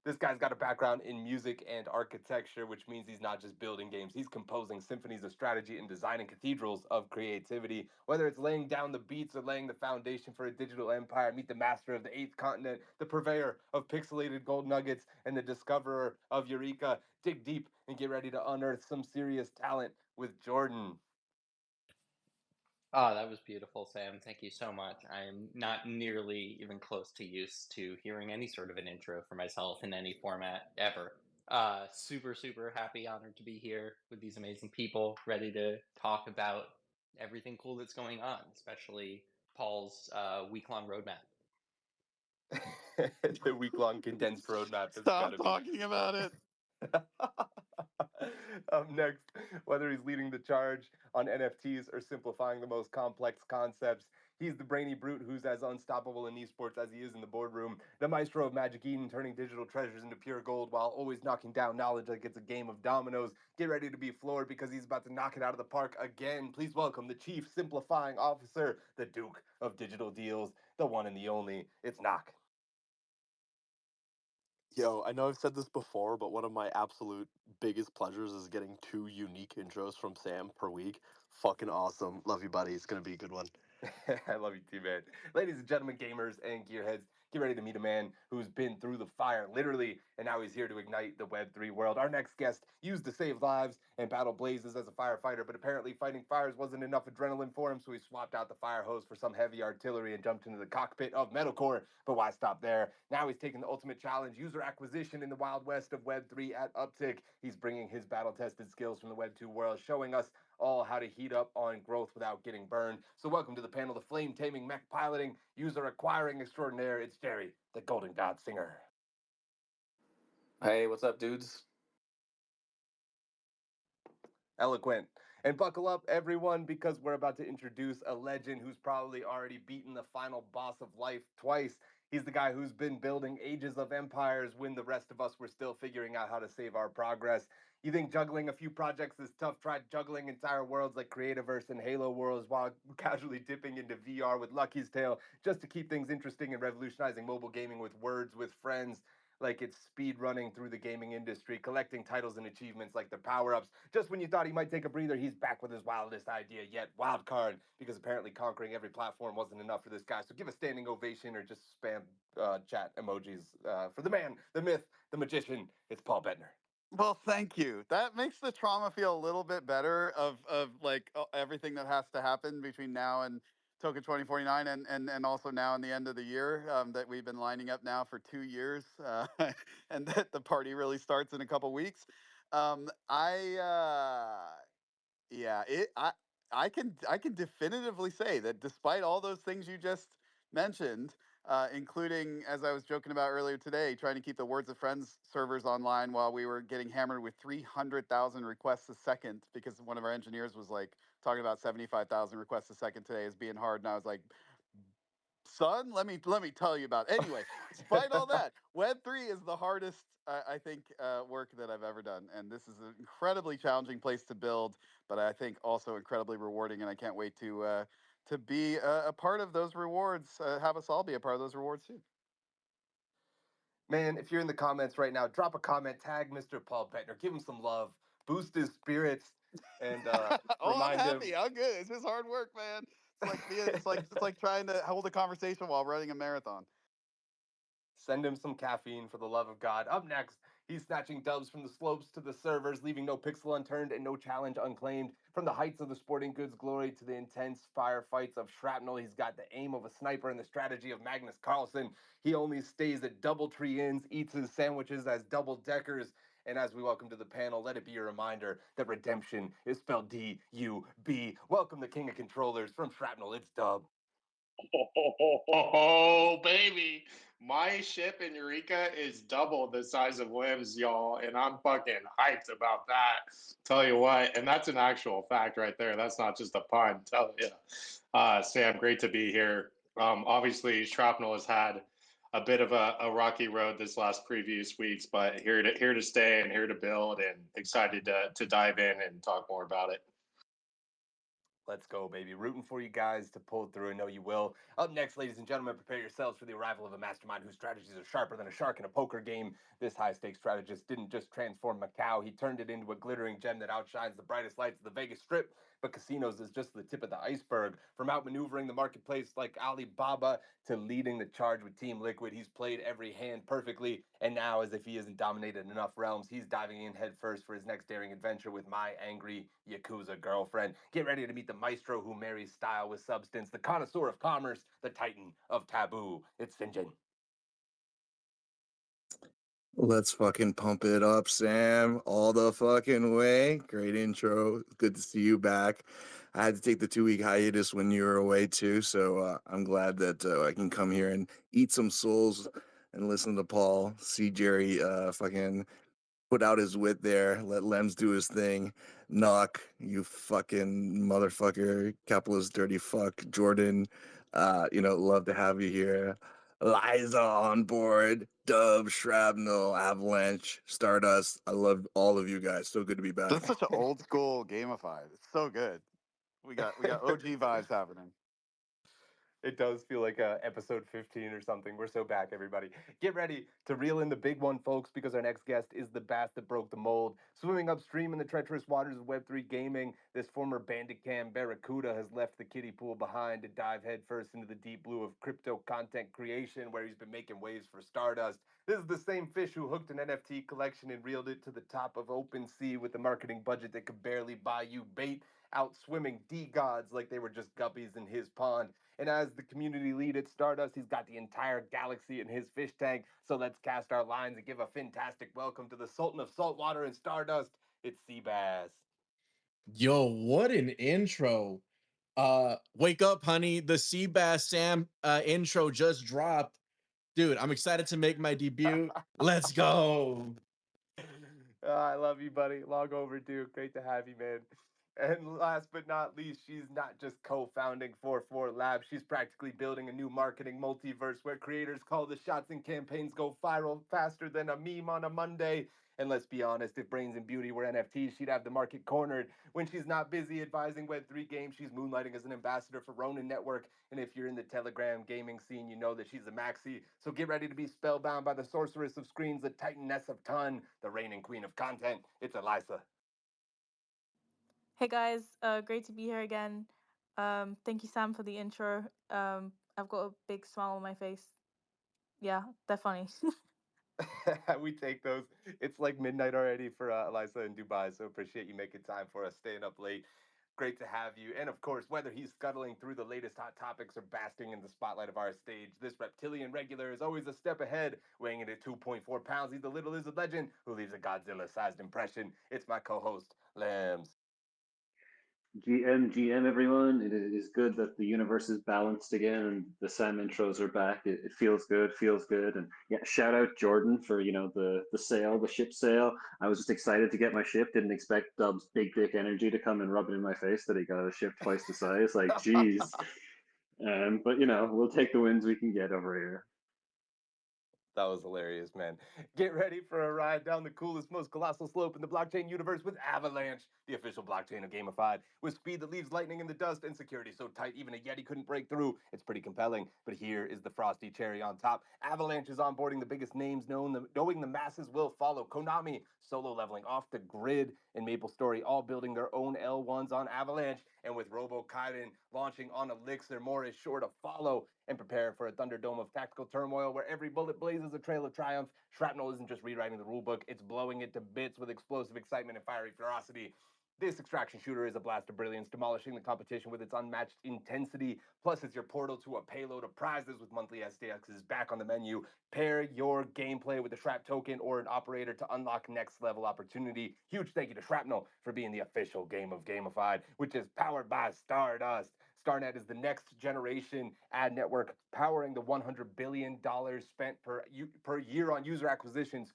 This guy's got a background in music and architecture, which means he's not just building games, he's composing symphonies of strategy and designing cathedrals of creativity. Whether it's laying down the beats or laying the foundation for a digital empire, meet the master of the eighth continent, the purveyor of pixelated gold nuggets, and the discoverer of Eureka. Dig deep and get ready to unearth some serious talent with Jordan. Oh, that was beautiful, Sam. Thank you so much. I am not nearly even close to used to hearing any sort of an intro for myself in any format ever. Super, super happy, honored to be here with these amazing people, ready to talk about everything cool that's going on, especially Paul's week-long roadmap. The week long condensed roadmap is Stop gonna be. talking about it. Up next, whether he's leading the charge on NFTs or simplifying the most complex concepts, he's the brainy brute who's as unstoppable in esports as he is in the boardroom. The maestro of Magic Eden, turning digital treasures into pure gold while always knocking down knowledge like it's a game of dominoes. Get ready to be floored because he's about to knock it out of the park again. Please welcome the chief simplifying officer, the Duke of Digital Deals, the one and the only. It's Knock. Yo, I know I've said this before, but one of my absolute biggest pleasures is getting two unique intros from Sam per week. Fucking awesome. Love you, buddy. It's going to be a good one. I love you too, man. Ladies and gentlemen, gamers and gearheads, get ready to meet a man who's been through the fire, literally, and now he's here to ignite the Web3 world. Our next guest used to save lives and battle blazes as a firefighter, but apparently fighting fires wasn't enough adrenaline for him, so he swapped out the fire hose for some heavy artillery and jumped into the cockpit of metalcore. But why stop there? Now he's taking the ultimate challenge, user acquisition in the wild west of Web3 at Uptick. He's bringing his battle-tested skills from the Web2 world, showing us all how to heat up on growth without getting burned. So welcome to the panel, the flame taming, mech piloting, user acquiring extraordinaire. It's Jerry, the Golden God Singer. Hey, what's up, dudes? Eloquent. And buckle up, everyone, because we're about to introduce a legend who's probably already beaten the final boss of life twice. He's the guy who's been building ages of empires when the rest of us were still figuring out how to save our progress. You think juggling a few projects is tough? Try juggling entire worlds like Creativerse and Halo Worlds while casually dipping into VR with Lucky's Tale just to keep things interesting and revolutionizing mobile gaming with words with friends like it's speed running through the gaming industry, collecting titles and achievements like the power ups. Just when you thought he might take a breather, he's back with his wildest idea yet, wild card, because apparently conquering every platform wasn't enough for this guy. So give a standing ovation or just spam chat emojis for the man, the myth, the magician. It's Paul Bettner. Well, thank you. That makes the trauma feel a little bit better of like everything that has to happen between now and Token 2049 and also now and the end of the year that we've been lining up now for 2 years and that the party really starts in a couple weeks. I Yeah, I can definitively say that despite all those things you just mentioned, including as I was joking about earlier today, trying to keep the Words of Friends servers online while we were getting hammered with 300,000 requests a second because one of our engineers was like talking about 75,000 requests a second today as being hard, and I was like, son, let me tell you about it. Anyway, despite all that, Web3 is the hardest I think work that I've ever done, and this is an incredibly challenging place to build, but I think also incredibly rewarding, and I can't wait to be a part of those rewards, have us all be a part of those rewards too. Man, if you're in the comments right now, drop a comment, tag Mr. Paul Bettner, give him some love, boost his spirits, and Oh, I'm remind him. happy. I'm good. It's just hard work, man. It's like trying to hold a conversation while running a marathon. Send him some caffeine for the love of God. Up next, he's snatching dubs from the slopes to the servers, leaving no pixel unturned and no challenge unclaimed. From the heights of the sporting goods glory to the intense firefights of shrapnel, he's got the aim of a sniper and the strategy of Magnus Carlsen. He only stays at Doubletree Inns, eats his sandwiches as double deckers. And as we welcome to the panel, let it be a reminder that redemption is spelled D-U-B. Welcome the king of controllers from Shrapnel. It's Dub. Oh, baby. My ship in Eureka is double the size of Limbs, y'all, and I'm fucking hyped about that. Tell you what, and that's an actual fact right there. That's not just a pun. Tell you. Sam, great to be here. Obviously, Shrapnel has had a bit of a rocky road this last previous weeks, but here to stay and here to build, and excited to dive in and talk more about it. Let's go, baby. Rooting for you guys to pull through. I know you will. Up next, ladies and gentlemen, prepare yourselves for the arrival of a mastermind whose strategies are sharper than a shark in a poker game. This high stakes strategist didn't just transform Macau, he turned it into a glittering gem that outshines the brightest lights of the Vegas Strip. But casinos is just the tip of the iceberg. From outmaneuvering the marketplace like Alibaba to leading the charge with Team Liquid, he's played every hand perfectly. And now, as if he hasn't dominated enough realms, he's diving in headfirst for his next daring adventure with my angry Yakuza girlfriend. Get ready to meet the maestro who marries style with substance, the connoisseur of commerce, the titan of taboo. It's Finjan. Let's fucking pump it up, Sam, all the fucking way. Great intro. Good to see you back. I had to take the 2 week hiatus when you were away too, so I'm glad that I can come here and eat some souls and listen to Paul, see Jerry fucking put out his wit there, let Lems do his thing. Knock, you fucking motherfucker, capitalist dirty fuck, Jordan. Love to have you here. Liza on board, Dub, Shrapnel, Avalanche, Stardust. I love all of you guys. So good to be back. This is such an old school gamified. It's so good. We got OG vibes happening. It does feel like episode 15 or something. We're so back, everybody. Get ready to reel in the big one, folks, because our next guest is the bass that broke the mold. Swimming upstream in the treacherous waters of Web3 gaming, this former Bandicam Barracuda has left the kiddie pool behind to dive headfirst into the deep blue of crypto content creation, where he's been making waves for Stardust. This is the same fish who hooked an NFT collection and reeled it to the top of OpenSea with a marketing budget that could barely buy you bait, out swimming D-gods like they were just guppies in his pond. And as the community lead at Stardust, he's got the entire galaxy in his fish tank. So let's cast our lines and give a fantastic welcome to the Sultan of Saltwater and Stardust. It's Seabass. Yo, what an intro. Wake up, honey. The Seabass Sam intro just dropped. Dude, I'm excited to make my debut. Let's go. I love you, buddy. Long overdue. Great to have you, man. And last but not least, she's not just co-founding 44 Labs. She's practically building a new marketing multiverse where creators call the shots and campaigns go viral faster than a meme on a Monday. And let's be honest, if Brains and Beauty were NFTs, she'd have the market cornered. When she's not busy advising Web3 games, she's moonlighting as an ambassador for Ronin Network. And if you're in the Telegram gaming scene, you know that she's a maxi. So get ready to be spellbound by the sorceress of screens, the titaness of ton, the reigning queen of content. It's Elisa. Hey guys, great to be here again. Thank you, Sam, for the intro. I've got a big smile on my face. Yeah, they're funny. We take those. It's like midnight already for Elisa in Dubai, so appreciate you making time for us, staying up late. Great to have you. And of course, whether he's scuttling through the latest hot topics or basking in the spotlight of our stage, this reptilian regular is always a step ahead, weighing in at 2.4 pounds. He's the little lizard legend who leaves a Godzilla sized impression. It's my co host, Lambs. GM, everyone. It is good that the universe is balanced again and the Sam intros are back. It feels good, feels good. And yeah, shout out Jordan for, the sale, the ship sale. I was just excited to get my ship. Didn't expect Dub's big dick energy to come and rub it in my face that he got a ship twice the size. Like, geez. But, we'll take the wins we can get over here. That was hilarious, man. Get ready for a ride down the coolest, most colossal slope in the blockchain universe with Avalanche, the official blockchain of Gamified. With speed that leaves lightning in the dust and security so tight even a Yeti couldn't break through. It's pretty compelling, but here is the frosty cherry on top. Avalanche is onboarding the biggest names knowing the masses will follow. Konami, solo leveling off the grid, and MapleStory all building their own L1s on Avalanche. And with Robo Kaiden launching on Elixir, more is sure to follow. And prepare for a thunderdome of tactical turmoil where every bullet blazes a trail of triumph. Shrapnel isn't just rewriting the rulebook, it's blowing it to bits with explosive excitement and fiery ferocity. This extraction shooter is a blast of brilliance, demolishing the competition with its unmatched intensity. Plus, it's your portal to a payload of prizes with monthly SDXs back on the menu. Pair your gameplay with a Shrap token or an operator to unlock next level opportunity. Huge thank you to Shrapnel for being the official game of Gamified, which is powered by Stardust. StarNet is the next generation ad network powering the $100 billion spent per year on user acquisition,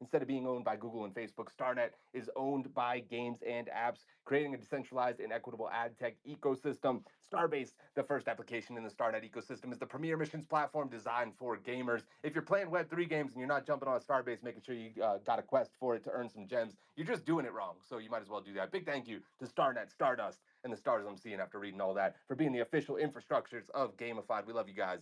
instead of being owned by Google and Facebook. StarNet is owned by games and apps, creating a decentralized and equitable ad tech ecosystem. Starbase, the first application in the StarNet ecosystem, is the premier missions platform designed for gamers. If you're playing Web3 games and you're not jumping on a Starbase, making sure you got a quest for it to earn some gems, you're just doing it wrong. So you might as well do that. Big thank you to StarNet, Stardust, and the stars I'm seeing after reading all that, for being the official infrastructures of Gamified. We love you guys.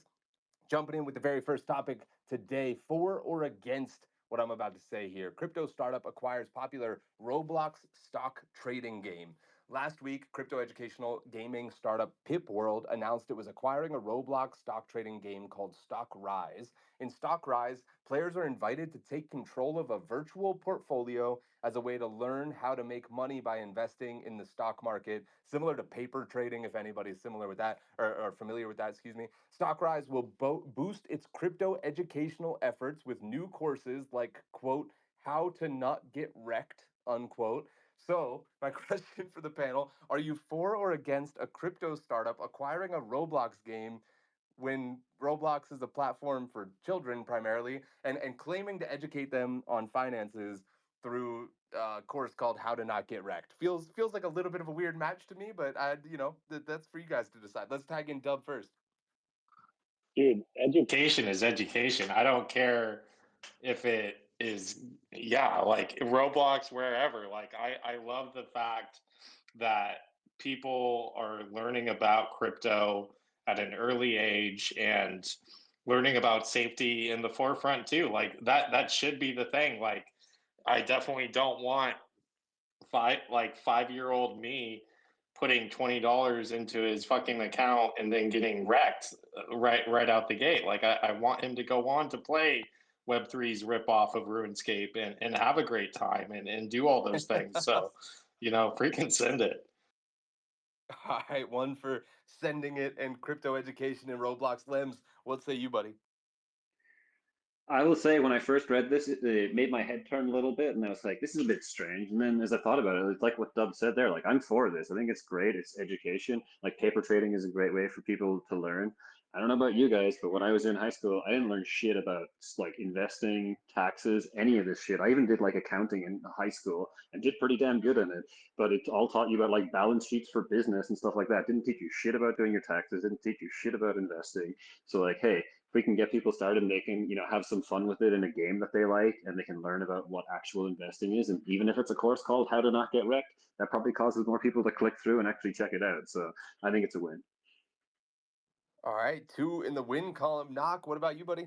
Jumping in with the very first topic today, for or against what I'm about to say here. Crypto startup acquires popular Roblox stock trading game. Last week, crypto educational gaming startup Pip World announced it was acquiring a Roblox stock trading game called Stock Rise. In Stock Rise, players are invited to take control of a virtual portfolio as a way to learn how to make money by investing in the stock market, similar to paper trading, if anybody's similar with that or familiar with that, excuse me. Stockrise will boost its crypto educational efforts with new courses like, quote, how to not get wrecked, unquote. So, my question for the panel, are you for or against a crypto startup acquiring a Roblox game when Roblox is a platform for children primarily and claiming to educate them on finances through a course called How to Not Get Wrecked? Feels like a little bit of a weird match to me, but that's for you guys to decide. Let's tag in Dub first. Dude, education is education. I don't care if it is, yeah, like Roblox, wherever. Like, I love the fact that people are learning about crypto at an early age and learning about safety in the forefront too. Like that should be the thing. Like, I definitely don't want 5-year-old me putting $20 into his fucking account and then getting wrecked right out the gate. Like I want him to go on to play Web3's ripoff of RuneScape and have a great time and do all those things. So, freaking send it. All right, one for sending it and crypto education in Roblox. Lems, what say you, buddy? I will say when I first read this, it made my head turn a little bit, and I was like, "This is a bit strange." And then as I thought about it, it's like what Dub said there. Like, I'm for this. I think it's great. It's education. Like, paper trading is a great way for people to learn. I don't know about you guys, but when I was in high school, I didn't learn shit about like investing, taxes, any of this shit. I even did like accounting in high school and did pretty damn good in it. But it all taught you about like balance sheets for business and stuff like that. Didn't teach you shit about doing your taxes. Didn't teach you shit about investing. So like, hey, we can get people started and they can, have some fun with it in a game that they like and they can learn about what actual investing is. And even if it's a course called How to Not Get Wrecked, that probably causes more people to click through and actually check it out. So I think it's a win. All right, two in the win column. Knock, what about you, buddy?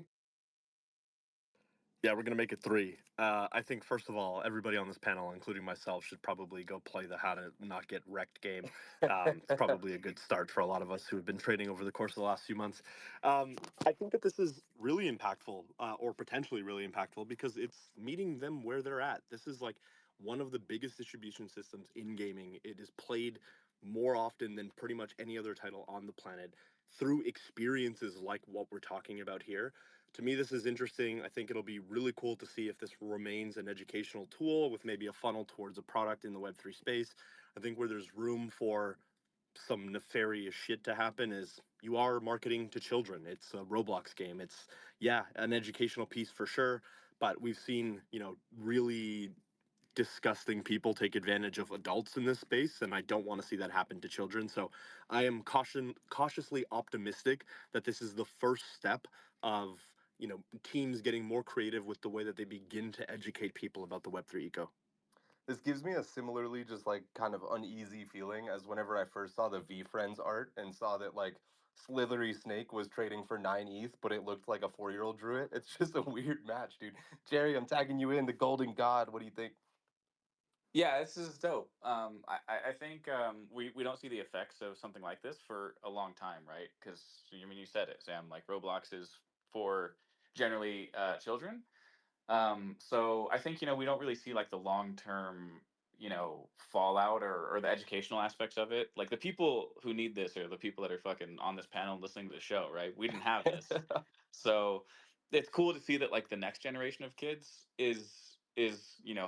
Yeah, we're gonna make it three. I think first of all, everybody on this panel, including myself, should probably go play the How to Not Get Wrecked game. It's probably a good start for a lot of us who have been trading over the course of the last few months. I think that this is really impactful, or potentially really impactful, because it's meeting them where they're at. This is like one of the biggest distribution systems in gaming. It is played more often than pretty much any other title on the planet through experiences like what we're talking about here. To me, this is interesting. I think it'll be really cool to see if this remains an educational tool with maybe a funnel towards a product in the Web3 space. I think where there's room for some nefarious shit to happen is you are marketing to children. It's a Roblox game. It's, yeah, an educational piece for sure, but we've seen, really disgusting people take advantage of adults in this space, and I don't want to see that happen to children. So I am cautiously optimistic that this is the first step of teams getting more creative with the way that they begin to educate people about the Web3 eco. This gives me a similarly just like kind of uneasy feeling as whenever I first saw the V Friends art and saw that like Slithery Snake was trading for 9 ETH, but it looked like a 4-year-old drew it. It's just a weird match, dude. Jerry, I'm tagging you in, the Golden God. What do you think? Yeah, this is dope. I think we don't see the effects of something like this for a long time, right? Because I mean, you said it, Sam. Like Roblox is for generally children. So I think we don't really see like the long term fallout or the educational aspects of it. Like the people who need this are the people that are fucking on this panel listening to the show, right? We didn't have this, so it's cool to see that like the next generation of kids is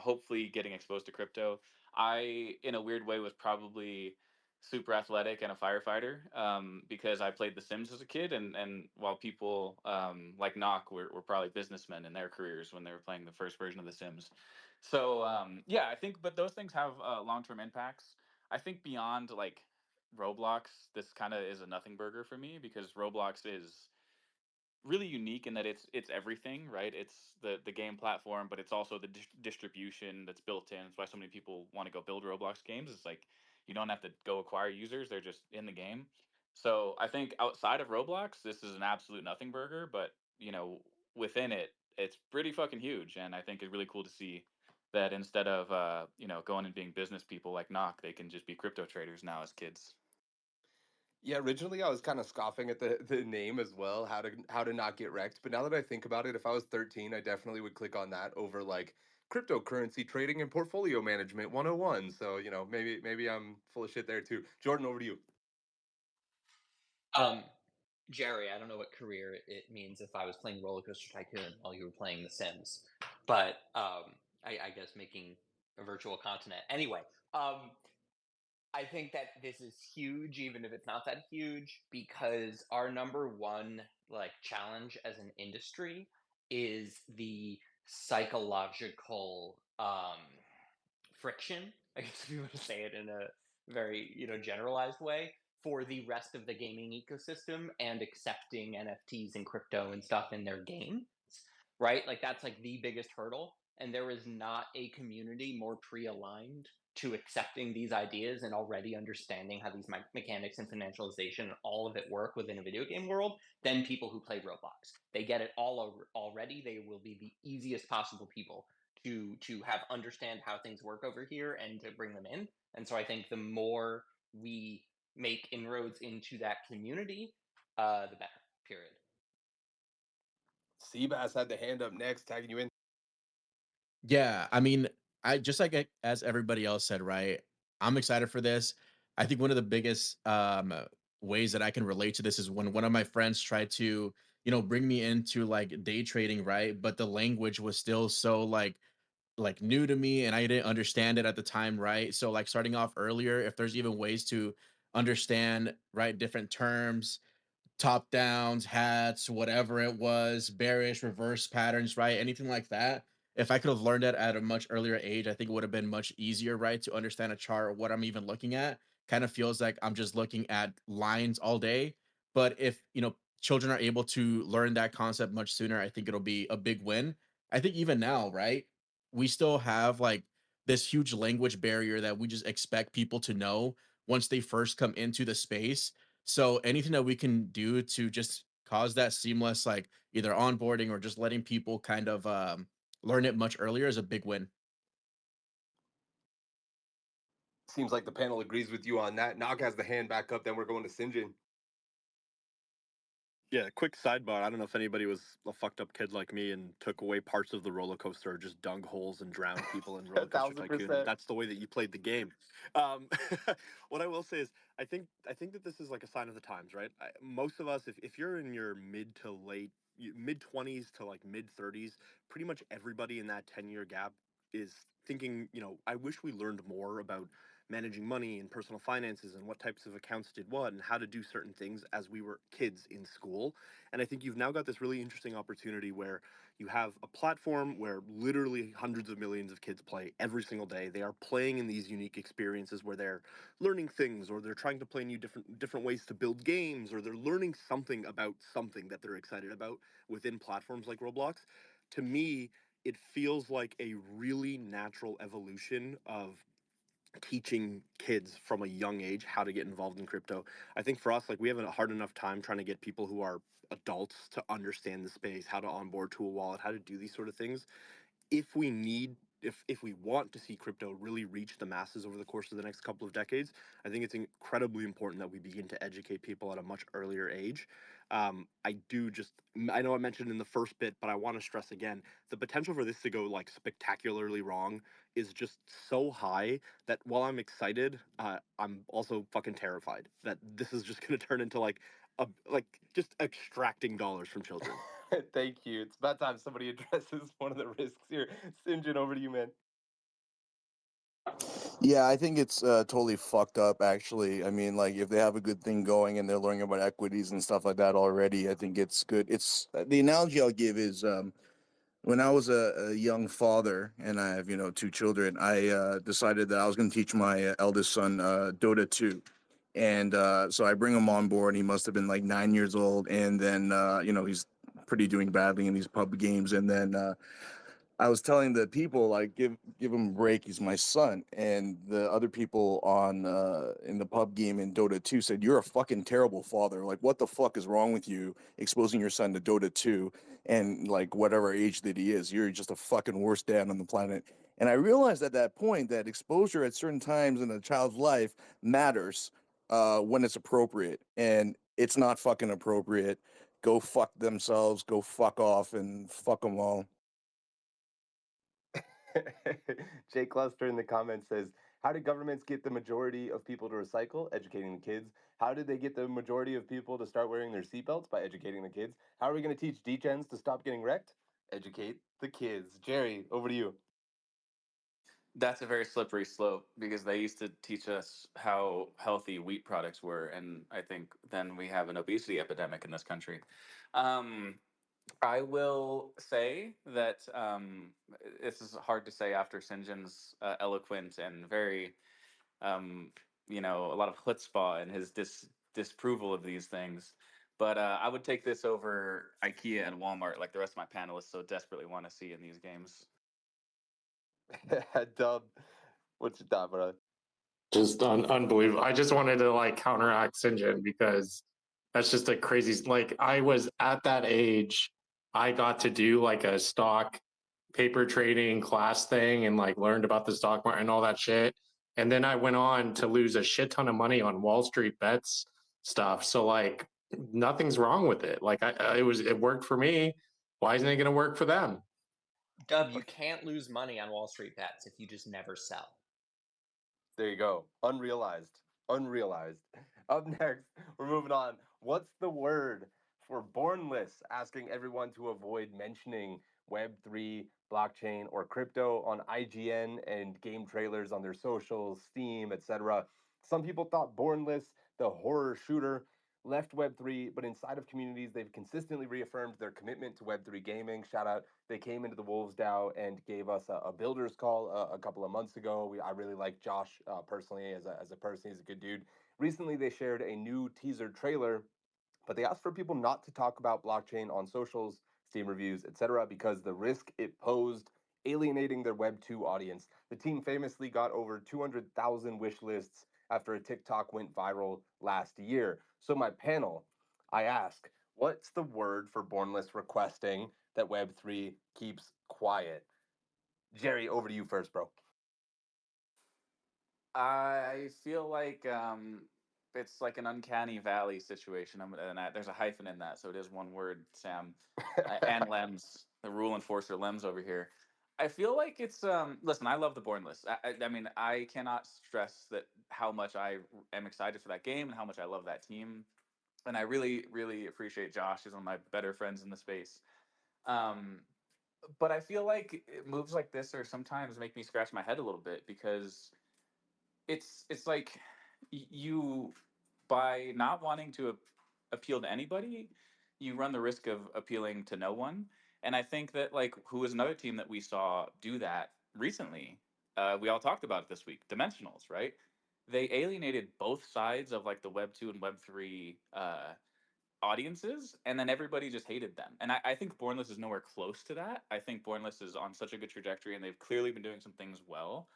hopefully getting exposed to crypto. I in a weird way was probably super athletic and a firefighter because I played The Sims as a kid, and while people like Knock were probably businessmen in their careers when they were playing the first version of The Sims. So yeah, I think, but those things have long term impacts. I think beyond like Roblox, this kind of is a nothing burger for me because Roblox is really unique in that it's everything, right? It's the game platform, but it's also the distribution that's built in. It's why so many people want to go build Roblox games. It's like You don't have to go acquire users; they're just in the game. So I think outside of Roblox, this is an absolute nothing burger, but within it, it's pretty fucking huge, and I think it's really cool to see that instead of going and being business people like Knock, they can just be crypto traders now as kids. Yeah, originally I was kind of scoffing at the name as well, how to not get wrecked. But now that I think about it, if I was 13, I definitely would click on that over like cryptocurrency trading and portfolio management 101. So, maybe I'm full of shit there too. Jordan, over to you. Um, Jerry, I don't know what career it means if I was playing Roller Coaster Tycoon while you were playing The Sims, but I guess making a virtual continent. Anyway, I think that this is huge, even if it's not that huge, because our number one like challenge as an industry is the psychological friction. I guess if you want to say it in a very generalized way for the rest of the gaming ecosystem and accepting NFTs and crypto and stuff in their games, right? Like that's like the biggest hurdle, and there is not a community more pre-aligned to accepting these ideas and already understanding how these mechanics and financialization and all of it work within a video game world than people who play Roblox. They get it all over already. They will be the easiest possible people to have understand how things work over here and to bring them in. And so I think the more we make inroads into that community, the better. Period. Seabass had the hand up next, tagging you in. Yeah, I mean, I just like as everybody else said, right? I'm excited for this. I think one of the biggest ways that I can relate to this is when one of my friends tried to, bring me into like day trading, right? But the language was still so like new to me and I didn't understand it at the time, right? So like starting off earlier, if there's even ways to understand, right, different terms, top downs, hats, whatever it was, bearish, reverse patterns, right? Anything like that. If I could have learned that at a much earlier age, I think it would have been much easier, right? To understand a chart or what I'm even looking at. Kind of feels like I'm just looking at lines all day. But if, children are able to learn that concept much sooner, I think it'll be a big win. I think even now, right? We still have like this huge language barrier that we just expect people to know once they first come into the space, so anything that we can do to just cause that seamless, like either onboarding or just letting people kind of learn it much earlier is a big win. Seems like the panel agrees with you on that. Nog has the hand back up, then we're going to Sinjin. Yeah, quick sidebar. I don't know if anybody was a fucked up kid like me and took away parts of the roller coaster, or just dug holes and drowned people in A Roller Coaster thousand Tycoon. If percent. that's the way that you played the game. Um, what I will say is, I think that this is like a sign of the times, right? Most of us, if you're in your mid to late mid 20s to like mid 30s, pretty much everybody in that 10-year gap is thinking, I wish we learned more about managing money and personal finances and what types of accounts did what and how to do certain things as we were kids in school. And I think you've now got this really interesting opportunity where you have a platform where literally hundreds of millions of kids play every single day. They are playing in these unique experiences where they're learning things, or they're trying to play new different ways to build games, or they're learning something about something that they're excited about within platforms like Roblox. To me, it feels like a really natural evolution of teaching kids from a young age how to get involved in crypto. I think for us, like, we have a hard enough time trying to get people who are adults to understand the space, how to onboard to a wallet, how to do these sort of things. If we want to see crypto really reach the masses over the course of the next couple of decades, I think it's incredibly important that we begin to educate people at a much earlier age. I know I mentioned in the first bit, but I want to stress again, the potential for this to go like spectacularly wrong is just so high that while I'm excited, I'm also fucking terrified that this is just going to turn into like just extracting dollars from children. Thank you. It's about time somebody addresses one of the risks here. Sinjin, over to you, man. Yeah, I think it's totally fucked up, actually. I mean, like, if they have a good thing going and they're learning about equities and stuff like that already, I think it's good. It's the analogy I'll give is when I was a young father and I have, two children, I decided that I was going to teach my eldest son Dota 2. And so I bring him on board. He must have been like 9 years old. And then, he's pretty doing badly in these pub games. And then I was telling the people like give him a break. He's my son, and the other people on in the pub game in Dota 2 said you're a fucking terrible father. Like, what the fuck is wrong with you exposing your son to Dota 2 and like whatever age that he is? You're just a fucking worst dad on the planet. And I realized at that point that exposure at certain times in a child's life matters when it's appropriate, and it's not fucking appropriate. Go fuck themselves. Go fuck off and fuck them all. Jay Cluster in the comments says, how did governments get the majority of people to recycle? Educating the kids. How did they get the majority of people to start wearing their seatbelts? By educating the kids. How are we going to teach degens to stop getting wrecked? Educate the kids. Jerry, over to you. That's a very slippery slope because they used to teach us how healthy wheat products were, and I think then we have an obesity epidemic in this country. Um, I will say that this is hard to say after Sinjin's eloquent and very, um, a lot of chutzpah and his disapproval of these things. But I would take this over IKEA and Walmart, like the rest of my panelists so desperately want to see in these games. Dub, what's your thought, brother? Just unbelievable. I just wanted to like counteract Sinjin because that's just a crazy. Like I was at that age, I got to do like a stock paper trading class thing and like learned about the stock market and all that shit. And then I went on to lose a shit ton of money on Wall Street bets stuff. So like nothing's wrong with it. Like it worked for me. Why isn't it going to work for them? Dub, you can't lose money on Wall Street bets if you just never sell. There you go. Unrealized. Unrealized. Up next, we're moving on. What's the word for Bornless? Asking everyone to avoid mentioning Web3, blockchain, or crypto on IGN and game trailers on their socials, Steam, etc. Some people thought Bornless, the horror shooter, left Web3, but inside of communities, they've consistently reaffirmed their commitment to Web3 gaming. Shout out, they came into the Wolves DAO and gave us a builder's call a couple of months ago. I really like Josh personally as a person. He's a good dude. Recently, they shared a new teaser trailer, but they asked for people not to talk about blockchain on socials, Steam reviews, etc., because the risk it posed alienating their Web2 audience. The team famously got over 200,000 wish lists after a TikTok went viral last year. So, my panel, I ask, what's the word for Bornless requesting that Web3 keeps quiet? Jerry, over to you first, bro. I feel like it's like an uncanny valley situation. There's a hyphen in that, so it is one word. Sam and Lems, the rule enforcer Lems over here. I feel like it's listen. I love the Bornless. I mean, I cannot stress that how much I am excited for that game and how much I love that team, and I really, really appreciate Josh. He's one of my better friends in the space. Um, but I feel like moves like this are sometimes make me scratch my head a little bit because it's like you by not wanting to appeal to anybody, you run the risk of appealing to no one. And I think that like who is another team that we saw do that recently? We all talked about it this week. Dimensionals, right? They alienated both sides of like the Web 2 and Web 3 audiences, and then everybody just hated them. And I think Bornless is nowhere close to that. I think Bornless is on such a good trajectory, and they've clearly been doing some things well.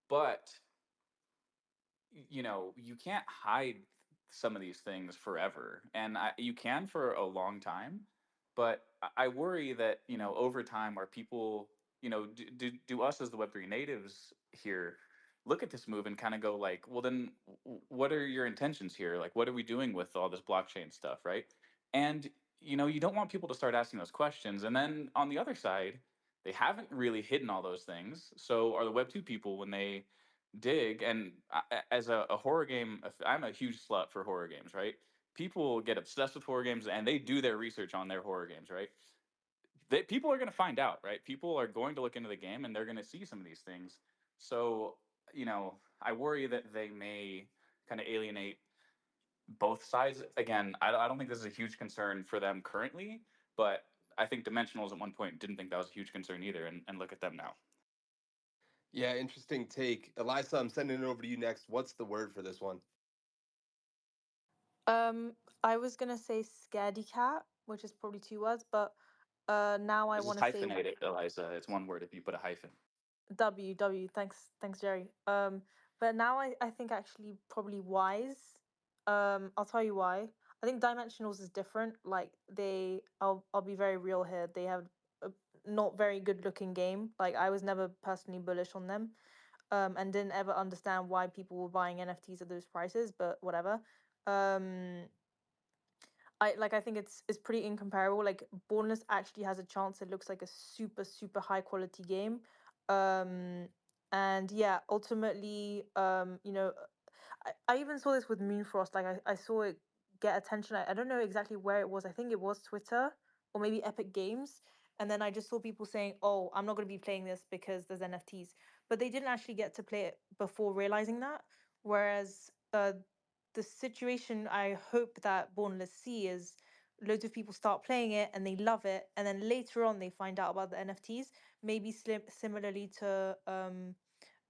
But you can't hide some of these things forever, and you can for a long time. But I worry that over time, are people do us as the Web3 natives here look at this move and kind of go like, well, then what are your intentions here? Like, what are we doing with all this blockchain stuff, right? And you don't want people to start asking those questions, and then on the other side, they haven't really hidden all those things. So are the Web2 people when they dig and as a horror game, I'm a huge slut for horror games, right? People get obsessed with horror games and they do their research on their horror games, right? People are going to find out, right? People are going to look into the game and they're going to see some of these things. So I worry that they may kind of alienate both sides. Again, I don't think this is a huge concern for them currently, but I think Dimensionals at one point didn't think that was a huge concern either, and look at them now. Yeah, interesting take. Elisa, I'm sending it over to you next. What's the word for this one? I was gonna say scaredy cat, which is probably two words, but Now I It's just want to say hyphenated, Eliza. It's one word if you put a hyphen. W. Thanks, Jerry. But now I think actually probably Wise. I'll tell you why. I think Dimensionals is different. Like I'll be very real here. They have a not very good looking game. Like I was never personally bullish on them. And didn't ever understand why people were buying NFTs at those prices. But whatever. Um, I think it's pretty incomparable. Like Bornless actually has a chance. It looks like a super high quality game. Um and yeah, ultimately, I even saw this with Moonfrost. Like I saw it get attention. I don't know exactly where it was. I think it was Twitter or maybe Epic Games. And then I just saw people saying, "Oh, I'm not going to be playing this because there's NFTs." But they didn't actually get to play it before realizing that. Whereas the situation I hope that Bornless see is loads of people start playing it and they love it, and then later on they find out about the NFTs. Maybe similarly to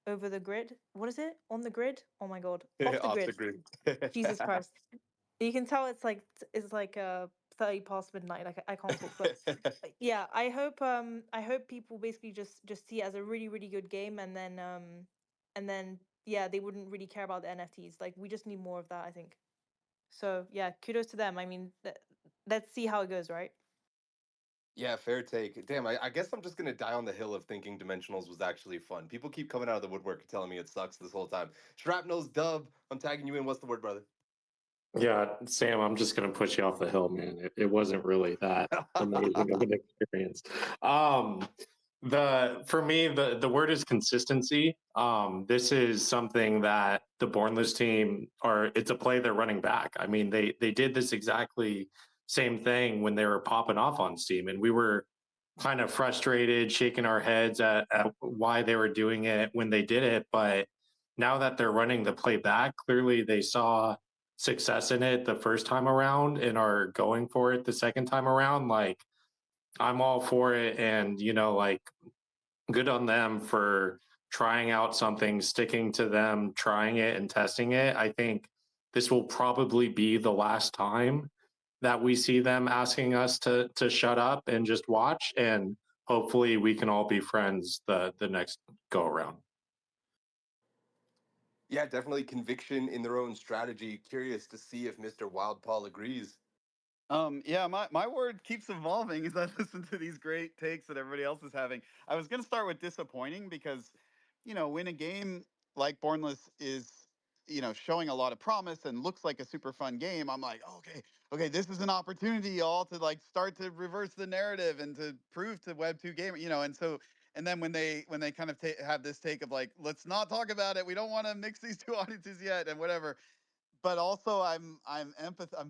over the grid. What is it? On the grid? Oh my god. Off the Off the grid. grid. Jesus Christ. You can tell it's like 30 past midnight. Like I can't talk, but yeah, I hope people basically just see it as a really good game, and then yeah, they wouldn't really care about the NFTs. Like we just need more of that, I think. So yeah, kudos to them. I mean, let's see how it goes, right? Yeah, fair take. Damn, I guess I'm just gonna die on the hill of thinking Dimensionals was actually fun. People keep coming out of the woodwork telling me it sucks this whole time. Shrapnel's dub. I'm tagging you in. What's the word, brother? Yeah, Sam, I'm just going to push you off the hill, man. It wasn't really that amazing of an experience. Um, for me, the word is consistency. This is something that the Bornless team, or it's a play they're running back. I mean, they did this exactly same thing when they were popping off on Steam, and we were kind of frustrated, shaking our heads at why they were doing it when they did it. But now that they're running the play back, clearly they saw success in it the first time around and are going for it the second time around. Like, I'm all for it, and like, good on them for trying out something, sticking to them, trying it and testing it. I think this will probably be the last time that we see them asking us to shut up and just watch, and hopefully we can all be friends the next go around. Yeah, definitely conviction in their own strategy. Curious to see if Mr. Wild Paul agrees. Yeah, my word keeps evolving as I listen to these great takes that everybody else is having. I was going to start with disappointing because, when a game like Bornless is, showing a lot of promise and looks like a super fun game, I'm like, okay, this is an opportunity, y'all, to like start to reverse the narrative and to prove to Web2 gamer, and then when they kind of have this take of like, let's not talk about it, we don't want to mix these two audiences yet, and whatever. But also I'm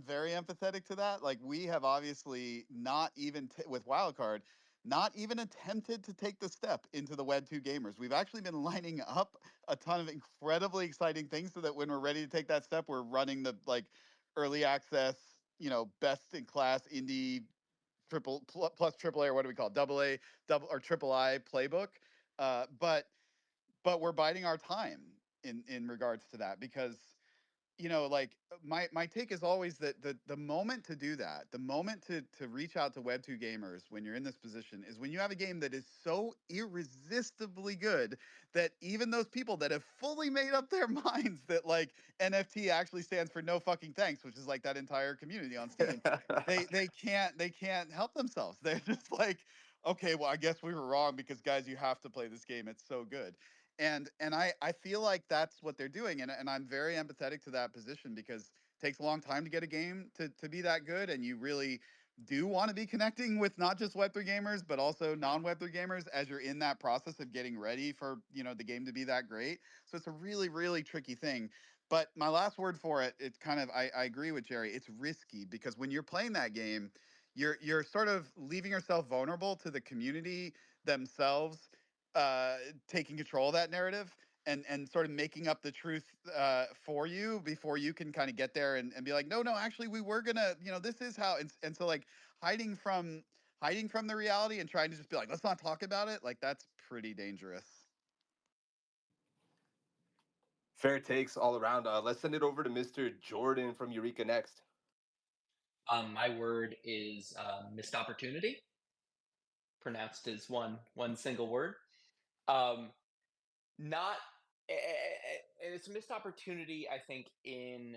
very empathetic to that. Like we have obviously not even with Wildcard, not even attempted to take the step into the Web2 gamers. We've actually been lining up a ton of incredibly exciting things so that when we're ready to take that step, we're running the like early access, best in class indie plus triple A, or what do we call it? Double A, double or triple I playbook. But we're biding our time in regards to that because like my take is always that the moment to do that, the moment to reach out to Web2 gamers when you're in this position is when you have a game that is so irresistibly good that even those people that have fully made up their minds that like NFT actually stands for no fucking thanks, which is like that entire community on Steam, they can't help themselves. They're just like, okay, well, I guess we were wrong because guys, you have to play this game. It's so good. And I feel like that's what they're doing, and I'm very empathetic to that position because it takes a long time to get a game to be that good, and you really do want to be connecting with not just Web3 gamers but also non-Web3 gamers as you're in that process of getting ready for the game to be that great. So it's a really tricky thing. But my last word for it, it's kind of I agree with Jerry. It's risky because when you're playing that game, you're sort of leaving yourself vulnerable to the community themselves uh, taking control of that narrative and sort of making up the truth for you before you can kind of get there and be like, no, actually, we were gonna, this is how, and so like hiding from the reality and trying to just be like, let's not talk about it. Like that's pretty dangerous. Fair takes all around. Let's send it over to Mr. Jordan from Eureka next. My word is missed opportunity. pronounced as one single word. Not it's a missed opportunity, I think, in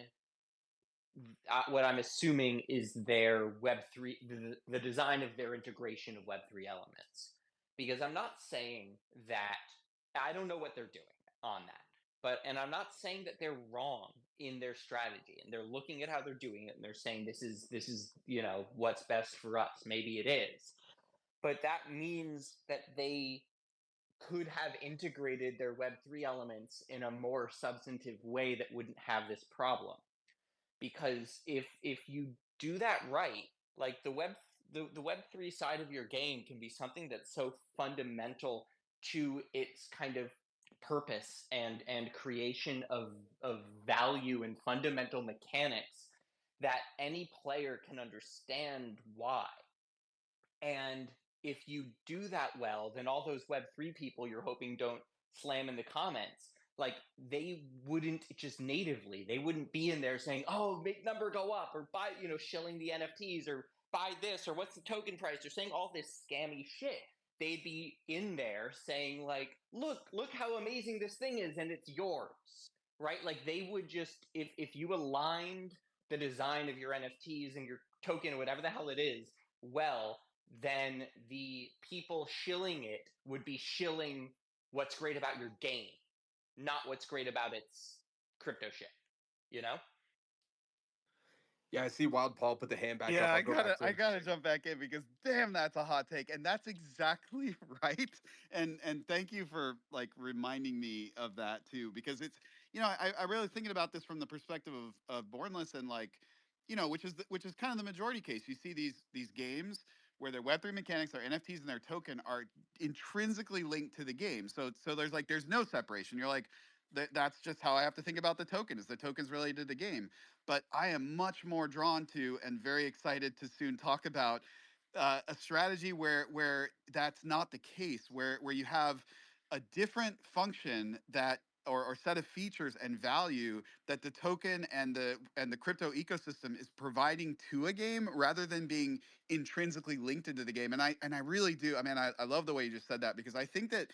what I'm assuming is their Web3, the design of their integration of Web3 elements. Because I'm not saying that, I don't know what they're doing on that. And I'm not saying that they're wrong in their strategy, and they're looking at how they're doing it and they're saying this is what's best for us. Maybe it is. But that means that they could have integrated their Web3 elements in a more substantive way that wouldn't have this problem. Because if you do that right, like the Web3 side of your game can be something that's so fundamental to its kind of purpose and creation of value and fundamental mechanics that any player can understand why. And if you do that well, then all those Web3 people you're hoping don't slam in the comments, like they wouldn't just natively, they wouldn't be in there saying, oh, make number go up, or buy, shilling the NFTs, or buy this, or what's the token price, or saying all this scammy shit. They'd be in there saying, like, look how amazing this thing is, and it's yours, right? Like they would just, if you aligned the design of your NFTs and your token, or whatever the hell it is, well, then the people shilling it would be shilling what's great about your game, not what's great about its crypto shit, you know? Yeah, I see Wild Paul put the hand back Yeah, up. I'll go back to I gotta jump back in because damn, that's a hot take, and that's exactly right. And thank you for like reminding me of that too, because it's I really thinking about this from the perspective of Bornless and like which is kind of the majority case. You see these games where their Web3 mechanics, their NFTs, and their token are intrinsically linked to the game. So there's no separation. You're like that's just how I have to think about the token. Is the token's related to the game? But I am much more drawn to and very excited to soon talk about a strategy where that's not the case, where you have a different function that or set of features and value that the token and the crypto ecosystem is providing to a game rather than being intrinsically linked into the game. And I really do. I mean, I love the way you just said that because I think that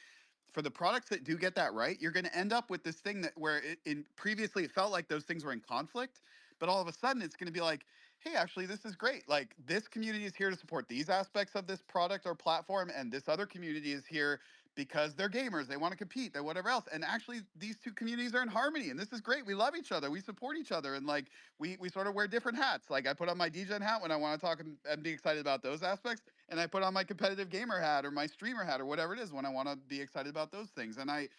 for the products that do get that right, you're going to end up with this thing that where in previously it felt like those things were in conflict, but all of a sudden it's going to be like, hey, actually this is great. Like this community is here to support these aspects of this product or platform, and this other community is here because they're gamers, they want to compete, they're whatever else. And actually these two communities are in harmony, and this is great. We love each other, we support each other, and like we sort of wear different hats. Like I put on my DGen hat when I want to talk and be excited about those aspects, and I put on my competitive gamer hat or my streamer hat or whatever it is when I want to be excited about those things. And I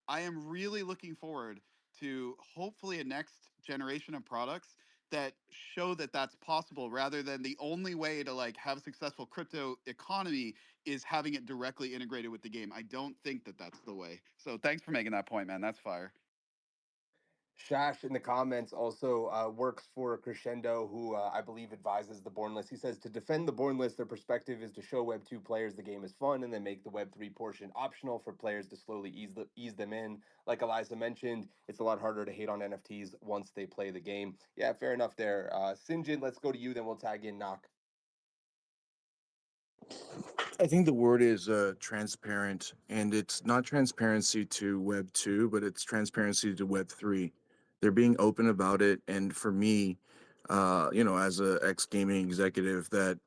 am really looking forward to hopefully a next generation of products that show that that's possible rather than the only way to like have a successful crypto economy is having it directly integrated with the game. I don't think that that's the way. So thanks for making that point, man. That's fire. Shash in the comments also works for Crescendo, who I believe advises the Bornless. He says to defend the Bornless, their perspective is to show Web 2 players the game is fun and then make the Web 3 portion optional for players to slowly ease them in. Like Eliza mentioned, it's a lot harder to hate on NFTs once they play the game. Yeah, fair enough there. Sinjin, let's go to you, then we'll tag in Knock. I think the word is transparent, and it's not transparency to Web 2, but it's transparency to Web 3. They're being open about it, and for me, as a ex gaming executive, that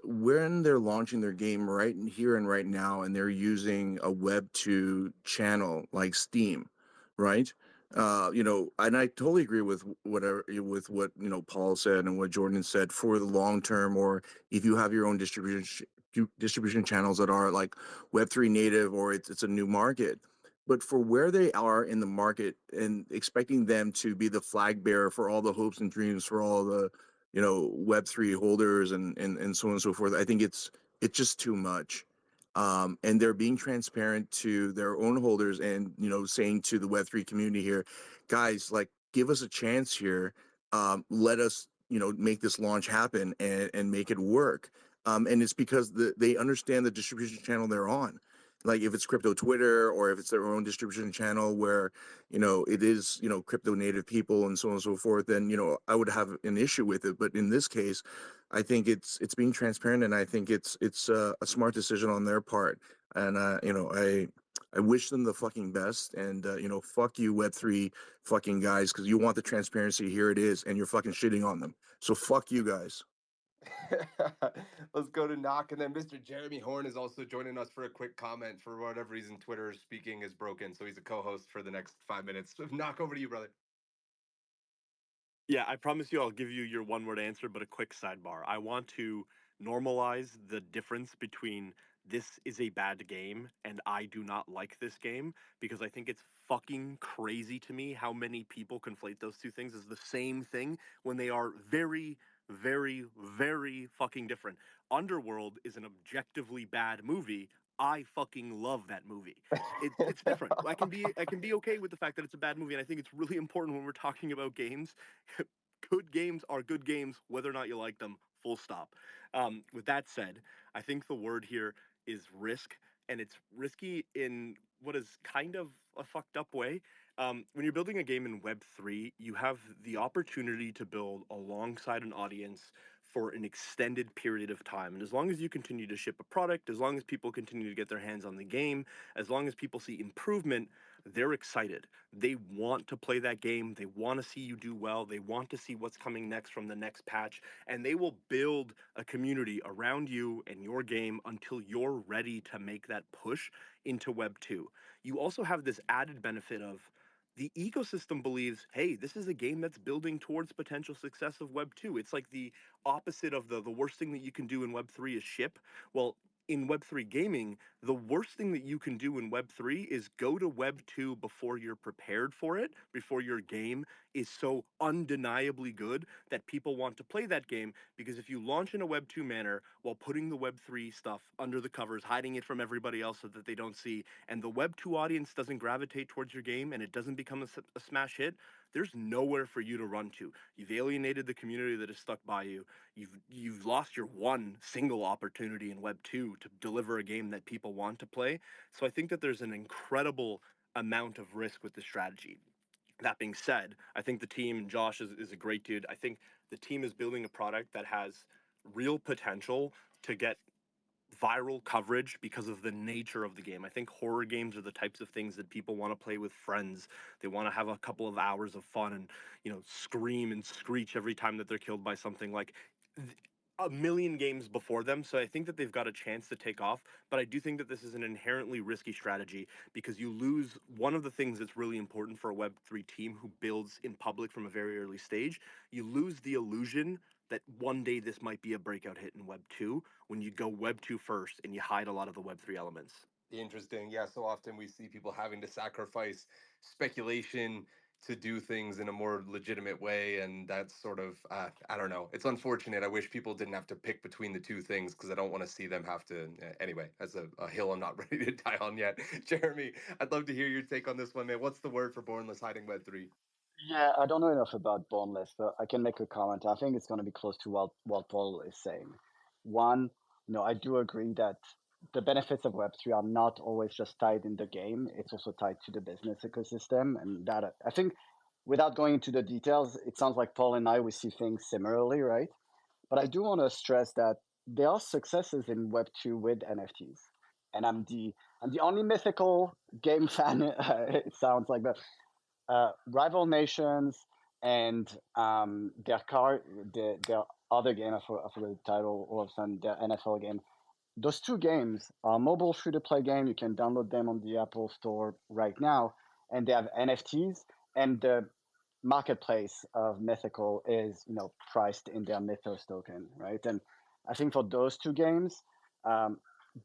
when they're launching their game right here and right now, and they're using a Web 2 channel like Steam, right? And I totally agree with what Paul said and what Jordan said for the long term, or if you have your own distribution channels that are like Web3 native, or it's a new market. But for where they are in the market and expecting them to be the flag bearer for all the hopes and dreams for all the Web3 holders and so on and so forth, I think it's just too much. And they're being transparent to their own holders and saying to the Web3 community here, guys, like, give us a chance here. Let us make this launch happen and make it work. And it's because they understand the distribution channel they're on. Like if it's crypto Twitter, or if it's their own distribution channel where it is crypto native people and so on and so forth, then I would have an issue with it. But in this case, I think it's being transparent, and I think it's a smart decision on their part. And I wish them the fucking best. And fuck you, Web3 fucking guys, because you want the transparency. Here it is, and you're fucking shitting on them. So fuck you guys. Let's go to Knock, and then Mr. Jeremy Horn is also joining us for a quick comment. For whatever reason, Twitter speaking is broken, so he's a co-host for the next 5 minutes. Knock, over to you, brother. Yeah, I promise you I'll give you your one word answer, but a quick sidebar. I want to normalize the difference between this is a bad game and I do not like this game, because I think it's fucking crazy to me how many people conflate those two things as the same thing when they are very, very, very fucking different. Underworld is an objectively bad movie. I fucking love that movie. It's different. I can be okay with the fact that it's a bad movie, and I think it's really important when we're talking about games. Good games are good games, whether or not you like them. Full stop. With that said, I think the word here is risk, and it's risky in what is kind of a fucked up way. When you're building a game in Web3, you have the opportunity to build alongside an audience for an extended period of time. And as long as you continue to ship a product, as long as people continue to get their hands on the game, as long as people see improvement, they're excited. They want to play that game. They want to see you do well. They want to see what's coming next from the next patch. And they will build a community around you and your game until you're ready to make that push into Web 2. You also have this added benefit of the ecosystem believes, hey, this is a game that's building towards potential success of Web 2. It's like the opposite of the worst thing that you can do in Web 3 is ship. Well, in Web3 gaming, the worst thing that you can do in Web3 is go to Web2 before you're prepared for it, before your game is so undeniably good that people want to play that game. Because if you launch in a Web2 manner while putting the Web3 stuff under the covers, hiding it from everybody else so that they don't see, and the Web2 audience doesn't gravitate towards your game and it doesn't become a smash hit, there's nowhere for you to run to. You've alienated the community that is stuck by you. You've lost your one single opportunity in Web 2 to deliver a game that people want to play. So I think that there's an incredible amount of risk with the strategy. That being said, I think the team, Josh is a great dude. I think the team is building a product that has real potential to get viral coverage because of the nature of the game. I think horror games are the types of things that people want to play with friends. They want to have a couple of hours of fun and, scream and screech every time that they're killed by something. Like a million games before them. So I think that they've got a chance to take off, but I do think that this is an inherently risky strategy because you lose one of the things that's really important for a Web3 team who builds in public from a very early stage. You lose the illusion that one day this might be a breakout hit in Web 2 when you go Web 2 first and you hide a lot of the Web 3 elements. Interesting. Yeah, so often we see people having to sacrifice speculation to do things in a more legitimate way, and that's sort of I don't know. It's unfortunate. I wish people didn't have to pick between the two things because I don't want to see them have to. Anyway, that's a hill I'm not ready to die on yet. Jeremy, I'd love to hear your take on this one, man. What's the word for Bornless hiding Web3? Yeah, I don't know enough about Bornless, but I can make a comment. I think it's going to be close to what Paul is saying. One, I do agree that the benefits of Web3 are not always just tied in the game. It's also tied to the business ecosystem. And that, I think, without going into the details, it sounds like Paul and I, we see things similarly, right? But I do want to stress that there are successes in Web2 with NFTs. And I'm the only mythical game fan, it sounds like, but Rival Nations and their other game, I forgot the title all of a sudden, their NFL game. Those two games are mobile free to play game. You can download them on the Apple Store right now, and they have NFTs. And the marketplace of Mythical is priced in their Mythos token, right? And I think for those two games,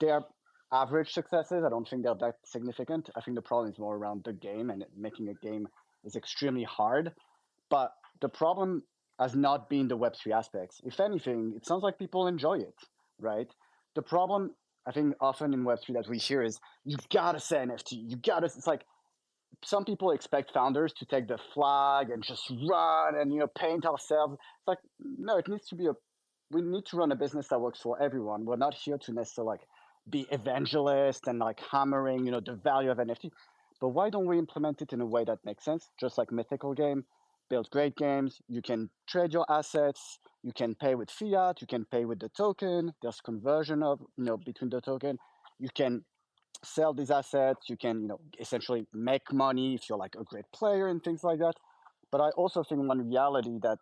they're average successes. I don't think they're that significant. I think the problem is more around the game, and making a game is extremely hard. But the problem has not been the Web3 aspects. If anything, it sounds like people enjoy it, right? The problem, I think, often in Web3 that we hear is you gotta say NFT. It's like some people expect founders to take the flag and just run and paint ourselves. It's like, no, it needs to be we need to run a business that works for everyone. We're not here to necessarily be evangelist and hammering the value of NFT. But why don't we implement it in a way that makes sense, just like Mythical game? build great games. You can trade your assets. You can pay with fiat. You can pay with the token. There's conversion of between the token. You can sell these assets. You can essentially make money if you're like a great player and things like that. But I also think one reality that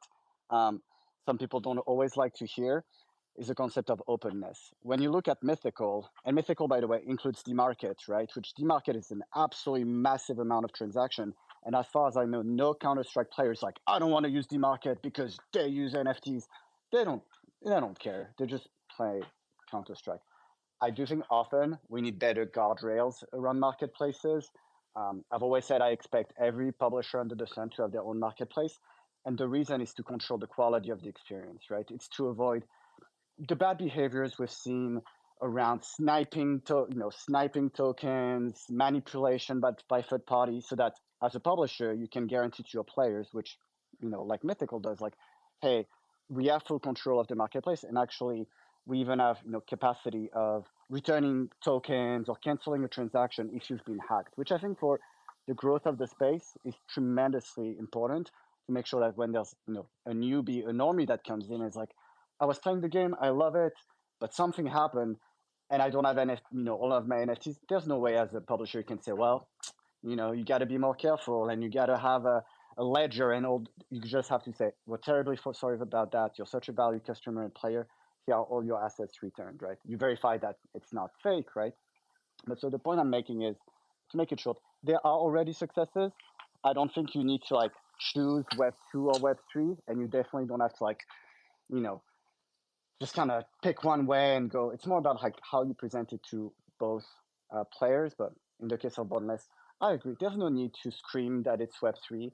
some people don't always like to hear is the concept of openness. When you look at Mythical, and Mythical, by the way, includes the market, right? Which the market is an absolutely massive amount of transaction. And as far as I know, no Counter-Strike players like, I don't want to use the market because they use NFTs. They don't care. They just play Counter-Strike. I do think often we need better guardrails around marketplaces. I've always said I expect every publisher under the sun to have their own marketplace. And the reason is to control the quality of the experience, right? It's to avoid the bad behaviors we've seen around sniping tokens, manipulation by third parties, so that as a publisher you can guarantee to your players, which like Mythical does, like, hey, we have full control of the marketplace, and actually we even have capacity of returning tokens or canceling a transaction if you've been hacked, which I think for the growth of the space is tremendously important to make sure that when there's a newbie, a normie that comes in, is like, I was playing the game, I love it, but something happened, and I don't have all of my NFTs. There's no way as a publisher you can say, well, you got to be more careful, and you got to have a ledger, and all. You just have to say, we're terribly sorry about that. You're such a valued customer and player. Here are all your assets returned, right? You verify that it's not fake, right? But so the point I'm making is, to make it short, there are already successes. I don't think you need to like choose Web 2 or Web 3, and you definitely don't have to like, you know, just kind of pick one way and go. It's more about like how you present it to both players. But in the case of Bornless, I agree. There's no need to scream that it's Web3.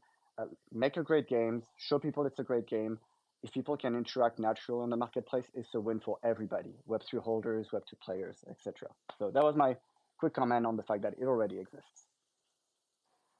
Make a great game. Show people it's a great game. If people can interact naturally on the marketplace, it's a win for everybody. Web3 holders, Web2 players, etc. So that was my quick comment on the fact that it already exists.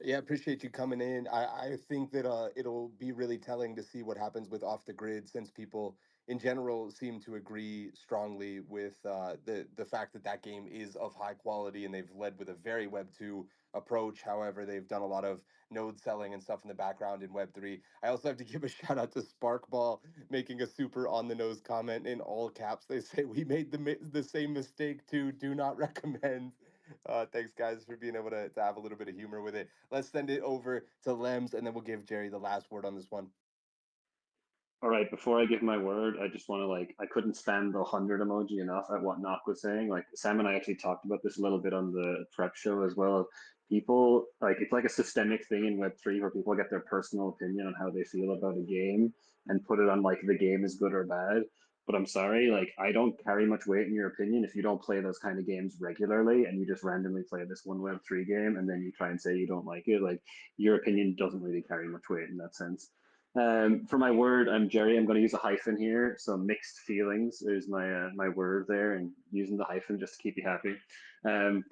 Yeah, appreciate you coming in. I think that it'll be really telling to see what happens with off the grid, since people in general seem to agree strongly with the fact that that game is of high quality, and they've led with a very Web 2 approach. However, they've done a lot of node selling and stuff in the background in Web 3. I also have to give a shout out to Sparkball making a super on the nose comment in all caps. They say we made the same mistake too. Do not recommend. Thanks, guys, for being able to have a little bit of humor with it. Let's send it over to Lems, and then we'll give Jerry the last word on this one. All right, before I give my word, I just want to I couldn't stand the 100 emoji enough at what Nock was saying. Like Sam and I actually talked about this a little bit on the prep show as well. People it's like a systemic thing in Web3 where people get their personal opinion on how they feel about a game and put it on like the game is good or bad. But I'm sorry, like I don't carry much weight in your opinion if you don't play those kind of games regularly and you just randomly play this one Web3 game and then you try and say you don't like it. Like your opinion doesn't really carry much weight in that sense. For my word, I'm Jerry. I'm going to use a hyphen here. So mixed feelings is my word there, and using the hyphen just to keep you happy. Um,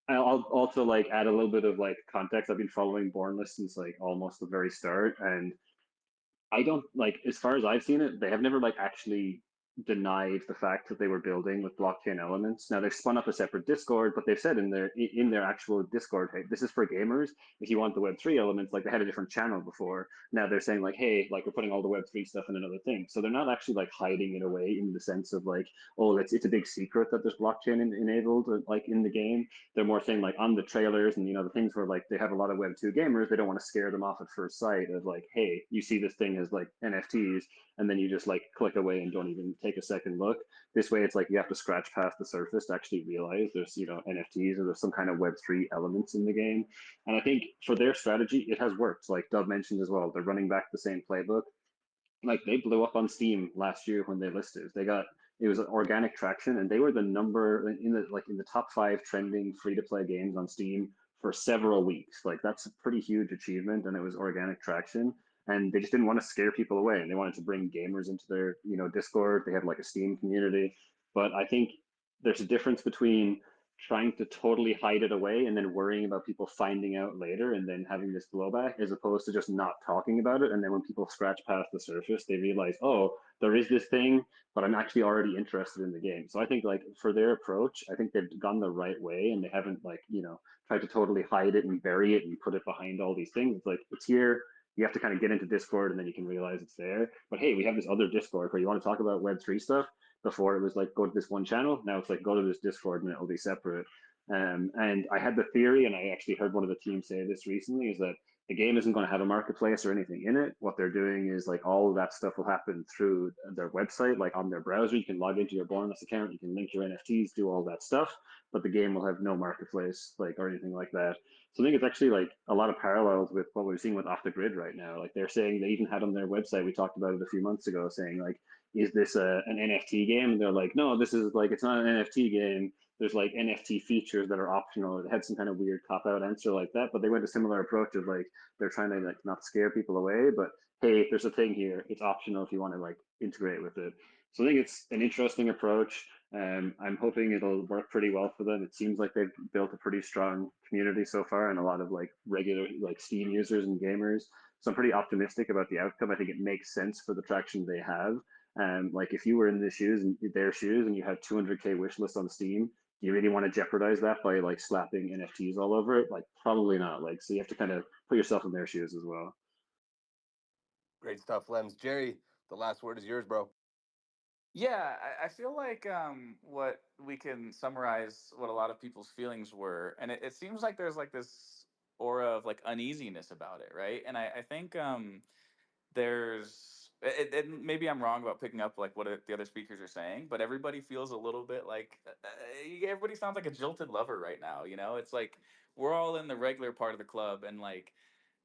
I'll also like add a little bit of like context. I've been following Bornless since like almost the very start, and I don't like, as far as I've seen it, they have never like actually denied the fact that they were building with blockchain elements. Now they've spun up a separate Discord, but they've said in their actual Discord, hey, this is for gamers. If you want the Web3 elements, like they had a different channel before. Now they're saying like, hey, like we're putting all the Web3 stuff in another thing. So they're not actually like hiding it away in the sense of like, oh, it's a big secret that there's blockchain enabled like in the game. They're more saying like on the trailers and the things where like they have a lot of Web2 gamers, they don't want to scare them off at first sight of like, hey, you see this thing as like NFTs, and then you just like click away and don't even take a second look. This way it's like you have to scratch past the surface to actually realize there's NFTs or there's some kind of Web3 elements in the game. And I think for their strategy, it has worked. Like Dub mentioned as well, they're running back the same playbook. Like they blew up on Steam last year when they listed. It was organic traction, and they were the number in the top 5 trending free to play games on Steam for several weeks. Like that's a pretty huge achievement, and it was organic traction. And they just didn't want to scare people away, and they wanted to bring gamers into their Discord. They have like a Steam community, but I think there's a difference between trying to totally hide it away and then worrying about people finding out later and then having this blowback, as opposed to just not talking about it. And then when people scratch past the surface, they realize, oh, there is this thing, but I'm actually already interested in the game. So I think like for their approach, I think they've gone the right way, and they haven't tried to totally hide it and bury it and put it behind all these things. It's like, it's here. You have to kind of get into Discord and then you can realize it's there. But hey, we have this other Discord where you want to talk about Web3 stuff. Before it was like go to this one channel. Now it's like go to this Discord and it'll be separate. And I had the theory, and I actually heard one of the teams say this recently, is that the game isn't going to have a marketplace or anything in it. What they're doing is like all of that stuff will happen through their website, like on their browser. You can log into your Bornless account, you can link your NFTs, do all that stuff, but the game will have no marketplace like or anything like that. So I think it's actually like a lot of parallels with what we're seeing with Off the Grid right now. Like they're saying they even had on their website, we talked about it a few months ago, saying like, is this an NFT game? And they're like, no, this is like, it's not an NFT game. There's like NFT features that are optional. It had some kind of weird cop out answer like that, but they went a similar approach of like, they're trying to like not scare people away, but hey, there's a thing here. It's optional if you want to like integrate with it. So I think it's an interesting approach. I'm hoping it'll work pretty well for them. It seems like they've built a pretty strong community so far and a lot of like regular like Steam users and gamers. So I'm pretty optimistic about the outcome. I think it makes sense for the traction they have. Like if you were in the shoes and their shoes and you had 200K wish list on Steam, do you really want to jeopardize that by like slapping NFTs all over it? Like probably not. Like so you have to kind of put yourself in their shoes as well. Great stuff, Lems. Jerry, the last word is yours, bro. Yeah, I feel like what we can summarize what a lot of people's feelings were, and it seems like there's like this aura of like uneasiness about it, right? And I think there's maybe I'm wrong about picking up like what the other speakers are saying, but everybody feels a little bit like everybody sounds like a jilted lover right now. You know, it's like we're all in the regular part of the club, and like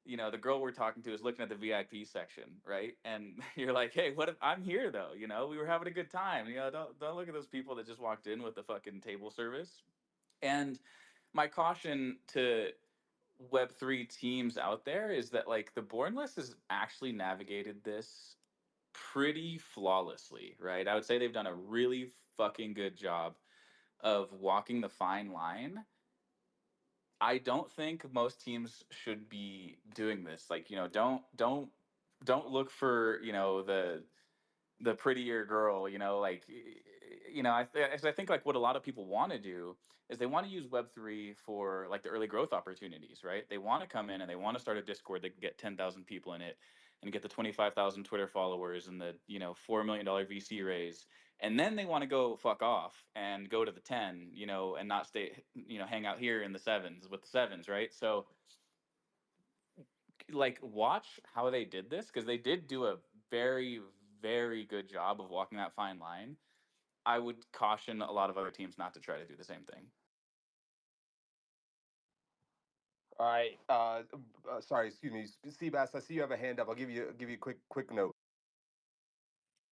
the girl we're talking to is looking at the VIP section, right? And you're like, hey, what if I'm here though? We were having a good time. Don't look at those people that just walked in with the fucking table service. And my caution to Web3 teams out there is that like the Bornless has actually navigated this pretty flawlessly, right? I would say they've done a really fucking good job of walking the fine line. I don't think most teams should be doing this. Like, don't look for, the prettier girl, like I think like what a lot of people want to do is they want to use Web3 for like the early growth opportunities, right? They want to come in and they want to start a Discord that can get 10,000 people in it and get the 25,000 Twitter followers and the $4 million VC raise, and then they want to go fuck off and go to the 10, and not stay, hang out here in the sevens with the sevens, right? So like watch how they did this, because they did do a very very good job of walking that fine line. I would caution a lot of other teams not to try to do the same thing. All right. Sorry, excuse me, Seabass. I see you have a hand up. I'll give you a quick note.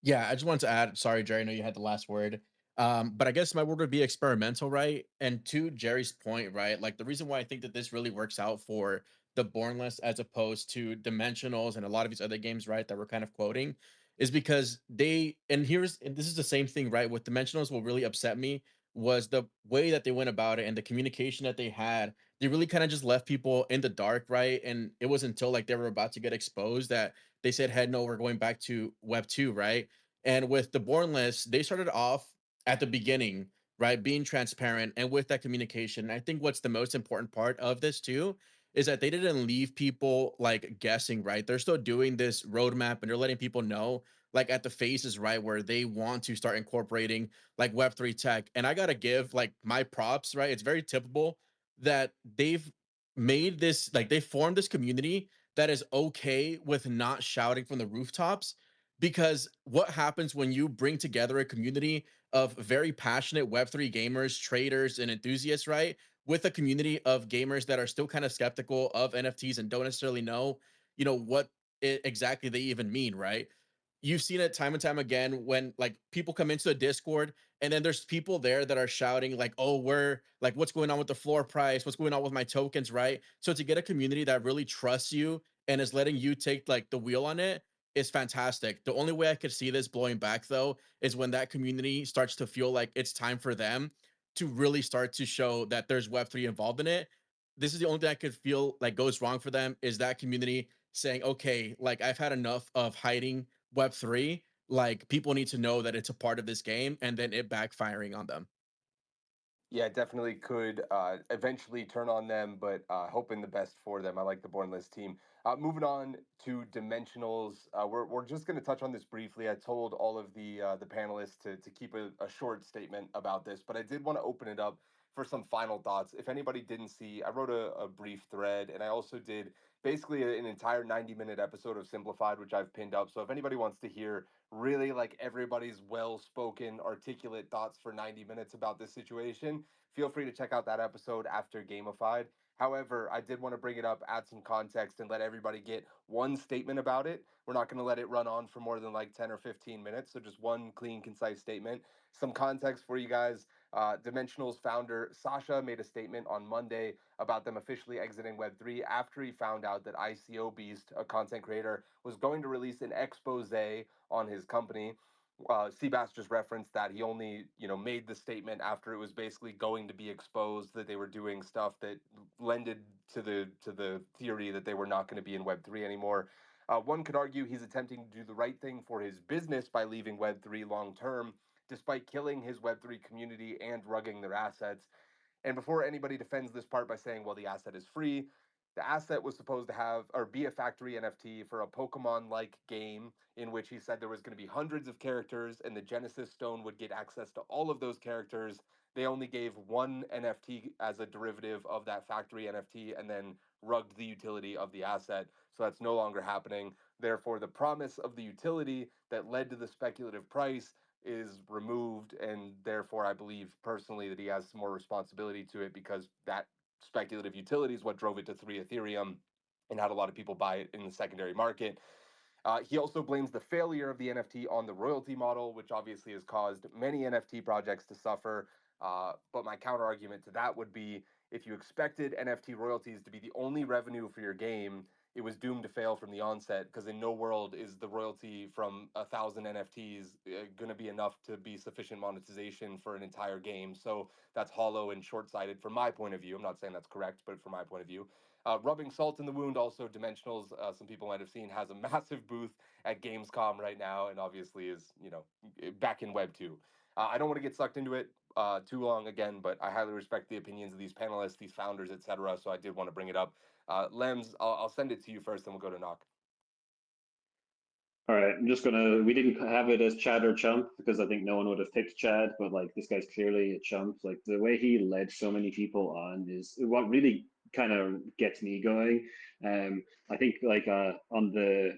Yeah, I just wanted to add, sorry, Jerry, I know you had the last word. But I guess my word would be experimental, right? And to Jerry's point, right? Like the reason why I think that this really works out for the Bornless as opposed to Dimensionals and a lot of these other games, right, that we're kind of quoting, is because and this is the same thing, right? With Dimensionals, what really upset me was the way that they went about it and the communication that they had. They really kind of just left people in the dark, right? And it was until like they were about to get exposed that they said, hey, no, we're going back to Web 2, right? And with the Bornless, they started off at the beginning, right, being transparent and with that communication. I think what's the most important part of this too is that they didn't leave people like guessing, right? They're still doing this roadmap and they're letting people know like at the phases, right, where they want to start incorporating like Web3 tech. And I got to give like my props, right? It's very typical that they've made this, like they formed this community that is okay with not shouting from the rooftops, because what happens when you bring together a community of very passionate Web3 gamers, traders, and enthusiasts, right? With a community of gamers that are still kind of skeptical of NFTs and don't necessarily know, what exactly they even mean, right? You've seen it time and time again when like people come into a Discord and then there's people there that are shouting like, oh, we're like, what's going on with the floor price? What's going on with my tokens, right? So to get a community that really trusts you and is letting you take like the wheel on it is fantastic. The only way I could see this blowing back though is when that community starts to feel like it's time for them to really start to show that there's Web3 involved in it. This is the only thing I could feel like goes wrong for them, is that community saying, okay, like I've had enough of hiding Web3. Like people need to know that it's a part of this game, and then it backfiring on them. Yeah, it definitely could eventually turn on them, but hoping the best for them. I like the Bornless team. Moving on to dimensionals, we're just going to touch on this briefly. I told all of the panelists to keep a short statement about this, but I did want to open it up for some final thoughts. If anybody didn't see, I wrote a brief thread, and I also did basically an entire 90-minute episode of Simplified, which I've pinned up. So if anybody wants to hear really like everybody's well spoken, articulate thoughts for 90 minutes about this situation, feel free to check out that episode after Gamified. However, I did want to bring it up, add some context, and let everybody get one statement about it. We're not going to let it run on for more than like 10 or 15 minutes. So just one clean, concise statement. Some context for you guys. Dimensional's founder, Sasha, made a statement on Monday about them officially exiting Web3 after he found out that ICO Beast, a content creator, was going to release an expose on his company. Seabass just referenced that he only, made the statement after it was basically going to be exposed that they were doing stuff that lended to the theory that they were not going to be in Web3 anymore. One could argue he's attempting to do the right thing for his business by leaving Web3 long term, despite killing his Web3 community and rugging their assets. And before anybody defends this part by saying, well, the asset is free, the asset was supposed to have or be a factory NFT for a Pokemon like game in which he said there was going to be hundreds of characters and the Genesis Stone would get access to all of those characters. They only gave one NFT as a derivative of that factory NFT and then rugged the utility of the asset. So that's no longer happening. Therefore, the promise of the utility that led to the speculative price is removed, and therefore I believe personally that he has more responsibility to it because that speculative utility is what drove it to 3 Ethereum and had a lot of people buy it in the secondary market. He also blames the failure of the NFT on the royalty model, which obviously has caused many NFT projects to suffer. But my counter argument to that would be if you expected NFT royalties to be the only revenue for your game, it was doomed to fail from the onset because in no world is the royalty from 1,000 NFTs going to be enough to be sufficient monetization for an entire game. So that's hollow and short sighted from my point of view. I'm not saying that's correct, but from my point of view. Rubbing salt in the wound, also Dimensionals, some people might have seen, has a massive booth at Gamescom right now, and obviously is back in Web 2. I don't want to get sucked into it too long again, but I highly respect the opinions of these panelists, these founders, etc. So I did want to bring it up. Lems, I'll send it to you first, then we'll go to Knock. All right, I'm just gonna. We didn't have it as Chad or Chump because I think no one would have picked Chad, but like this guy's clearly a chump. Like the way he led so many people on is what really kind of gets me going. I think like on the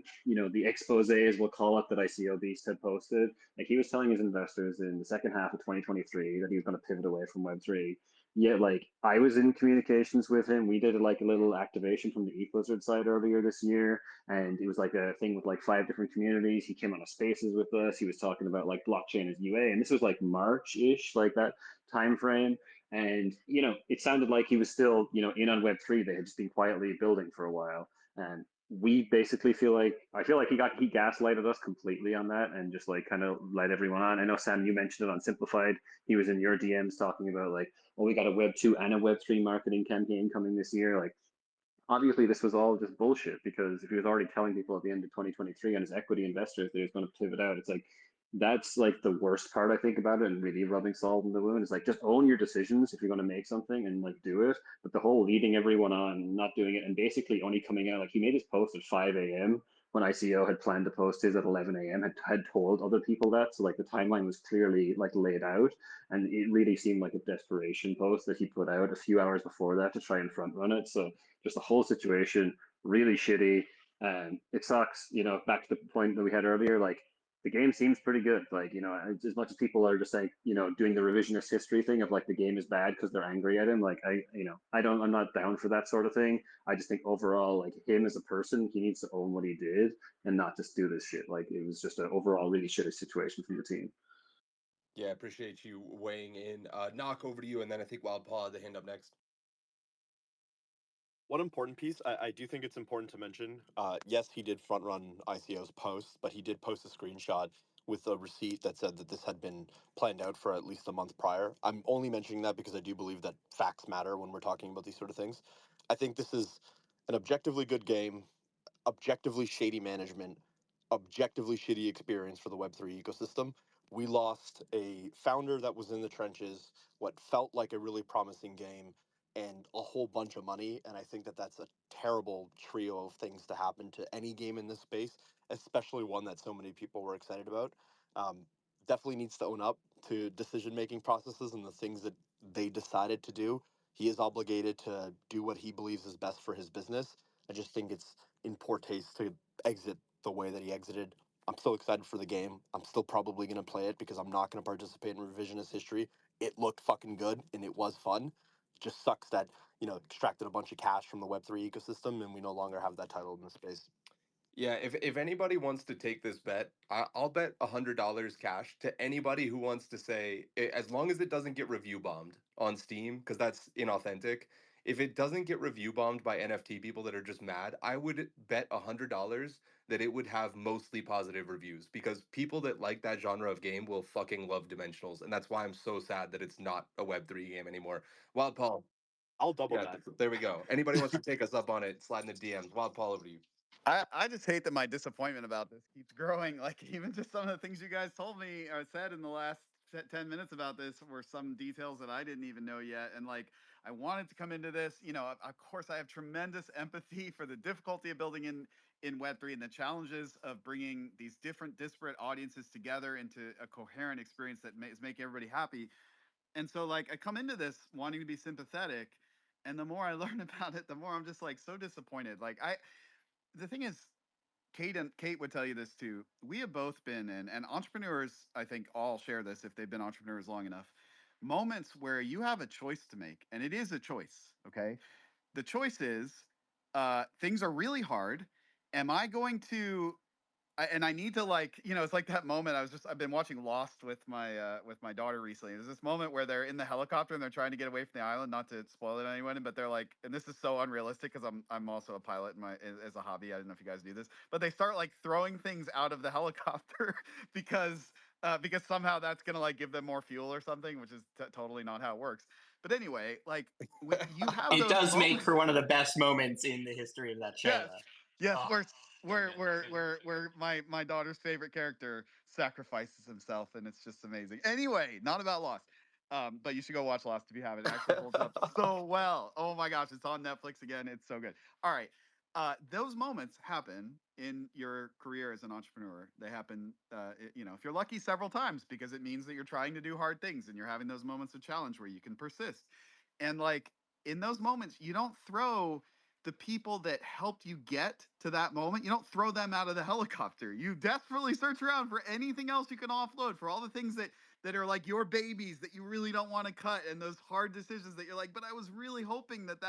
the expose as we'll call it that ICO Beast had posted, like he was telling his investors in the second half of 2023 that he was going to pivot away from Web3. Yeah, like I was in communications with him. We did like a little activation from the ETHLizard side earlier this year, and it was like a thing with like 5 different communities. He came on a spaces with us. He was talking about like blockchain as UA, and this was like March-ish, like that time frame. And it sounded like he was still in on Web3. They had just been quietly building for a while, and we basically I feel like he gaslighted us completely on that and just like kind of led everyone on. I know Sam, you mentioned it on Simplified. He was in your DMs talking about like, oh, we got a Web 2 and a Web 3 marketing campaign coming this year. Like obviously this was all just bullshit because if he was already telling people at the end of 2023 and his equity investors that he was going to pivot out, it's like that's like the worst part I think about it and really rubbing salt in the wound is like just own your decisions if you're going to make something and like do it. But the whole leading everyone on, not doing it, and basically only coming out like he made his post at 5 a.m. when ICO had planned to post his at 11 a.m. had told other people that. So like the timeline was clearly like laid out, and it really seemed like a desperation post that he put out a few hours before that to try and front run it. So just the whole situation really shitty. And it sucks, back to the point that we had earlier, like the game seems pretty good. Like, as much as people are just like, doing the revisionist history thing of like the game is bad because they're angry at him. Like I'm not down for that sort of thing. I just think overall, like him as a person, he needs to own what he did and not just do this shit. Like it was just an overall really shitty situation from the team. Yeah, appreciate you weighing in. Knock, over to you, and then I think Wild Paw had the hand up next. One important piece, I do think it's important to mention. Yes, he did front run ICO's post, but he did post a screenshot with a receipt that said that this had been planned out for at least a month prior. I'm only mentioning that because I do believe that facts matter when we're talking about these sort of things. I think this is an objectively good game, objectively shady management, objectively shitty experience for the Web3 ecosystem. We lost a founder that was in the trenches, what felt like a really promising game, and a whole bunch of money. And I think that that's a terrible trio of things to happen to any game in this space, especially one that so many people were excited about. Um, Definitely needs to own up to decision making processes and the things that they decided to do. He is obligated to do what he believes is best for his business. I just think it's in poor taste to exit the way that he exited. I'm still excited for the game. I'm still probably going to play it because I'm not going to participate in revisionist history. It looked fucking good and it was fun. It just sucks that, extracted a bunch of cash from the Web3 ecosystem and we no longer have that title in the space. Yeah, if anybody wants to take this bet, I'll bet $100 cash to anybody who wants to say, as long as it doesn't get review bombed on Steam, because that's inauthentic. If it doesn't get review bombed by NFT people that are just mad, I would bet $100 that it would have mostly positive reviews because people that like that genre of game will fucking love Dimensionals, and that's why I'm so sad that it's not a Web3 game anymore. Wild Paul, I'll double yeah, that. there we go. Anybody wants to take us up on it, slide in the DMs. Wild Paul, over to you. I just hate that my disappointment about this keeps growing. Like, even just some of the things you guys told me or said in the last 10 minutes about this were some details that I didn't even know yet. And like, I wanted to come into this, of course I have tremendous empathy for the difficulty of building in Web3 and the challenges of bringing these different disparate audiences together into a coherent experience that is making everybody happy. And so like, I come into this wanting to be sympathetic, and the more I learn about it, the more I'm just like so disappointed. Like, the thing is, Kate would tell you this too. We have both been in, and entrepreneurs, I think, all share this if they've been entrepreneurs long enough. Moments where you have a choice to make, and it is a choice. Okay, the choice is, things are really hard. Am I going to and I need to, like, it's like that moment. I've been watching Lost with my daughter recently. There's this moment where they're in the helicopter and they're trying to get away from the island, not to spoil it on anyone, but they're like, and this is so unrealistic because I'm also a pilot as a hobby. I don't know if you guys do this, but they start like throwing things out of the helicopter because somehow that's gonna like give them more fuel or something, which is totally not how it works. But anyway, like, you have It those does make moments. for one of the best moments in the history of that show, Yes. though. Yes, Oh, where so good. So good. my daughter's favorite character sacrifices himself, and it's just amazing. Anyway, not about Lost. But you should go watch Lost if you haven't. It actually holds up so well. Oh my gosh, it's on Netflix again. It's so good. All right. Those moments happen in your career as an entrepreneur. They happen, if you're lucky, several times, because it means that you're trying to do hard things and you're having those moments of challenge where you can persist. And like, in those moments, you don't throw the people that helped you get to that moment, you don't throw them out of the helicopter. You desperately search around for anything else you can offload, for all the things that are like your babies that you really don't want to cut, and those hard decisions that you're like, but I was really hoping that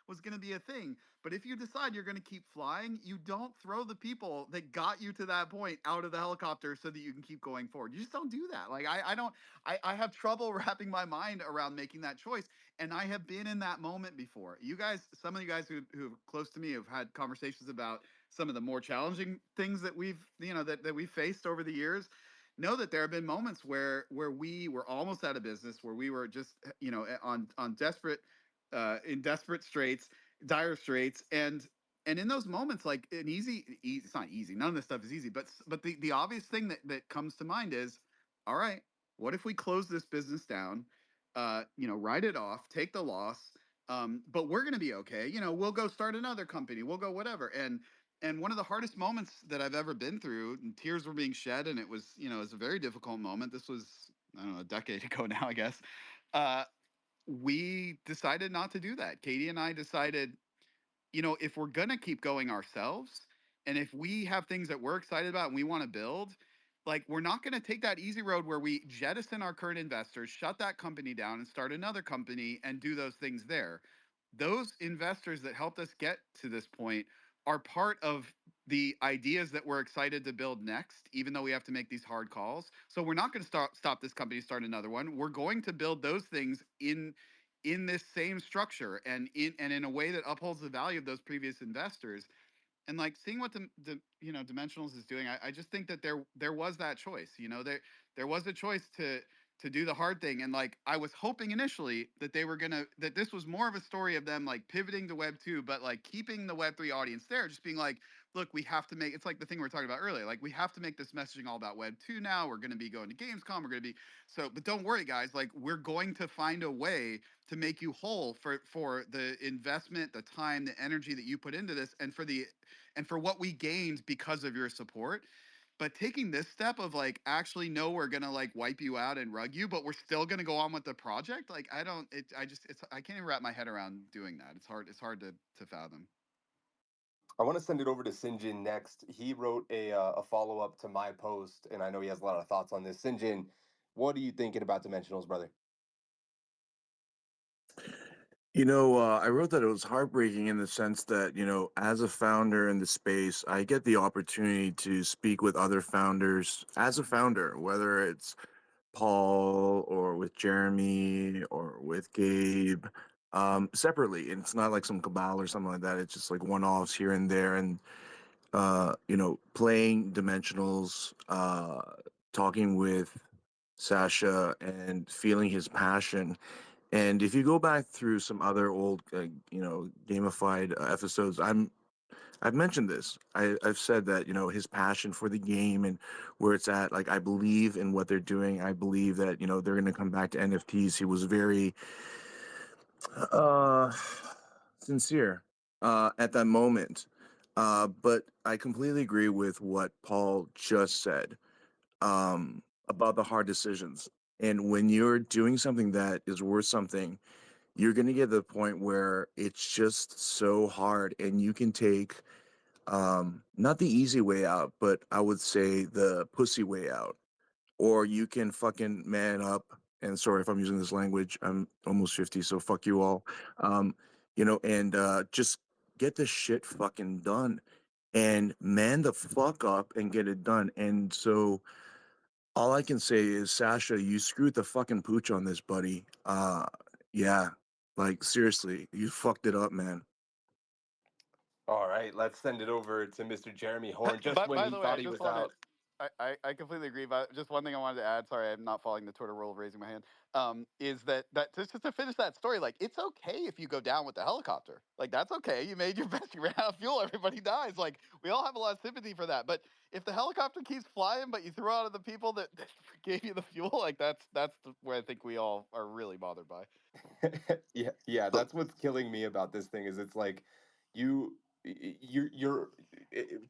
was going to be a thing. But if you decide you're going to keep flying, you don't throw the people that got you to that point out of the helicopter so that you can keep going forward. You just don't do that. Like, I don't, I have trouble wrapping my mind around making that choice. And I have been in that moment before. You guys, some of you guys who are close to me have had conversations about some of the more challenging things that that we've faced over the years. Know that there have been moments where we were almost out of business, where we were just on desperate in desperate straits, dire straits, and in those moments, like, it's not easy. None of this stuff is easy, but the obvious thing that comes to mind is, all right, what if we close this business down? Write it off, take the loss. But we're going to be okay. We'll go start another company. We'll go whatever. And one of the hardest moments that I've ever been through, and tears were being shed, and it was, it was a very difficult moment. This was, I don't know, a decade ago now, I guess. Uh, we decided not to do that. Katie and I decided, if we're going to keep going ourselves, and if we have things that we're excited about and we want to build, like, we're not going to take that easy road where we jettison our current investors, shut that company down, and start another company and do those things there. Those investors that helped us get to this point are part of the ideas that we're excited to build next, even though we have to make these hard calls. So we're not going to stop this company, start another one. We're going to build those things in this same structure, and in a way that upholds the value of those previous investors. And like, seeing what Dimensionals is doing, I just think that there was that choice. There was a choice to do the hard thing. And like, I was hoping initially that that this was more of a story of them like pivoting to Web 2, but like keeping the Web 3 audience there, just being like, look, we have to make, it's like the thing we were talking about earlier. Like, we have to make this messaging all about Web 2 now. We're going to be going to Gamescom. We're going to be, so, but don't worry, guys. Like, we're going to find a way to make you whole for the investment, the time, the energy that you put into this, and for what we gained because of your support. But taking this step of like, actually, no, we're gonna like wipe you out and rug you, but we're still gonna go on with the project. Like, I don't, I can't even wrap my head around doing that. It's hard to fathom. I want to send it over to Sinjin next. He wrote a follow up to my post, and I know he has a lot of thoughts on this. Sinjin, what are you thinking about Dimensionals, brother? I wrote that it was heartbreaking in the sense that, as a founder in the space, I get the opportunity to speak with other founders as a founder, whether it's Paul or with Jeremy or with Gabe, separately. And it's not like some cabal or something like that. It's just like one offs here and there. And, playing Dimensionals, talking with Sasha and feeling his passion. And if you go back through some other old, gamified episodes, I've mentioned this. I've said that his passion for the game and where it's at. Like, I believe in what they're doing. I believe that they're going to come back to NFTs. He was very uh, sincere at that moment. But I completely agree with what Paul just said about the hard decisions. And when you're doing something that is worth something, you're going to get to the point where it's just so hard, and you can take not the easy way out, but I would say the pussy way out, or you can fucking man up. And sorry if I'm using this language, I'm almost 50, so fuck you all. And just get the shit fucking done and man the fuck up and get it done. And so all I can say is, Sasha, you screwed the fucking pooch on this, buddy. Yeah, like seriously, you fucked it up, man. All right, let's send it over to Mr. Jeremy Horn. Just But when by he the way, thought I he just was wanted, out. I completely agree. But just one thing I wanted to add, sorry, I'm not following the Twitter rule of raising my hand, is that just to finish that story, like, it's okay if you go down with the helicopter. Like, that's okay. You made your best, you ran out of fuel, everybody dies. Like, we all have a lot of sympathy for that. But if the helicopter keeps flying, but you throw out of the people that gave you the fuel, like, that's where I think we all are really bothered by. Yeah, that's what's killing me about this thing is it's like you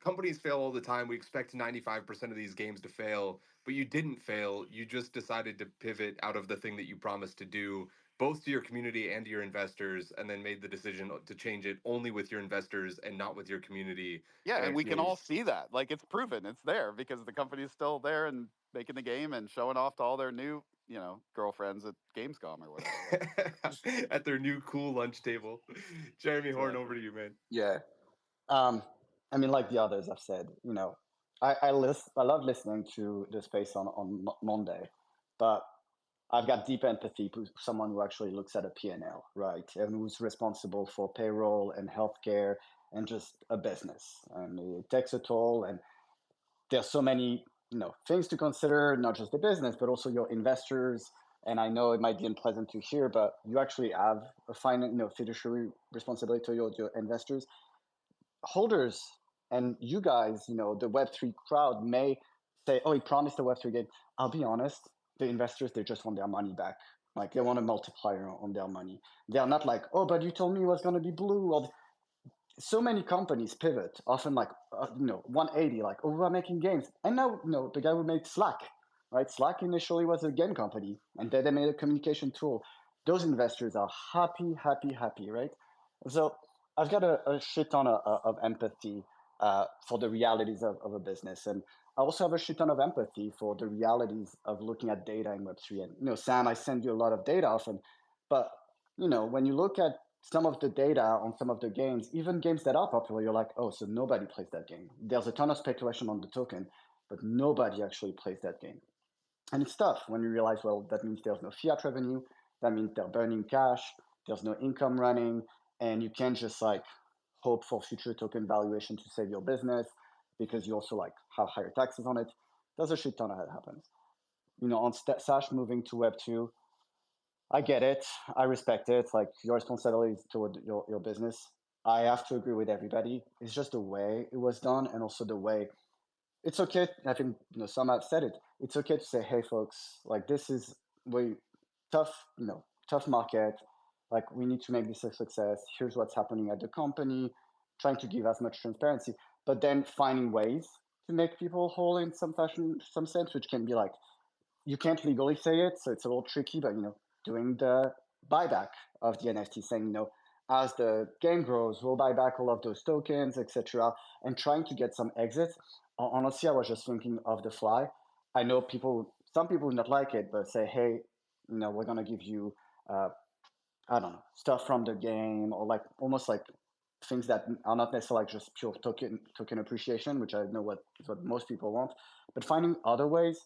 companies fail all the time. We expect 95% of these games to fail, but you didn't fail. You just decided to pivot out of the thing that you promised to do, both to your community and to your investors, and then made the decision to change it only with your investors and not with your community. Yeah, And and it we can all feels see that. Like, it's proven, it's there because the company's still there and making the game and showing off to all their new, girlfriends at Gamescom or whatever. Like, at their new cool lunch table. Jeremy Horn, over exactly. to you, man. Yeah. Um, I mean, like the others have said, I love listening to the space on Monday, but I've got deep empathy for someone who actually looks at a P&L, right? And who's responsible for payroll and healthcare and just a business. And it takes a toll. And there's so many, things to consider, not just the business, but also your investors. And I know it might be unpleasant to hear, but you actually have a fiduciary responsibility to your investors, holders, and you guys, the Web3 crowd may say, oh, he promised a Web3 game. I'll be honest, the investors, they just want their money back. Like, they want a multiplier on their money. They are not like, oh, but you told me it was going to be blue. Or so many companies pivot, often like, 180, like, oh, we're making games. And now, the guy who made Slack, right? Slack initially was a game company, and then they made a communication tool. Those investors are happy, happy, happy, right? So I've got a shit ton of empathy for the realities of a business. And I also have a shit ton of empathy for the realities of looking at data in Web3. And, Sam, I send you a lot of data often, but, when you look at some of the data on some of the games, even games that are popular, you're like, oh, so nobody plays that game. There's a ton of speculation on the token, but nobody actually plays that game. And it's tough when you realize, well, that means there's no fiat revenue. That means they're burning cash. There's no income running. And you can't just like hope for future token valuation to save your business because you also like have higher taxes on it. There's a shit ton of that happens. On Sash moving to Web 2, I get it. I respect it. Like, your responsibility is toward your business. I have to agree with everybody. It's just the way it was done, and also the way it's okay. I think some have said it. It's okay to say, "Hey, folks, like this is way tough. Tough market. Like we need to make this a success. Here's what's happening at the company." Trying to give as much transparency, but then finding ways to make people whole in some fashion, some sense, which can be like you can't legally say it, so it's a little tricky. But doing the buyback of the NFT, saying as the game grows, we'll buy back all of those tokens, etc., and trying to get some exits. Honestly, I was just thinking of the fly. I know some people would not like it, but say, hey, we're gonna give you, I don't know, stuff from the game, or like almost like things that are not necessarily like just pure token appreciation, which I know is what most people want, but finding other ways.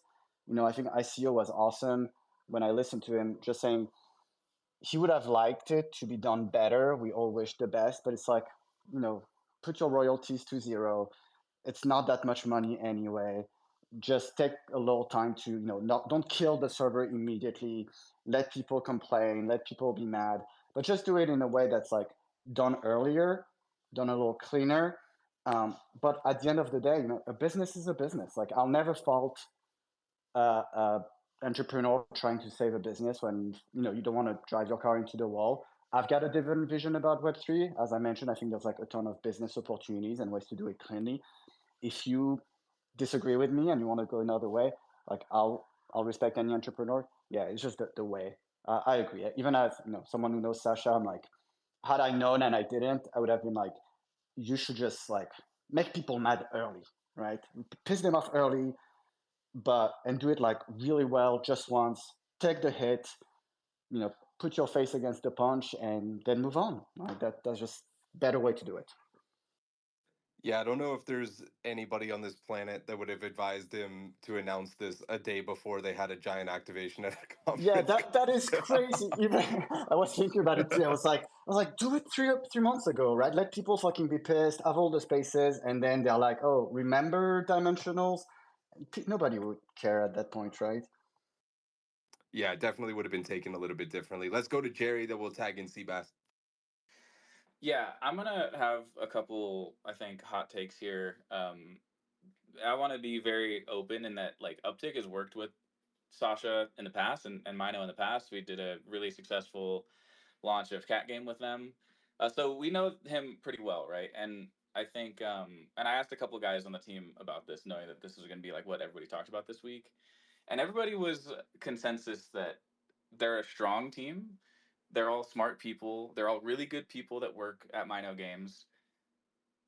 I think ICO was awesome when I listened to him, just saying he would have liked it to be done better. We all wish the best, but it's like, put your royalties to zero. It's not that much money anyway. Just take a little time to, don't kill the server immediately. Let people complain, let people be mad, but just do it in a way that's like done earlier, done a little cleaner. But at the end of the day, a business is a business. Like I'll never fault uh, entrepreneur trying to save a business when you don't want to drive your car into the wall. I've got a different vision about Web3. As I mentioned, I think there's like a ton of business opportunities and ways to do it cleanly. If you disagree with me and you want to go another way, like I'll respect any entrepreneur. Yeah, it's just the way. I agree. Even as someone who knows Sasha, I'm like, had I known and I didn't, I would have been like, you should just like make people mad early, right? Piss them off early, and do it like really well just once. Take the hit, put your face against the punch, and then move on. Right? That's just better way to do it. Yeah, I don't know if there's anybody on this planet that would have advised him to announce this a day before they had a giant activation at a Yeah, conference. that is crazy. Even I was thinking about it too. I was like, do it 3 months ago, right? Let people fucking be pissed, have all the spaces, and then they're like, oh, remember dimensionals? Nobody would care at that point, right? Yeah, it definitely would have been taken a little bit differently. Let's go to Jerry, that will tag in Seabass. Yeah, I'm gonna have a couple, I think, hot takes here. I want to be very open in that like Uptick has worked with Sasha in the past and Mino in the past. We did a really successful launch of Cat Game with them. So we know him pretty well, right? And I think, and I asked a couple guys on the team about this, knowing that this was going to be like what everybody talked about this week. And everybody was consensus that they're a strong team. They're all smart people. They're all really good people that work at Mino Games,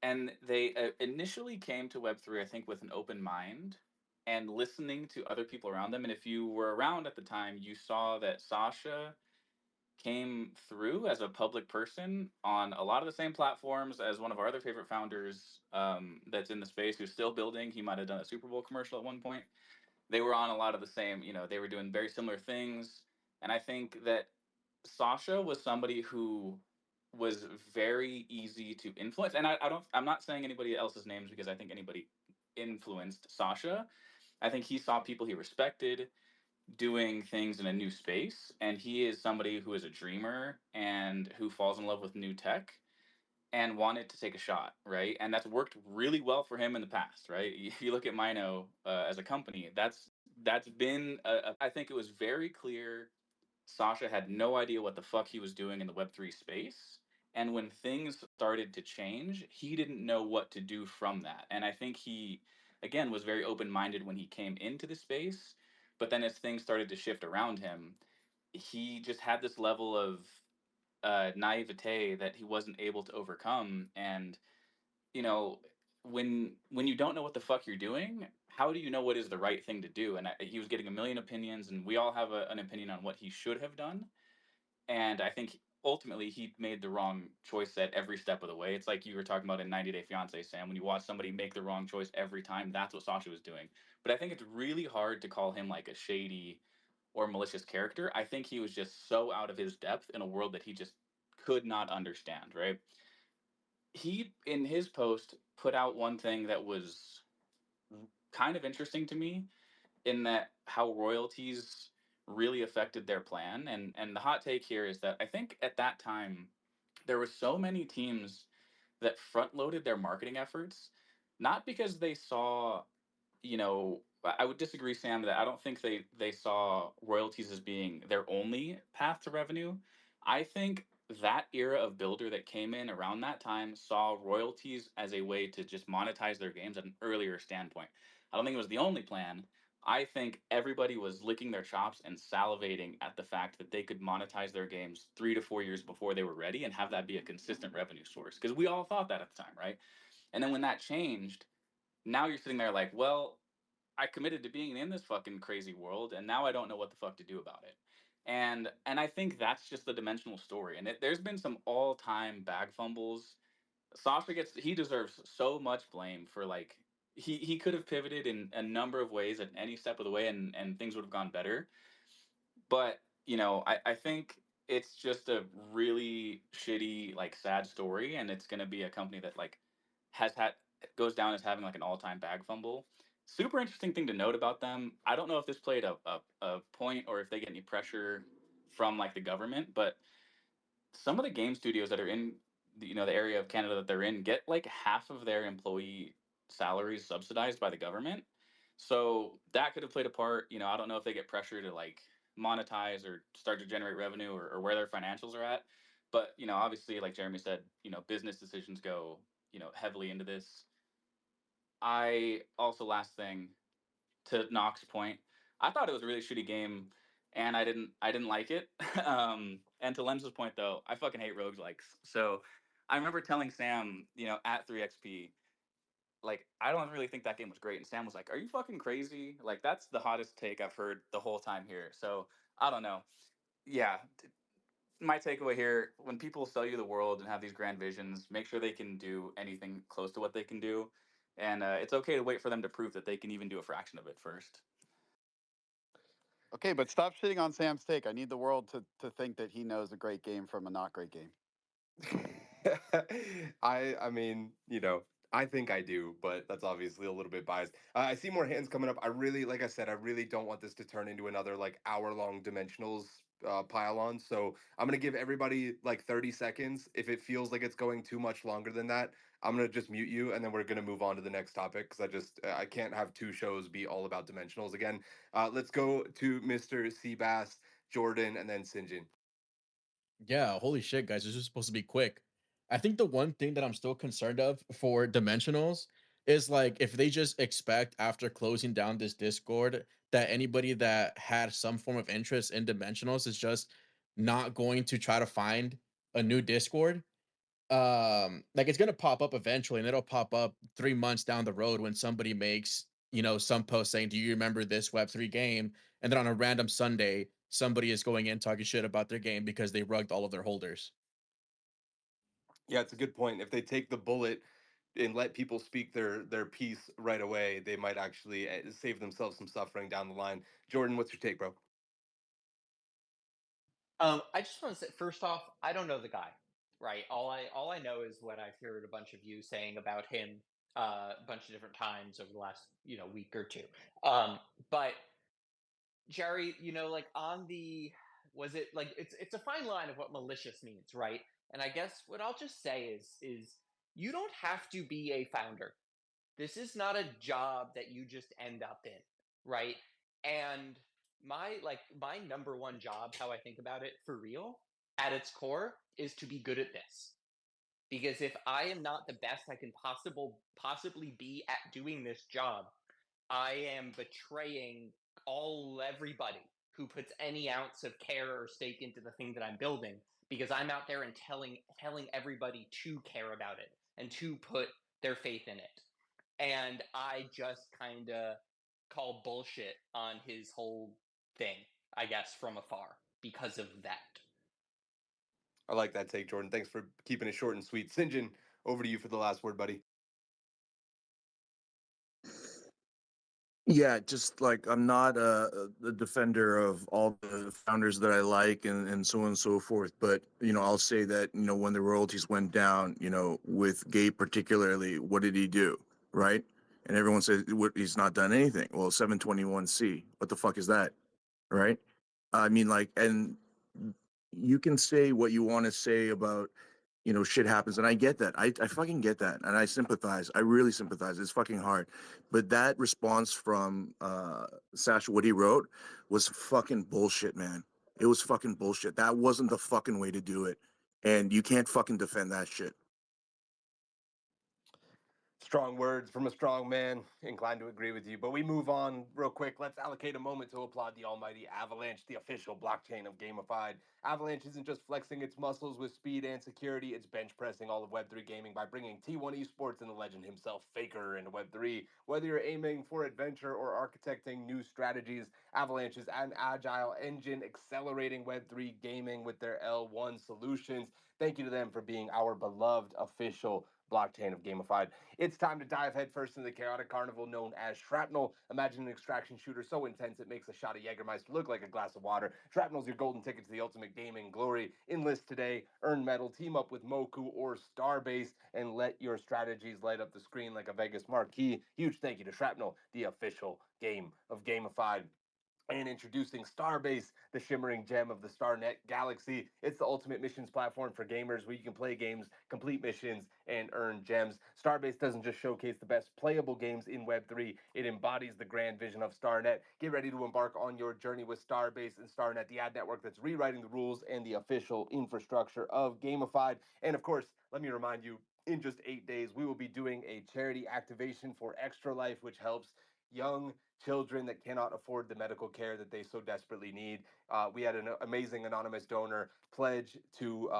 and they initially came to Web3, I think, with an open mind and listening to other people around them. And if you were around at the time, you saw that Sasha came through as a public person on a lot of the same platforms as one of our other favorite founders, that's in the space, who's still building. He might have done a Super Bowl commercial at one point. They were on a lot of the same, they were doing very similar things. And I think that Sasha was somebody who was very easy to influence. And I'm not saying anybody else's names because I think anybody influenced Sasha. I think he saw people he respected doing things in a new space, and he is somebody who is a dreamer and who falls in love with new tech and wanted to take a shot, right? And that's worked really well for him in the past, right? If you look at Mino as a company, that's been I think it was very clear Sasha had no idea what the fuck he was doing in the Web3 space. And when things started to change, he didn't know what to do from that. And I think he, again, was very open minded when he came into the space. But then as things started to shift around him, he just had this level of naivete that he wasn't able to overcome. And, you know, when you don't know what the fuck you're doing, how do you know what is the right thing to do? And he was getting a million opinions, and we all have an opinion on what he should have done. And I think ultimately he made the wrong choice at every step of the way. It's like you were talking about in 90 Day Fiance, Sam. When you watch somebody make the wrong choice every time, that's what Sasha was doing. But I think it's really hard to call him like a shady or malicious character. I think he was just so out of his depth in a world that he just could not understand, right? He, in his post, put out one thing that was kind of interesting to me, in that how royalties really affected their plan. And the hot take here is that I think at that time there were so many teams that front loaded their marketing efforts, not because they saw, I would disagree, Sam, that I don't think they saw royalties as being their only path to revenue. I think that era of builder that came in around that time saw royalties as a way to just monetize their games at an earlier standpoint. I don't think it was the only plan. I think everybody was licking their chops and salivating at the fact that they could monetize their games 3 to 4 years before they were ready and have that be a consistent revenue source. Because we all thought that at the time, right? And then when that changed, now you're sitting there like, well, I committed to being in this fucking crazy world, and now I don't know what the fuck to do about it. And I think that's just the dimensional story. And there's been some all time bag fumbles. Sasha he deserves so much blame for like he could have pivoted in a number of ways at any step of the way, and things would have gone better. But I think it's just a really shitty, like, sad story, and it's gonna be a company that like has had goes down as having like an all-time bag fumble. Super interesting thing to note about them. I don't know if this played a point or if they get any pressure from like the government, but some of the game studios that are in the area of Canada that they're in get like half of their employee salaries subsidized by the government. So that could have played a part. I don't know if they get pressure to like monetize or start to generate revenue, or where their financials are at. But obviously, like Jeremy said, business decisions go heavily into this. I also, last thing, to Knox's point, I thought it was a really shitty game, and I didn't like it. And to Lems's point though, I fucking hate roguelikes. So I remember telling Sam, at 3XP, like, I don't really think that game was great. And Sam was like, "Are you fucking crazy? Like, that's the hottest take I've heard the whole time here." So I don't know. Yeah, my takeaway here: when people sell you the world and have these grand visions, make sure they can do anything close to what they can do. And it's okay to wait for them to prove that they can even do a fraction of it first. Okay, but stop shitting on Sam's take. I need the world to think that he knows a great game from a not great game. I mean, I think I do, but that's obviously a little bit biased. I see more hands coming up. I really, like I said, I really don't want this to turn into another like hour-long dimensionals pile on. So I'm gonna give everybody like 30 seconds. If it feels like it's going too much longer than that, I'm gonna just mute you, and then we're gonna move on to the next topic because I can't have two shows be all about dimensionals again. Let's go to Mr. Seabass, Jordan, and then Sinjin. Yeah, holy shit, guys. This is supposed to be quick. I think the one thing that I'm still concerned of for dimensionals is like if they just expect after closing down this Discord that anybody that had some form of interest in dimensionals is just not going to try to find a new Discord. Like it's gonna pop up eventually, and it'll pop up 3 months down the road when somebody makes some post saying, "Do you remember this Web3 game?" And then on a random Sunday, somebody is going in talking shit about their game because they rugged all of their holders. Yeah, it's a good point. If they take the bullet and let people speak their piece right away, they might actually save themselves some suffering down the line. Jordan, what's your take, bro? I just want to say, first off, I don't know the guy, right? All I know is what I've heard a bunch of you saying about him a bunch of different times over the last week or two. But Jerry, like on the was it like it's a fine line of what malicious means, right? And I guess what I'll just say is you don't have to be a founder. This is not a job that you just end up in, right? And my number one job, how I think about it for real, at its core, is to be good at this. Because if I am not the best I can possibly be at doing this job, I am betraying everybody who puts any ounce of care or stake into the thing that I'm building, because I'm out there and telling everybody to care about it and to put their faith in it. And I just kind of call bullshit on his whole thing, I guess, from afar because of that. I like that take, Jordan. Thanks for keeping it short and sweet. Sinjin, over to you for the last word, buddy. Yeah, just like I'm not a defender of all the founders that I like and so on and so forth. But, I'll say that, when the royalties went down, with Gabe particularly, what did he do? Right? And everyone says he's not done anything. Well, 721C, what the fuck is that? Right? I mean, like, and you can say what you want to say about, shit happens. And I get that. I fucking get that. And I sympathize. I really sympathize. It's fucking hard. But that response from Sasha, what he wrote, was fucking bullshit, man. It was fucking bullshit. That wasn't the fucking way to do it. And you can't fucking defend that shit. Strong words from a strong man. Inclined to agree with you. But we move on real quick. Let's allocate a moment to applaud the almighty Avalanche, the official blockchain of gamified. Avalanche isn't just flexing its muscles with speed and security, it's bench pressing all of Web3 gaming by bringing T1 Esports and the legend himself, Faker, into Web3. Whether you're aiming for adventure or architecting new strategies, Avalanche is an agile engine accelerating Web3 gaming with their L1 solutions. Thank you to them for being our beloved official blockchain of gamified. It's time to dive headfirst into the chaotic carnival known as Shrapnel. Imagine an extraction shooter so intense it makes a shot of Jägermeister look like a glass of water. Shrapnel's your golden ticket to the ultimate gaming glory. Enlist today, earn metal, team up with Moku or Starbase, and let your strategies light up the screen like a Vegas marquee. Huge thank you to Shrapnel, the official game of gamified. And introducing Starbase, the shimmering gem of the StarNet galaxy. It's the ultimate missions platform for gamers where you can play games, complete missions, and earn gems. Starbase doesn't just showcase the best playable games in Web3, it embodies the grand vision of StarNet. Get ready to embark on your journey with Starbase and StarNet, the ad network that's rewriting the rules and the official infrastructure of gamified. And of course, let me remind you, in just 8 days, we will be doing a charity activation for Extra Life, which helps young children that cannot afford the medical care that they so desperately need. We had an amazing anonymous donor pledge to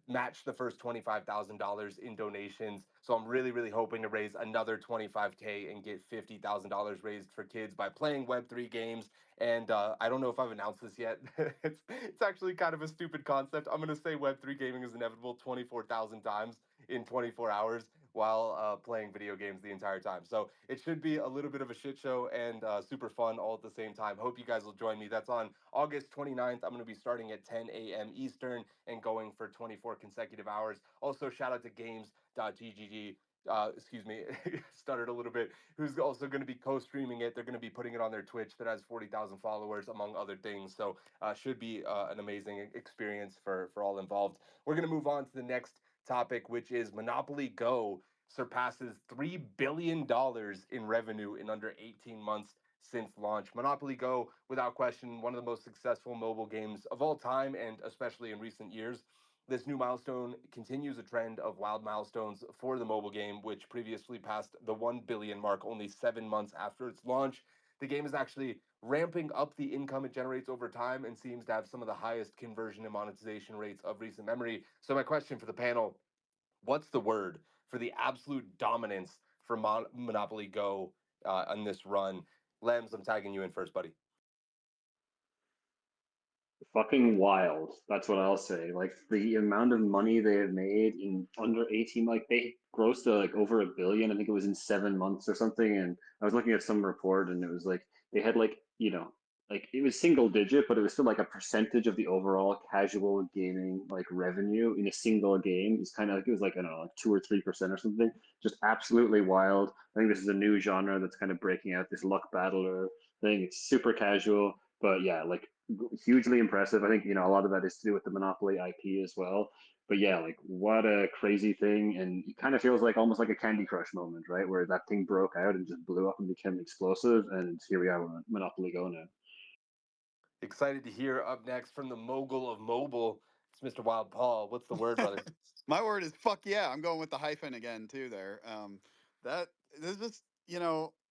match the first $25,000 in donations. So I'm really, really hoping to raise another 25K and get $50,000 raised for kids by playing Web3 games. And I don't know if I've announced this yet. It's actually kind of a stupid concept. I'm going to say Web3 gaming is inevitable 24,000 times in 24 hours while playing video games the entire time. So it should be a little bit of a shit show and super fun all at the same time. Hope you guys will join me. That's on August 29th. I'm going to be starting at 10 a.m. Eastern and going for 24 consecutive hours. Also, shout out to games.ggg. Excuse me, stuttered a little bit. Who's also going to be co-streaming it? They're going to be putting it on their Twitch that has 40,000 followers, among other things. So should be an amazing experience for all involved. We're going to move on to the next topic, which is Monopoly Go surpasses $3 billion in revenue in under 18 months since launch. Monopoly Go, without question, one of the most successful mobile games of all time, and especially in recent years. This new milestone continues a trend of wild milestones for the mobile game, which previously passed the 1 billion mark only 7 months after its launch. The game is actually ramping up the income it generates over time and seems to have some of the highest conversion and monetization rates of recent memory. So, my question for the panel: what's the word for the absolute dominance for Monopoly Go on this run? Lems, I'm tagging you in first, buddy. Fucking wild. That's what I'll say. Like the amount of money they have made in under 18, like they grossed like over a billion. I think it was in 7 months or something. And I was looking at some report and it was like they had like, like it was single digit, but it was still like a percentage of the overall casual gaming like revenue in a single game. It's kind of like it was like, I don't know, like 2 or 3% or something. Just absolutely wild. I think this is a new genre that's kind of breaking out, this luck battler thing. It's super casual. But yeah, like hugely impressive. I think, a lot of that is to do with the Monopoly IP as well. But yeah, like what a crazy thing. And it kind of feels like almost like a Candy Crush moment, right? Where that thing broke out and just blew up and became explosive. And here we are with Monopoly Go now. Excited to hear up next from the mogul of mobile. It's Mr. Wild Paul. What's the word, brother? My word is fuck yeah. I'm going with the hyphen again too there. That there's just,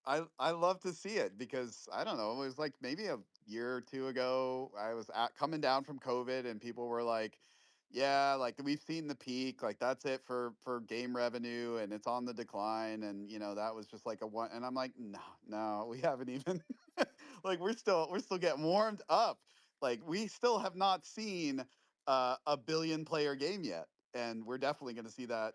I love to see it because I don't know, it was like maybe a year or two ago I was coming down from COVID and people were like, yeah, like we've seen the peak, like that's it for game revenue and it's on the decline, and that was just like a one, and I'm like, no, no, we haven't even like we're still getting warmed up. Like we still have not seen a billion player game yet, and we're definitely going to see that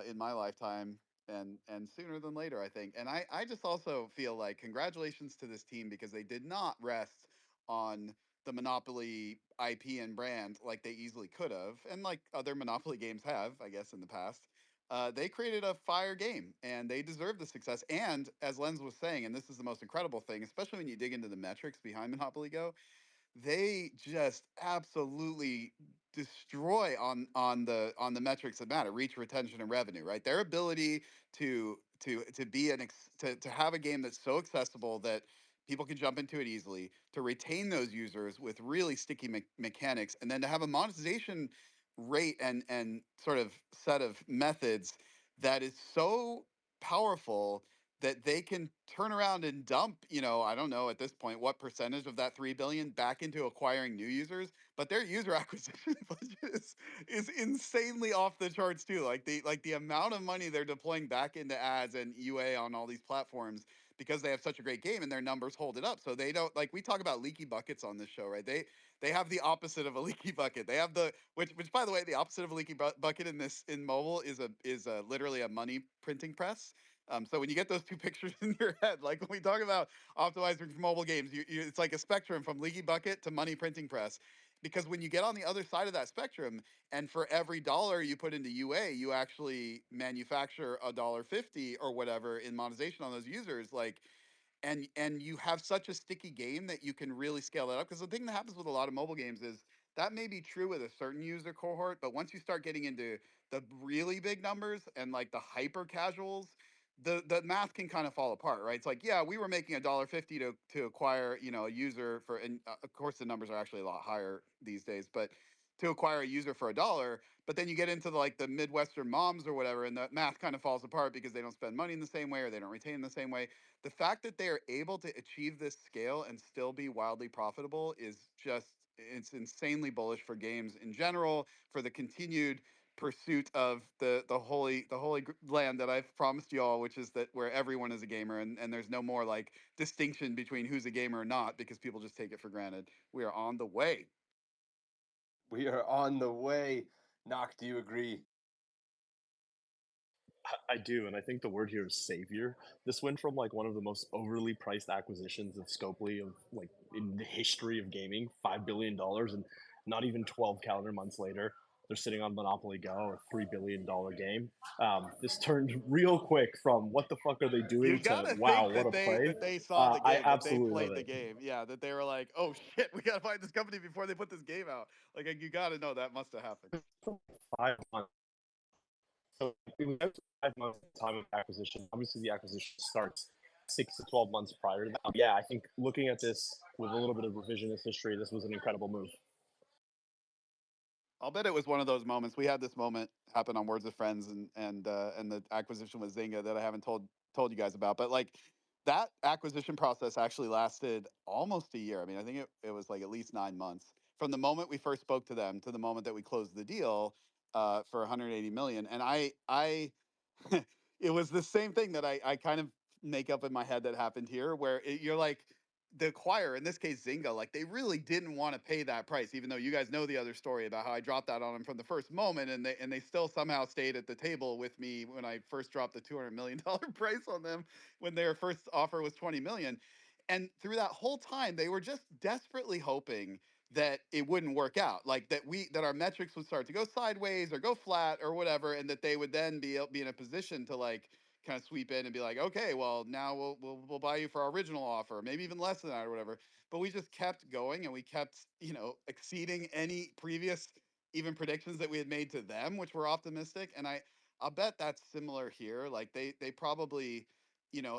in my lifetime, and sooner than later, I think. And I just also feel like congratulations to this team because they did not rest on the Monopoly IP and brand like they easily could have, and like other Monopoly games have, I guess, in the past. They created a fire game and they deserve the success. And as Lens was saying, and this is the most incredible thing, especially when you dig into the metrics behind Monopoly Go, they just absolutely destroy on the metrics that matter: reach, retention, and revenue. Right, their ability to be to have a game that's so accessible that people can jump into it easily, to retain those users with really sticky mechanics, and then to have a monetization rate and sort of set of methods that is so powerful that they can turn around and dump, I don't know at this point what percentage of that 3 billion back into acquiring new users, but their user acquisition budget is insanely off the charts too. Like the amount of money they're deploying back into ads and UA on all these platforms because they have such a great game and their numbers hold it up. So they don't, like, we talk about leaky buckets on this show, right? They have the opposite of a leaky bucket. They have the which by the way, the opposite of a leaky bucket in mobile is literally a money printing press. So when you get those two pictures in your head, like when we talk about optimizing for mobile games, it's like a spectrum from leaky bucket to money printing press. Because when you get on the other side of that spectrum, and for every dollar you put into UA, you actually manufacture $1.50 or whatever in monetization on those users, like, and you have such a sticky game that you can really scale that up. Because the thing that happens with a lot of mobile games is that may be true with a certain user cohort, but once you start getting into the really big numbers and like the hyper casuals, the math can kind of fall apart, right? It's like, yeah, we were making $1.50 to acquire, a user for, and of course the numbers are actually a lot higher these days, but to acquire a user for $1. But then you get into the Midwestern moms or whatever, and the math kind of falls apart because they don't spend money in the same way or they don't retain in the same way. The fact that they are able to achieve this scale and still be wildly profitable is just, it's insanely bullish for games in general, for the continued pursuit of the holy land that I've promised you all, which is that where everyone is a gamer, and there's no more like distinction between who's a gamer or not because people just take it for granted. We are on the way. We are on the way. Knock, do you agree? I do, and I think the word here is savior. This went from like one of the most overly priced acquisitions of Scopely of like in the history of gaming, $5 billion, and not even 12 calendar months later, they're sitting on Monopoly Go, a $3 billion game. This turned real quick from what the fuck are they You doing to gotta wow, think what that a they play. that they saw the I game, that they absolutely love played the it. game. Yeah, that they were like, oh shit, we gotta find this company before they put this game out. Like you gotta know that must have happened. 5 months. So it was out 5 months at the time of acquisition. Obviously, the acquisition starts 6 to 12 months prior to that. Yeah, I think looking at this with a little bit of revisionist history, this was an incredible move. I'll bet it was one of those moments. We had this moment happen on Words with Friends, and the acquisition with Zynga that I haven't told you guys about. But like that acquisition process actually lasted almost a year. I mean, I think it was like at least 9 months from the moment we first spoke to them to the moment that we closed the deal for 180 million. And I it was the same thing that I kind of make up in my head that happened here, where you're like, the acquirer, in this case Zynga, like they really didn't want to pay that price, even though you guys know the other story about how I dropped that on them from the first moment, and they still somehow stayed at the table with me when I first dropped the $200 million price on them when their first offer was 20 million. And through that whole time, they were just desperately hoping that it wouldn't work out, like that our metrics would start to go sideways or go flat or whatever, and that they would then be in a position to like kind of sweep in and be like, okay, well now we'll buy you for our original offer, maybe even less than that or whatever. But we just kept going, and we kept, exceeding any previous even predictions that we had made to them, which were optimistic. And I'll bet that's similar here. Like they probably,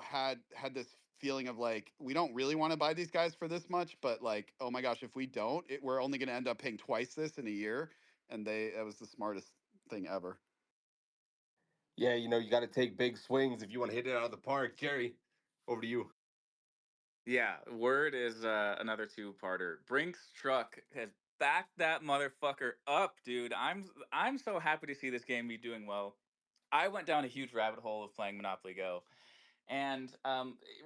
had this feeling of like, we don't really want to buy these guys for this much, but like, oh my gosh, if we don't, we're only going to end up paying twice this in a year. And that was the smartest thing ever. Yeah, you got to take big swings if you want to hit it out of the park. Jerry, over to you. Yeah, word is another two-parter. Brink's truck has backed that motherfucker up, dude. I'm so happy to see this game be doing well. I went down a huge rabbit hole of playing Monopoly Go. And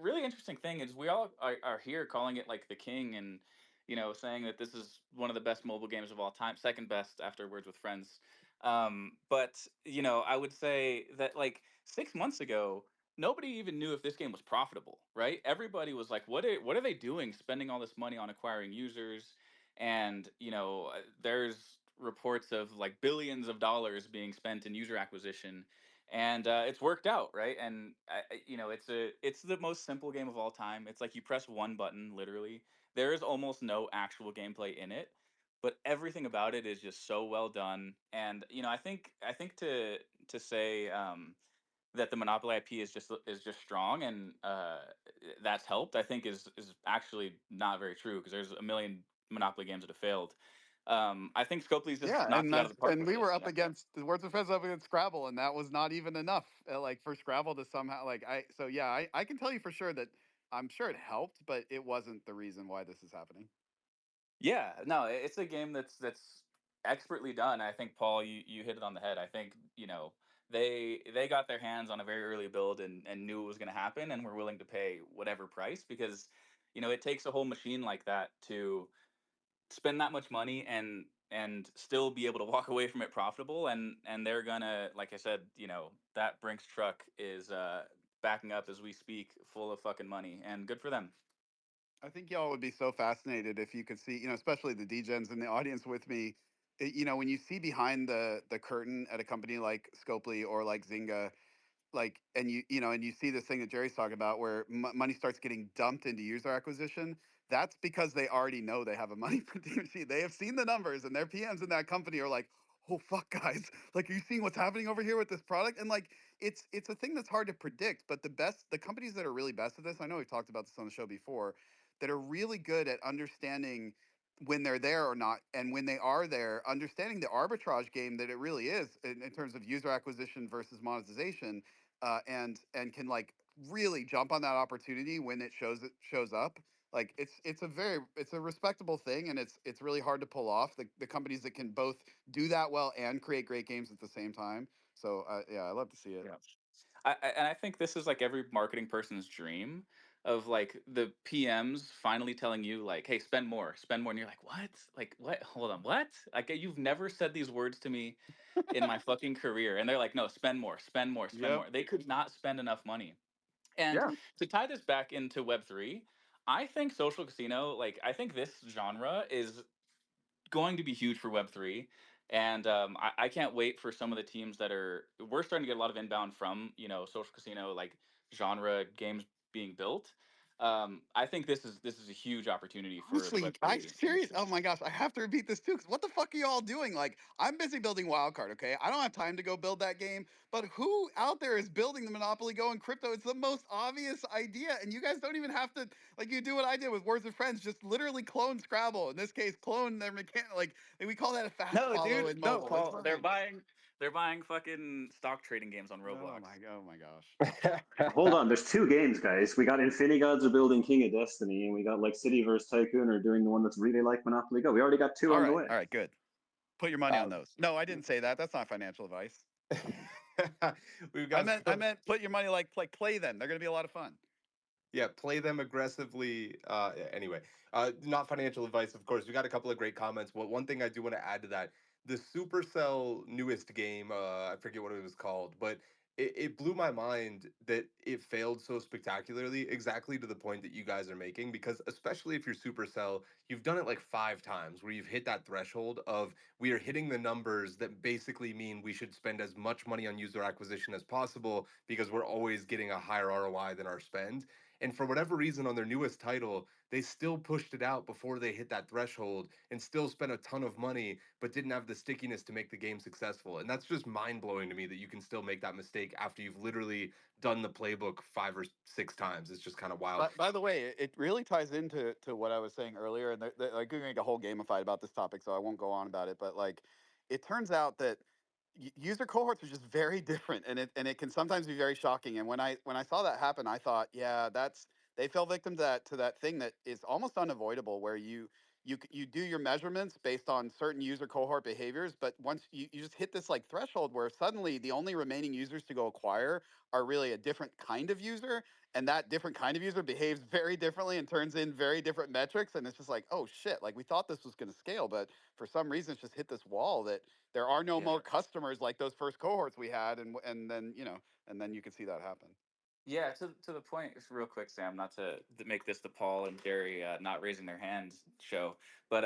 really interesting thing is we all are here calling it like the king, and saying that this is one of the best mobile games of all time, second best after Words with Friends. But I would say that like 6 months ago, nobody even knew if this game was profitable, right? Everybody was like, what are they doing, spending all this money on acquiring users? And there's reports of like billions of dollars being spent in user acquisition, and it's worked out, right? And it's the most simple game of all time. It's like you press one button, literally. There is almost no actual gameplay in it, but everything about it is just so well done. And I think to say that the Monopoly IP is just strong and that's helped, I think is actually not very true because there's a million Monopoly games that have failed. I think Scopely's just Yeah, knocked it out of the park and with we were this. up against the Words of Friends up against Scrabble, and that was not even enough. Like for Scrabble to somehow like so yeah, I can tell you for sure that I'm sure it helped, but it wasn't the reason why this is happening. Yeah, no, it's a game that's expertly done. I think Paul, you hit it on the head. I think they got their hands on a very early build and knew it was going to happen and were willing to pay whatever price because it takes a whole machine like that to spend that much money and still be able to walk away from it profitable and they're gonna, like I said, that Brinks truck is backing up as we speak, full of fucking money, and good for them. I think y'all would be so fascinated if you could see, especially the DGens in the audience with me. When you see behind the curtain at a company like Scopely or like Zynga, like and you see this thing that Jerry's talking about where money starts getting dumped into user acquisition. That's because they already know they have a money printing machine. They have seen the numbers, and their PMs in that company are like, oh fuck, guys, like, are you seeing what's happening over here with this product? And like it's a thing that's hard to predict, but the companies that are really best at this, I know we've talked about this on the show before, that are really good at understanding when they're there or not, and when they are there, understanding the arbitrage game that it really is in terms of user acquisition versus monetization, and can like really jump on that opportunity when it shows up. Like it's a respectable thing, and it's really hard to pull off the companies that can both do that well and create great games at the same time. So yeah, I love to see it. Yeah. And I think this is like every marketing person's dream of like the PMs finally telling you like, hey, spend more. And you're like, what? Like, what? Hold on, what? Like, you've never said these words to me in my fucking career. And they're like, no, spend more, spend more, spend Yep. more. They could not spend enough money. And Yeah. to tie this back into Web3, I think social casino, like, I think this genre is going to be huge for Web3. And I can't wait for some of the teams we're starting to get a lot of inbound from, social casino, like genre games being built. I think this is a huge opportunity for the Honestly, I Web3 serious. industry. Oh my gosh, I have to repeat this too. Because what the fuck are you all doing? Like, I'm busy building Wildcard. Okay, I don't have time to go build that game. But who out there is building the Monopoly Go in crypto? It's the most obvious idea, and you guys don't even have to like you do what I did with Words with Friends. Just literally clone Scrabble. In this case, clone their mechanic. Like we call that a fast No, follow dude, in no, mobile. It's Paul. They're fine. buying fucking stock trading games on Roblox. Oh my gosh. Hold on, there's two games, guys. We got Infinigods are building King of Destiny, and we got like City vs Tycoon are doing the one that's really like Monopoly Go. We already got two on the way. All right, good. Put your money on Um, those. No, I didn't say that. That's not financial advice. we've I got meant some. put your money like play them. They're gonna be a lot of fun. Yeah, play them aggressively. Anyway, not financial advice, of course. We got a couple of great comments. Well, one thing I do want to add to that, the Supercell newest game, I forget what it was called, but it blew my mind that it failed so spectacularly, exactly to the point that you guys are making. Because especially if you're Supercell, you've done it like 5 times where you've hit that threshold of we are hitting the numbers that basically mean we should spend as much money on user acquisition as possible because we're always getting a higher ROI than our spend. And for whatever reason, on their newest title, they still pushed it out before they hit that threshold and still spent a ton of money, but didn't have the stickiness to make the game successful. And that's just mind blowing to me that you can still make that mistake after you've literally done the playbook 5 or 6 times. It's just kind of wild. But by the way, it really ties into what I was saying earlier, and like we can make a whole gamified about this topic, so I won't go on about it. But like, it turns out that user cohorts are just very different, and it can sometimes be very shocking. And when I saw that happen, I thought, yeah, that's they fell victim to that thing that is almost unavoidable, where you do your measurements based on certain user cohort behaviors, but once you just hit this like threshold where suddenly the only remaining users to go acquire are really a different kind of user, and that different kind of user behaves very differently and turns in very different metrics, and it's just like, oh shit, like we thought this was going to scale, but for some reason it's just hit this wall that there are no Yeah. more customers like those first cohorts we had, and then and then you can see that happen. Yeah, to the point, just real quick, Sam, not to make this the Paul and Jerry not raising their hands show, but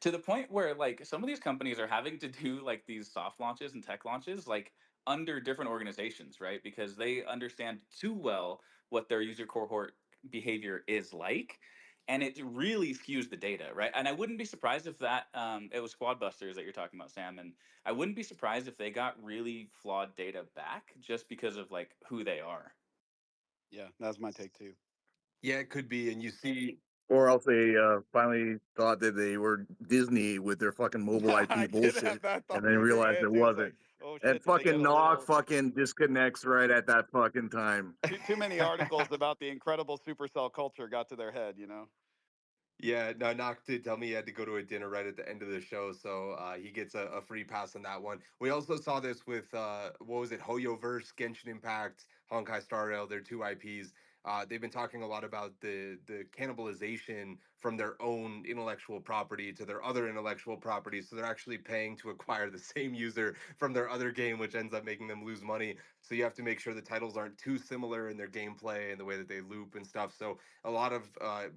to the point where like some of these companies are having to do like these soft launches and tech launches like under different organizations, right? Because they understand too well what their user cohort behavior is like. and it really skews the data, right? And I wouldn't be surprised if that it was Squad Busters that you're talking about, Sam, and I wouldn't be surprised if they got really flawed data back just because of like who they are. Yeah, that's my take too. Yeah, it could be. And you see, Or else they finally thought that they were Disney with their fucking mobile I IP did have bullshit, that and thought then in your realized head it too. It's like, wasn't. oh And shit, did they get fucking a Nog little fucking disconnects right at that fucking time. too many articles about the incredible supercell culture got to their head, you know? yeah, no, Knock did tell me he had to go to a dinner right at the end of the show, so he gets a free pass on that one. We also saw this with what was it, Hoyoverse, Genshin Impact, Honkai Star Rail, their two IPs. They've been talking a lot about the cannibalization from their own intellectual property to their other intellectual property. So they're actually paying to acquire the same user from their other game, which ends up making them lose money. So you have to make sure the titles aren't too similar in their gameplay and the way that they loop and stuff. So a lot of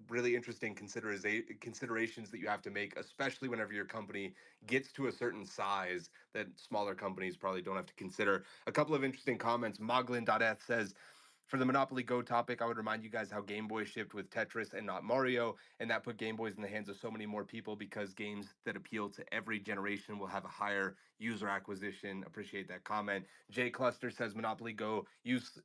really interesting considerations that you have to make, especially whenever your company gets to a certain size that smaller companies probably don't have to consider. A couple of interesting comments. Moglin.eth says, for the Monopoly Go topic, I would remind you guys how Game Boy shipped with Tetris and not Mario, and that put Game Boys in the hands of so many more people because games that appeal to every generation will have a higher user acquisition. Appreciate that comment. Jay Cluster says Monopoly Go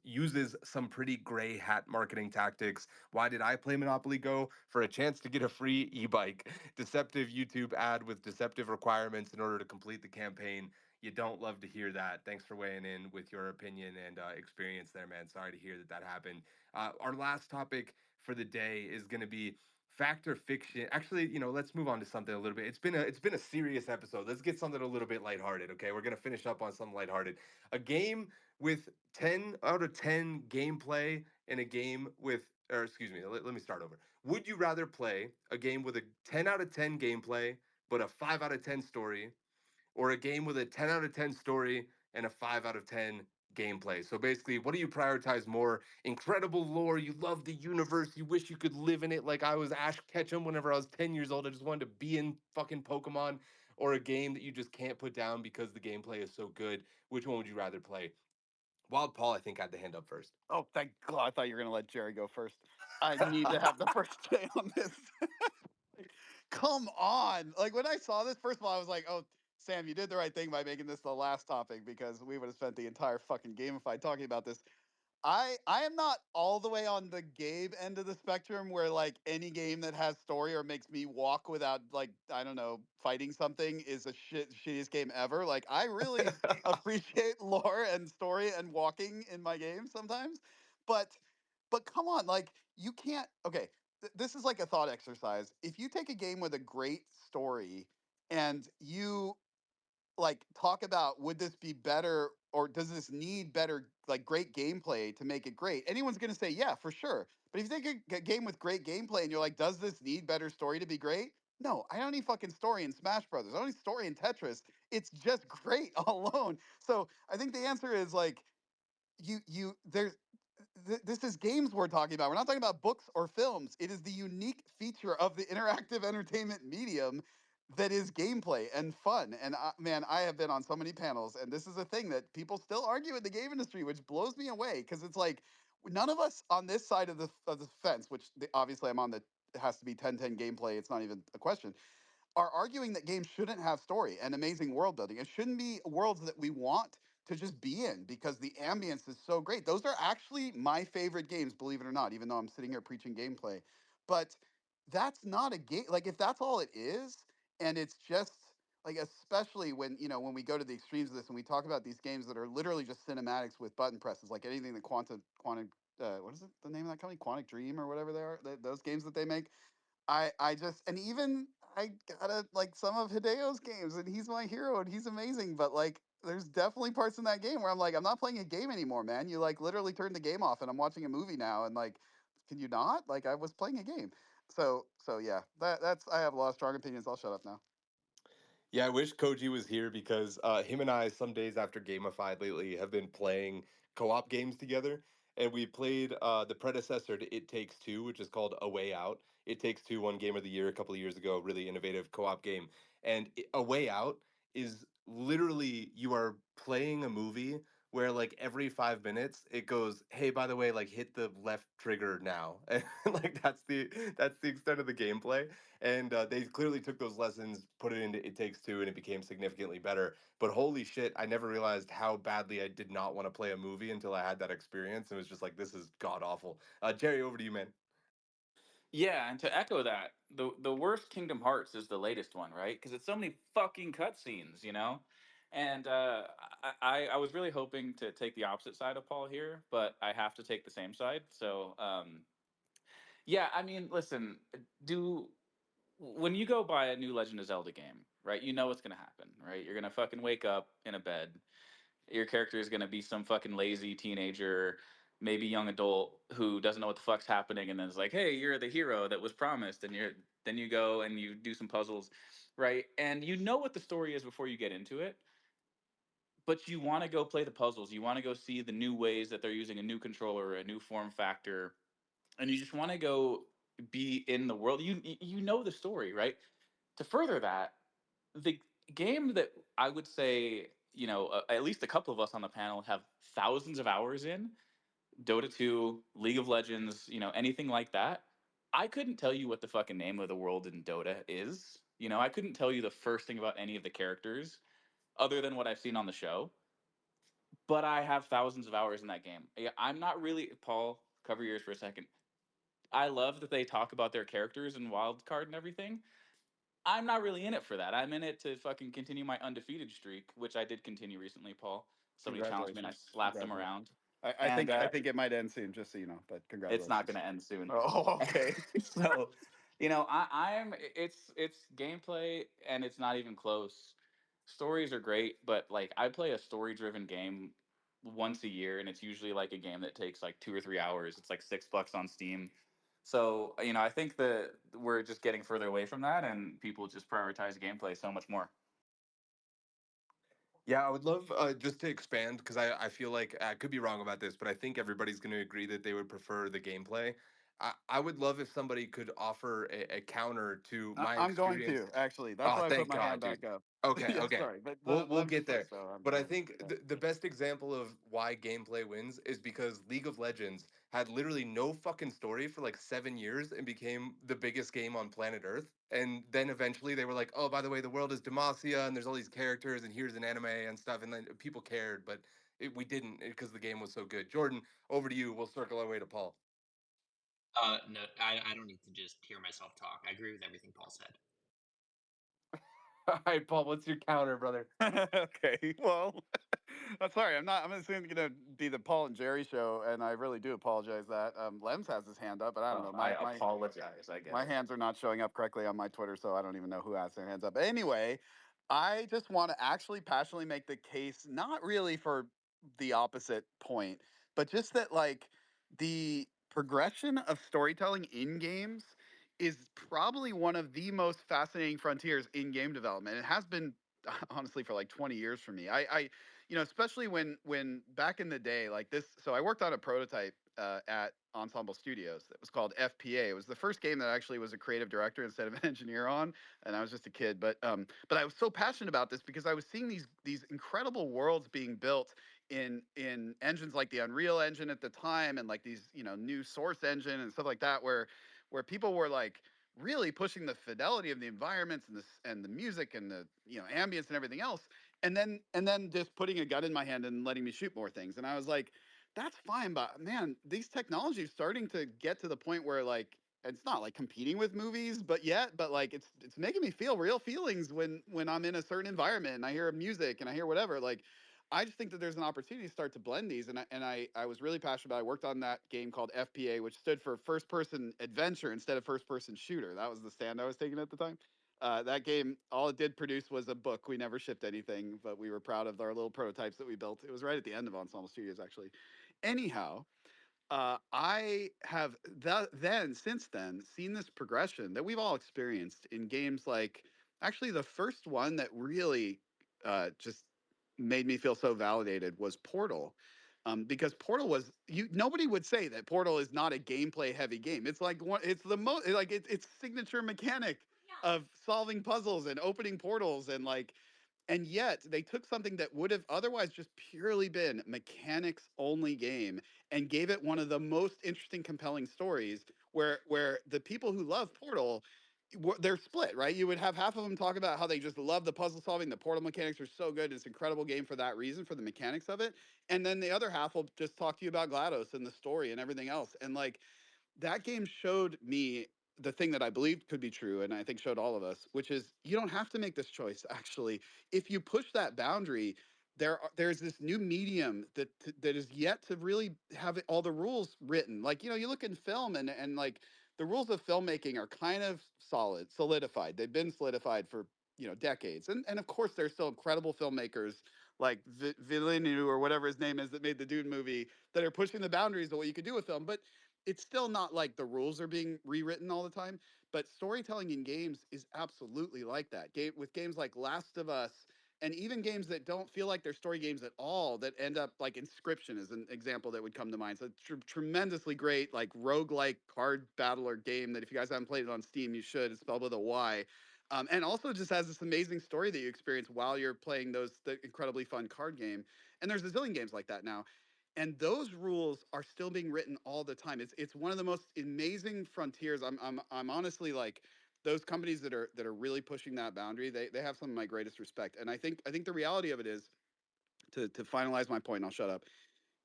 uses some pretty gray hat marketing tactics. Why did I play Monopoly Go? For a chance to get a free e-bike. Deceptive YouTube ad with deceptive requirements in order to complete the campaign. You don't love to hear that. Thanks for weighing in with your opinion and experience there, man. Sorry to hear that that happened. Our last topic for the day is going to be fact or fiction. Actually, let's move on to something a little bit. It's been a serious episode. Let's get something a little bit lighthearted. Okay, we're going to finish up on something lighthearted. A game with 10 out of 10 gameplay and a game with, or excuse me, let me start over. Would you rather play a game with a 10 out of 10 gameplay but a 5 out of 10 story, or a game with a 10 out of 10 story and a 5 out of 10 gameplay? So basically, what do you prioritize more? Incredible lore, you love the universe, you wish you could live in it like I was Ash Ketchum whenever I was 10 years old. I just wanted to be in fucking Pokemon, or a game that you just can't put down because the gameplay is so good. Which one would you rather play? Wild Paul, I think, had the hand up first. Oh, thank God. I thought you were going to let Jerry go first. I need to have the first say on this. Come on. Like, when I saw this, first of all, I was like, oh, Sam, you did the right thing by making this the last topic because we would have spent the entire fucking Gamified talking about this. I am not all the way on the Gabe end of the spectrum where like any game that has story or makes me walk without like I don't know fighting something is a shittiest game ever. Like I really appreciate lore and story and walking in my games sometimes, but come on, like you can't. Okay, this is like a thought exercise. If you take a game with a great story and you like talk about would this be better or does this need better like great gameplay to make it great, anyone's going to say yeah for sure. But if you take a game with great gameplay and you're like, does this need better story to be great? No, I don't need fucking story in Smash Brothers, I don't need story in Tetris. It's just great alone. So I think the answer is like you there's this is games we're talking about. We're not talking about books or films. It is the unique feature of the interactive entertainment medium that is gameplay and fun. And man, I have been on so many panels, and this is a thing that people still argue in the game industry, which blows me away because it's like none of us on this side of the fence, which obviously I'm on the it has to be 10-10 gameplay. It's not even a question, are arguing that games shouldn't have story and amazing world building. It shouldn't be worlds that we want to just be in because the ambience is so great. Those are actually my favorite games, believe it or not, even though I'm sitting here preaching gameplay. But that's not a game. Like if that's all it is, and it's just like, especially when when we go to the extremes of this and we talk about these games that are literally just cinematics with button presses, like anything that quantum what is it the name of that company, Quantic Dream or whatever they are, those games that they make. I just and even I gotta like some of Hideo's games and he's my hero and he's amazing, but like there's definitely parts in that game where I'm like, I'm not playing a game anymore, man. You like literally turned the game off and I'm watching a movie now and like, can you not? Like I was playing a game. So yeah, that's I have a lot of strong opinions. I'll shut up now. Yeah, I wish Koji was here because him and I, some days after Gamified lately, have been playing co-op games together. And we played the predecessor to It Takes Two, which is called A Way Out. It Takes Two won Game of the Year a couple of years ago. Really innovative co-op game. And A Way Out is literally you are playing a movie, where like every 5 minutes it goes, hey, by the way, like hit the left trigger now. And like that's the extent of the gameplay. And they clearly took those lessons, put it into It Takes Two, and it became significantly better. But holy shit, I never realized how badly I did not want to play a movie until I had that experience. It was just like, this is god awful. Jerry, over to you, man. Yeah, and to echo that, the worst Kingdom Hearts is the latest one, right? Because it's so many fucking cutscenes, you know. And I was really hoping to take the opposite side of Paul here, but I have to take the same side. So yeah, I mean, listen, do when you go buy a new Legend of Zelda game, right? You know what's gonna happen, right? You're gonna fucking wake up in a bed. Your character is gonna be some fucking lazy teenager, maybe young adult who doesn't know what the fuck's happening, and then it's like, hey, you're the hero that was promised, and then you go and you do some puzzles, right? And you know what the story is before you get into it, but you want to go play the puzzles. You want to go see the new ways that they're using a new controller, a new form factor, and you just want to go be in the world. You know the story, right? To further that, the game that I would say, at least a couple of us on the panel have thousands of hours in, Dota 2, League of Legends, anything like that. I couldn't tell you what the fucking name of the world in Dota is. I couldn't tell you the first thing about any of the characters other than what I've seen on the show. But I have thousands of hours in that game. Yeah, I'm not really, Paul, cover yours for a second. I love that they talk about their characters and wildcard and everything. I'm not really in it for that. I'm in it to fucking continue my undefeated streak, which I did continue recently, Paul. Somebody challenged me and I Congratulations. slapped them Congratulations. around. I And think I think it might end soon, just so you know. But it's not going congratulations. to end soon. Oh, okay. So, I'm it's gameplay and it's not even close. Stories are great, but like I play a story-driven game once a year, and it's usually like a game that takes like 2 or 3 hours. It's like $6 on Steam. So, I think that we're just getting further away from that, and people just prioritize gameplay so much more. Yeah, I would love just to expand because I feel like I could be wrong about this, but I think everybody's going to agree that they would prefer the gameplay. I would love if somebody could offer a counter to my I'm going experience. to actually. That's Oh, why I put thank my God, hand dude. back up. Okay, Yeah, okay. sorry, but We'll let me get finish there. though. I'm But I going to. think the best example of why gameplay wins is because League of Legends had literally no fucking story for like 7 years and became the biggest game on planet Earth. And then eventually they were like, oh, by the way, the world is Demacia and there's all these characters and here's an anime and stuff. And then people cared, but we didn't because the game was so good. Jordan, over to you. We'll circle our way to Paul. No, I don't need to just hear myself talk. I agree with everything Paul said. All right, Paul, what's your counter, brother? Okay, well, I'm sorry. I'm assuming it's gonna be the Paul and Jerry show, and I really do apologize that Lems has his hand up, but I don't know. I My apologize. I get my it. hands are not showing up correctly on my Twitter, so I don't even know who has their hands up. Anyway, I just want to actually passionately make the case, not really for the opposite point, but just that like the progression of storytelling in games is probably one of the most fascinating frontiers in game development. It has been honestly for like 20 years for me. Especially when back in the day, like this. So I worked on a prototype at Ensemble Studios that was called FPA. It was the first game that actually was a creative director instead of an engineer on, and I was just a kid. But I was so passionate about this because I was seeing these incredible worlds being built in engines like the Unreal Engine at the time, and like these new Source Engine and stuff like that, where people were like really pushing the fidelity of the environments and the music and the ambience and everything else, and then just putting a gun in my hand and letting me shoot more things. And I was like, that's fine, but man, these technologies starting to get to the point where like it's not like competing with movies, but like it's making me feel real feelings when I'm in a certain environment and I hear music and I hear whatever. Like I just think that there's an opportunity to start to blend these, and I was really passionate about it. I worked on that game called FPA, which stood for first person adventure instead of first person shooter. That was the stand I was taking at the time. That game, all it did produce was a book. We never shipped anything, but we were proud of our little prototypes that we built. It was right at the end of Ensemble Studios, actually. Anyhow, I have then since then seen this progression that we've all experienced in games like actually the first one that really just made me feel so validated was Portal. Because Portal was nobody would say that Portal is not a gameplay heavy game. It's like it's the most it's signature mechanic of solving puzzles and opening portals and like And yet they took something that would have otherwise just purely been mechanics only game and gave it one of the most interesting, compelling stories where the people who love Portal, they're split, right? You would have half of them talk about how they just love the puzzle solving, the Portal mechanics are so good, it's an incredible game for that reason, for the mechanics of it. And then the other half will just talk to you about GLaDOS and the story and everything else. And like, that game showed me the thing that I believed could be true, and I think showed all of us, which is you don't have to make this choice. Actually, if you push that boundary, there's this new medium that is yet to really have all the rules written. Like, you know, you look in film and like the rules of filmmaking are kind of solidified. They've been solidified for, you know, decades, and of course there's still incredible filmmakers like Villeneuve or whatever his name is that made the Dune movie that are pushing the boundaries of what you could do with film, but it's still not like the rules are being rewritten all the time. But storytelling in games is absolutely like that. With games like Last of Us, and even games that don't feel like they're story games at all, that end up like Inscription is an example that would come to mind. So tremendously great, like roguelike card battler game that if you guys haven't played it on Steam, you should. It's spelled with a Y. And also just has this amazing story that you experience while you're playing the incredibly fun card game. And there's a zillion games like that now, and those rules are still being written all the time. It's one of the most amazing frontiers. I'm honestly like, those companies that are really pushing that boundary, they have some of my greatest respect. And I think the reality of it is, to finalize my point, and I'll shut up,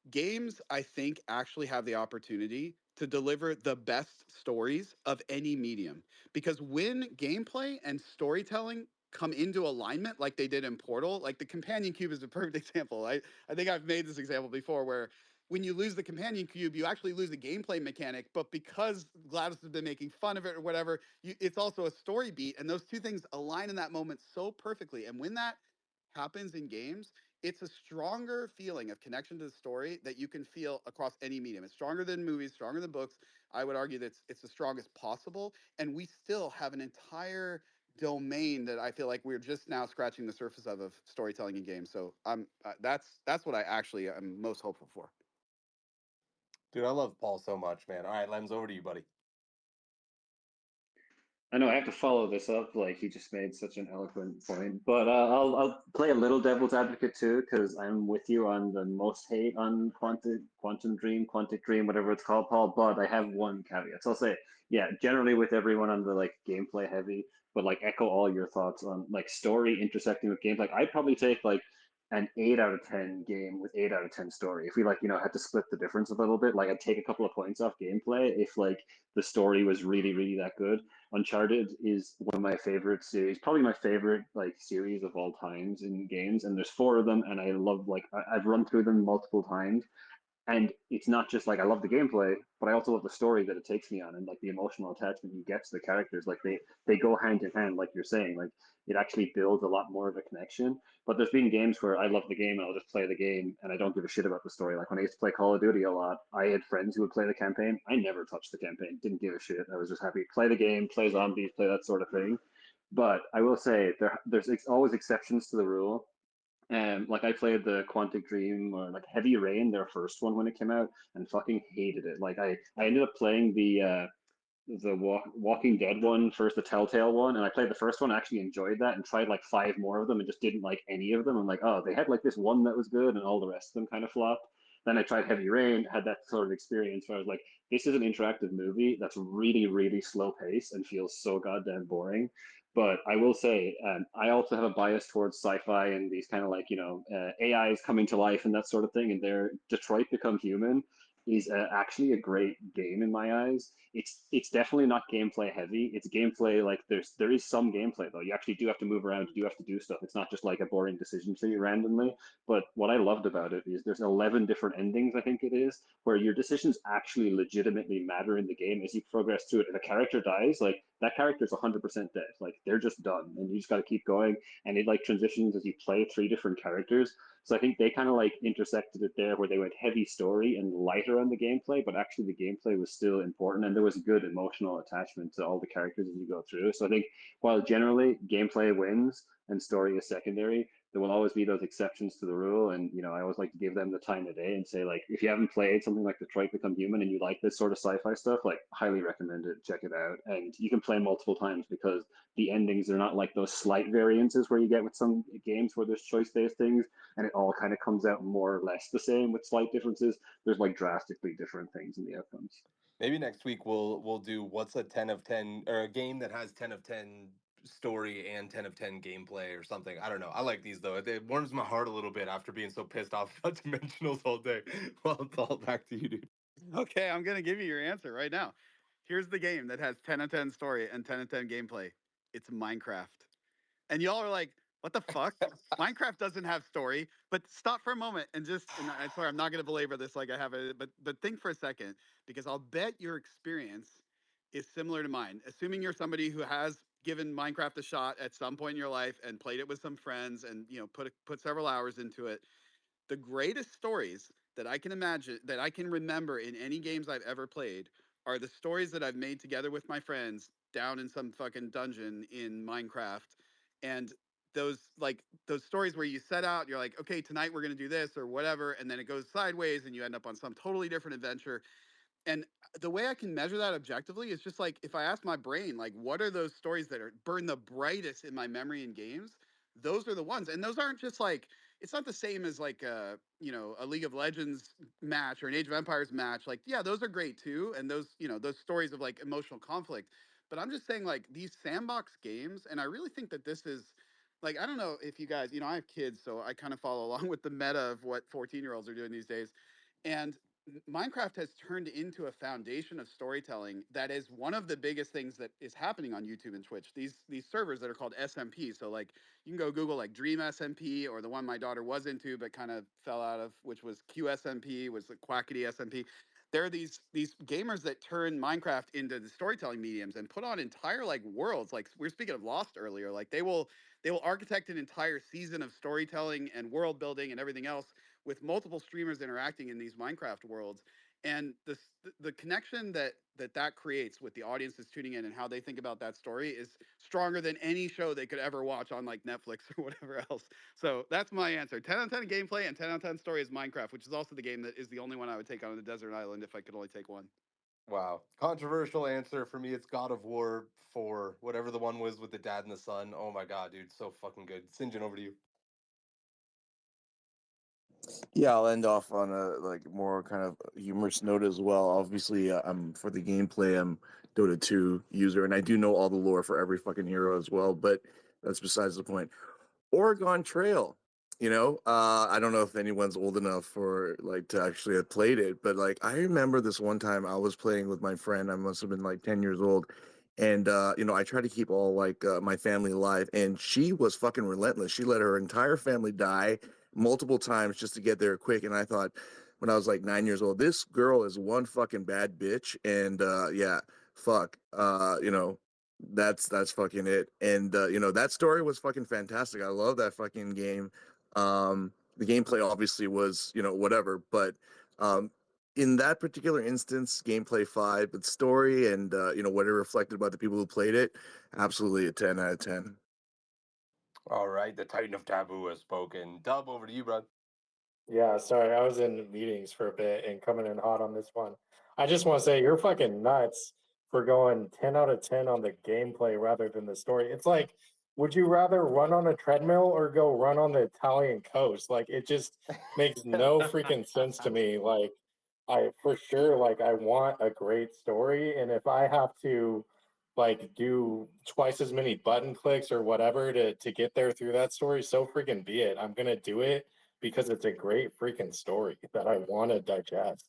games, I think, actually have the opportunity to deliver the best stories of any medium. Because when gameplay and storytelling come into alignment like they did in Portal, like the companion cube is a perfect example. I think I've made this example before where when you lose the companion cube, you actually lose a gameplay mechanic, but because GLaDOS has been making fun of it or whatever, it's also a story beat. And those two things align in that moment so perfectly. And when that happens in games, it's a stronger feeling of connection to the story that you can feel across any medium. It's stronger than movies, stronger than books. I would argue that it's the strongest possible. And we still have an entire domain that I feel like we're just now scratching the surface of storytelling in games. So that's what I actually am most hopeful for. Dude, I love Paul so much, man. All right, Lems, over to you, buddy. I know I have to follow this up. Like he just made such an eloquent point, but I'll play a little devil's advocate too, because I'm with you on the most hate on Quantum Dream, Quantic Dream, whatever it's called, Paul. But I have one caveat. So I'll say, yeah, generally with everyone on the like gameplay heavy, but like echo all your thoughts on like story intersecting with games. Like I'd probably take like an 8 out of 10 game with 8 out of 10 story. If we like, you know, had to split the difference a little bit, like I'd take a couple of points off gameplay if like the story was really, really that good. Uncharted is one of my favorite series, probably my favorite like series of all times in games. And there's four of them, and I love like I've run through them multiple times. And it's not just like I love the gameplay, but I also love the story that it takes me on and like the emotional attachment you get to the characters. Like they go hand in hand, like you're saying. Like it actually builds a lot more of a connection. But there's been games where I love the game and I'll just play the game and I don't give a shit about the story. Like when I used to play Call of Duty a lot, I had friends who would play the campaign. I never touched the campaign, didn't give a shit. I was just happy to play the game, play zombies, play that sort of thing. But I will say there's always exceptions to the rule. Like I played the Quantic Dream or like Heavy Rain, their first one when it came out, and fucking hated it. Like I ended up playing the Walking Dead one first, the Telltale one, and I played the first one. I actually enjoyed that and tried like five more of them and just didn't like any of them. I'm like, oh, they had like this one that was good, and all the rest of them kind of flopped. Then I tried Heavy Rain, had that sort of experience where I was like, this is an interactive movie that's really, really slow pace and feels so goddamn boring. But I will say, I also have a bias towards sci-fi and these kind of like, you know, AIs coming to life and that sort of thing. And their Detroit Become Human is actually a great game in my eyes. It's definitely not gameplay heavy. It's gameplay like there is some gameplay though. You actually do have to move around. You do have to do stuff. It's not just like a boring decision tree randomly. But what I loved about it is there's 11 different endings, I think it is, where your decisions actually legitimately matter in the game as you progress through it. If a character dies, like that character is 100% dead. Like they're just done, and you just got to keep going. And it like transitions as you play three different characters. So I think they kind of like intersected it there where they went heavy story and lighter on the gameplay, but actually the gameplay was still important and there was good emotional attachment to all the characters as you go through. So I think while generally gameplay wins and story is secondary, there will always be those exceptions to the rule. And, I always like to give them the time of day and say, like, if you haven't played something like Detroit Become Human and you like this sort of sci-fi stuff, like, highly recommend it. Check it out. And you can play multiple times because the endings are not like those slight variances where you get with some games where there's choice-based things and it all kind of comes out more or less the same with slight differences. There's like drastically different things in the outcomes. Maybe next week we'll do what's a 10 of 10 or a game that has 10 of 10 story and 10 of 10 gameplay or something. I don't know. I like these though. It warms my heart a little bit after being so pissed off about dimensionals all day. Well, it's all back to you, dude. Okay, I'm gonna give you your answer right now. Here's the game that has 10 of 10 story and 10 of 10 gameplay. It's Minecraft. And y'all are like, what the fuck? Minecraft doesn't have story. But stop for a moment and I swear I'm not gonna belabor this like I have it, but think for a second, because I'll bet your experience is similar to mine. Assuming you're somebody who has given Minecraft a shot at some point in your life and played it with some friends and put several hours into it, the greatest stories that I can imagine, that I can remember in any games I've ever played, are the stories that I've made together with my friends down in some fucking dungeon in Minecraft. And those stories where you set out, you're like, okay, tonight we're going to do this or whatever, and then it goes sideways and you end up on some totally different adventure. And the way I can measure that objectively is just like, if I ask my brain, like, what are those stories that are burn the brightest in my memory in games? Those are the ones. And those aren't just like, it's not the same as like a League of Legends match or an Age of Empires match. Like, yeah, those are great too. And those stories of like emotional conflict. But I'm just saying, like, these sandbox games, and I really think that this is like, I don't know if you guys, I have kids, so I kind of follow along with the meta of what 14-year-olds are doing these days. And Minecraft has turned into a foundation of storytelling that is one of the biggest things that is happening on YouTube and Twitch. These servers that are called SMP. So like, you can go Google like Dream SMP, or the one my daughter was into but kind of fell out of, which was QSMP, was the Quackity SMP. There are these gamers that turn Minecraft into the storytelling mediums and put on entire like worlds. Like, we were speaking of Lost earlier. Like, they will architect an entire season of storytelling and world building and everything else with multiple streamers interacting in these Minecraft worlds. And the connection that creates with the audience that's tuning in and how they think about that story is stronger than any show they could ever watch on like Netflix or whatever else. So that's my answer. 10 out of 10 gameplay and 10 out of 10 story is Minecraft, which is also the game that is the only one I would take on a desert island if I could only take one. Wow. Controversial answer for me. It's God of War 4, whatever the one was with the dad and the son. Oh my God, dude. So fucking good. Sinjin, over to you. Yeah, I'll end off on a like more kind of humorous note as well. Obviously, I'm for the gameplay. I'm Dota 2 user, and I do know all the lore for every fucking hero as well. But that's besides the point. Oregon Trail. I don't know if anyone's old enough for like to actually have played it, but like I remember this one time I was playing with my friend. I must have been like 10 years old. And I tried to keep all like my family alive, and she was fucking relentless. She let her entire family die multiple times just to get there quick. And I thought, when I was like 9 years old, this girl is one fucking bad bitch. And yeah, fuck. That's fucking it. And that story was fucking fantastic. I love that fucking game. The gameplay obviously was, whatever, but in that particular instance, gameplay 5, but story and what it reflected about the people who played it, absolutely a 10 out of 10. All right. The Titan of Taboo has spoken. Dub, over to you, bro. Yeah, sorry, I was in meetings for a bit and coming in hot on this one. I just want to say you're fucking nuts for going 10 out of 10 on the gameplay rather than the story. It's like, would you rather run on a treadmill or go run on the Italian coast? Like, it just makes no freaking sense to me. Like, I for sure, like, I want a great story, and if I have to like do twice as many button clicks or whatever to get there through that story, so freaking be it. I'm gonna do it because it's a great freaking story that I want to digest.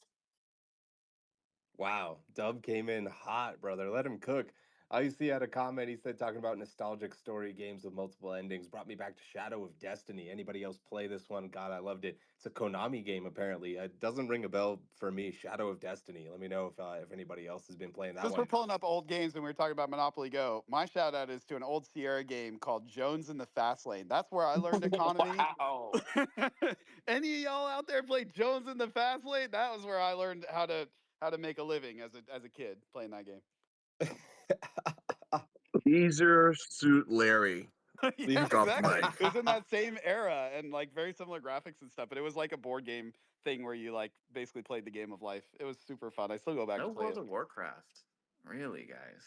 Wow, Dub came in hot, brother. Let him cook. I see had a comment. He said talking about nostalgic story games with multiple endings brought me back to Shadow of Destiny. Anybody else play this one? God, I loved it. It's a Konami game apparently. It doesn't ring a bell for me. Shadow of Destiny. Let me know if anybody else has been playing that Since we're one. pulling up old games and we were talking about Monopoly Go, my shout out is to an old Sierra game called Jones in the Fast Lane. That's where I learned economy. Wow. Any of y'all out there play Jones in the Fast Lane? That was where I learned how to make a living as a kid playing that game. Leisure Suit Larry. Yeah, Drop the exactly. mic. It was in that same era and like very similar graphics and stuff, but it was like a board game thing where you like basically played the game of life. It was super fun. I still go back No and play World it. of Warcraft. Really, guys?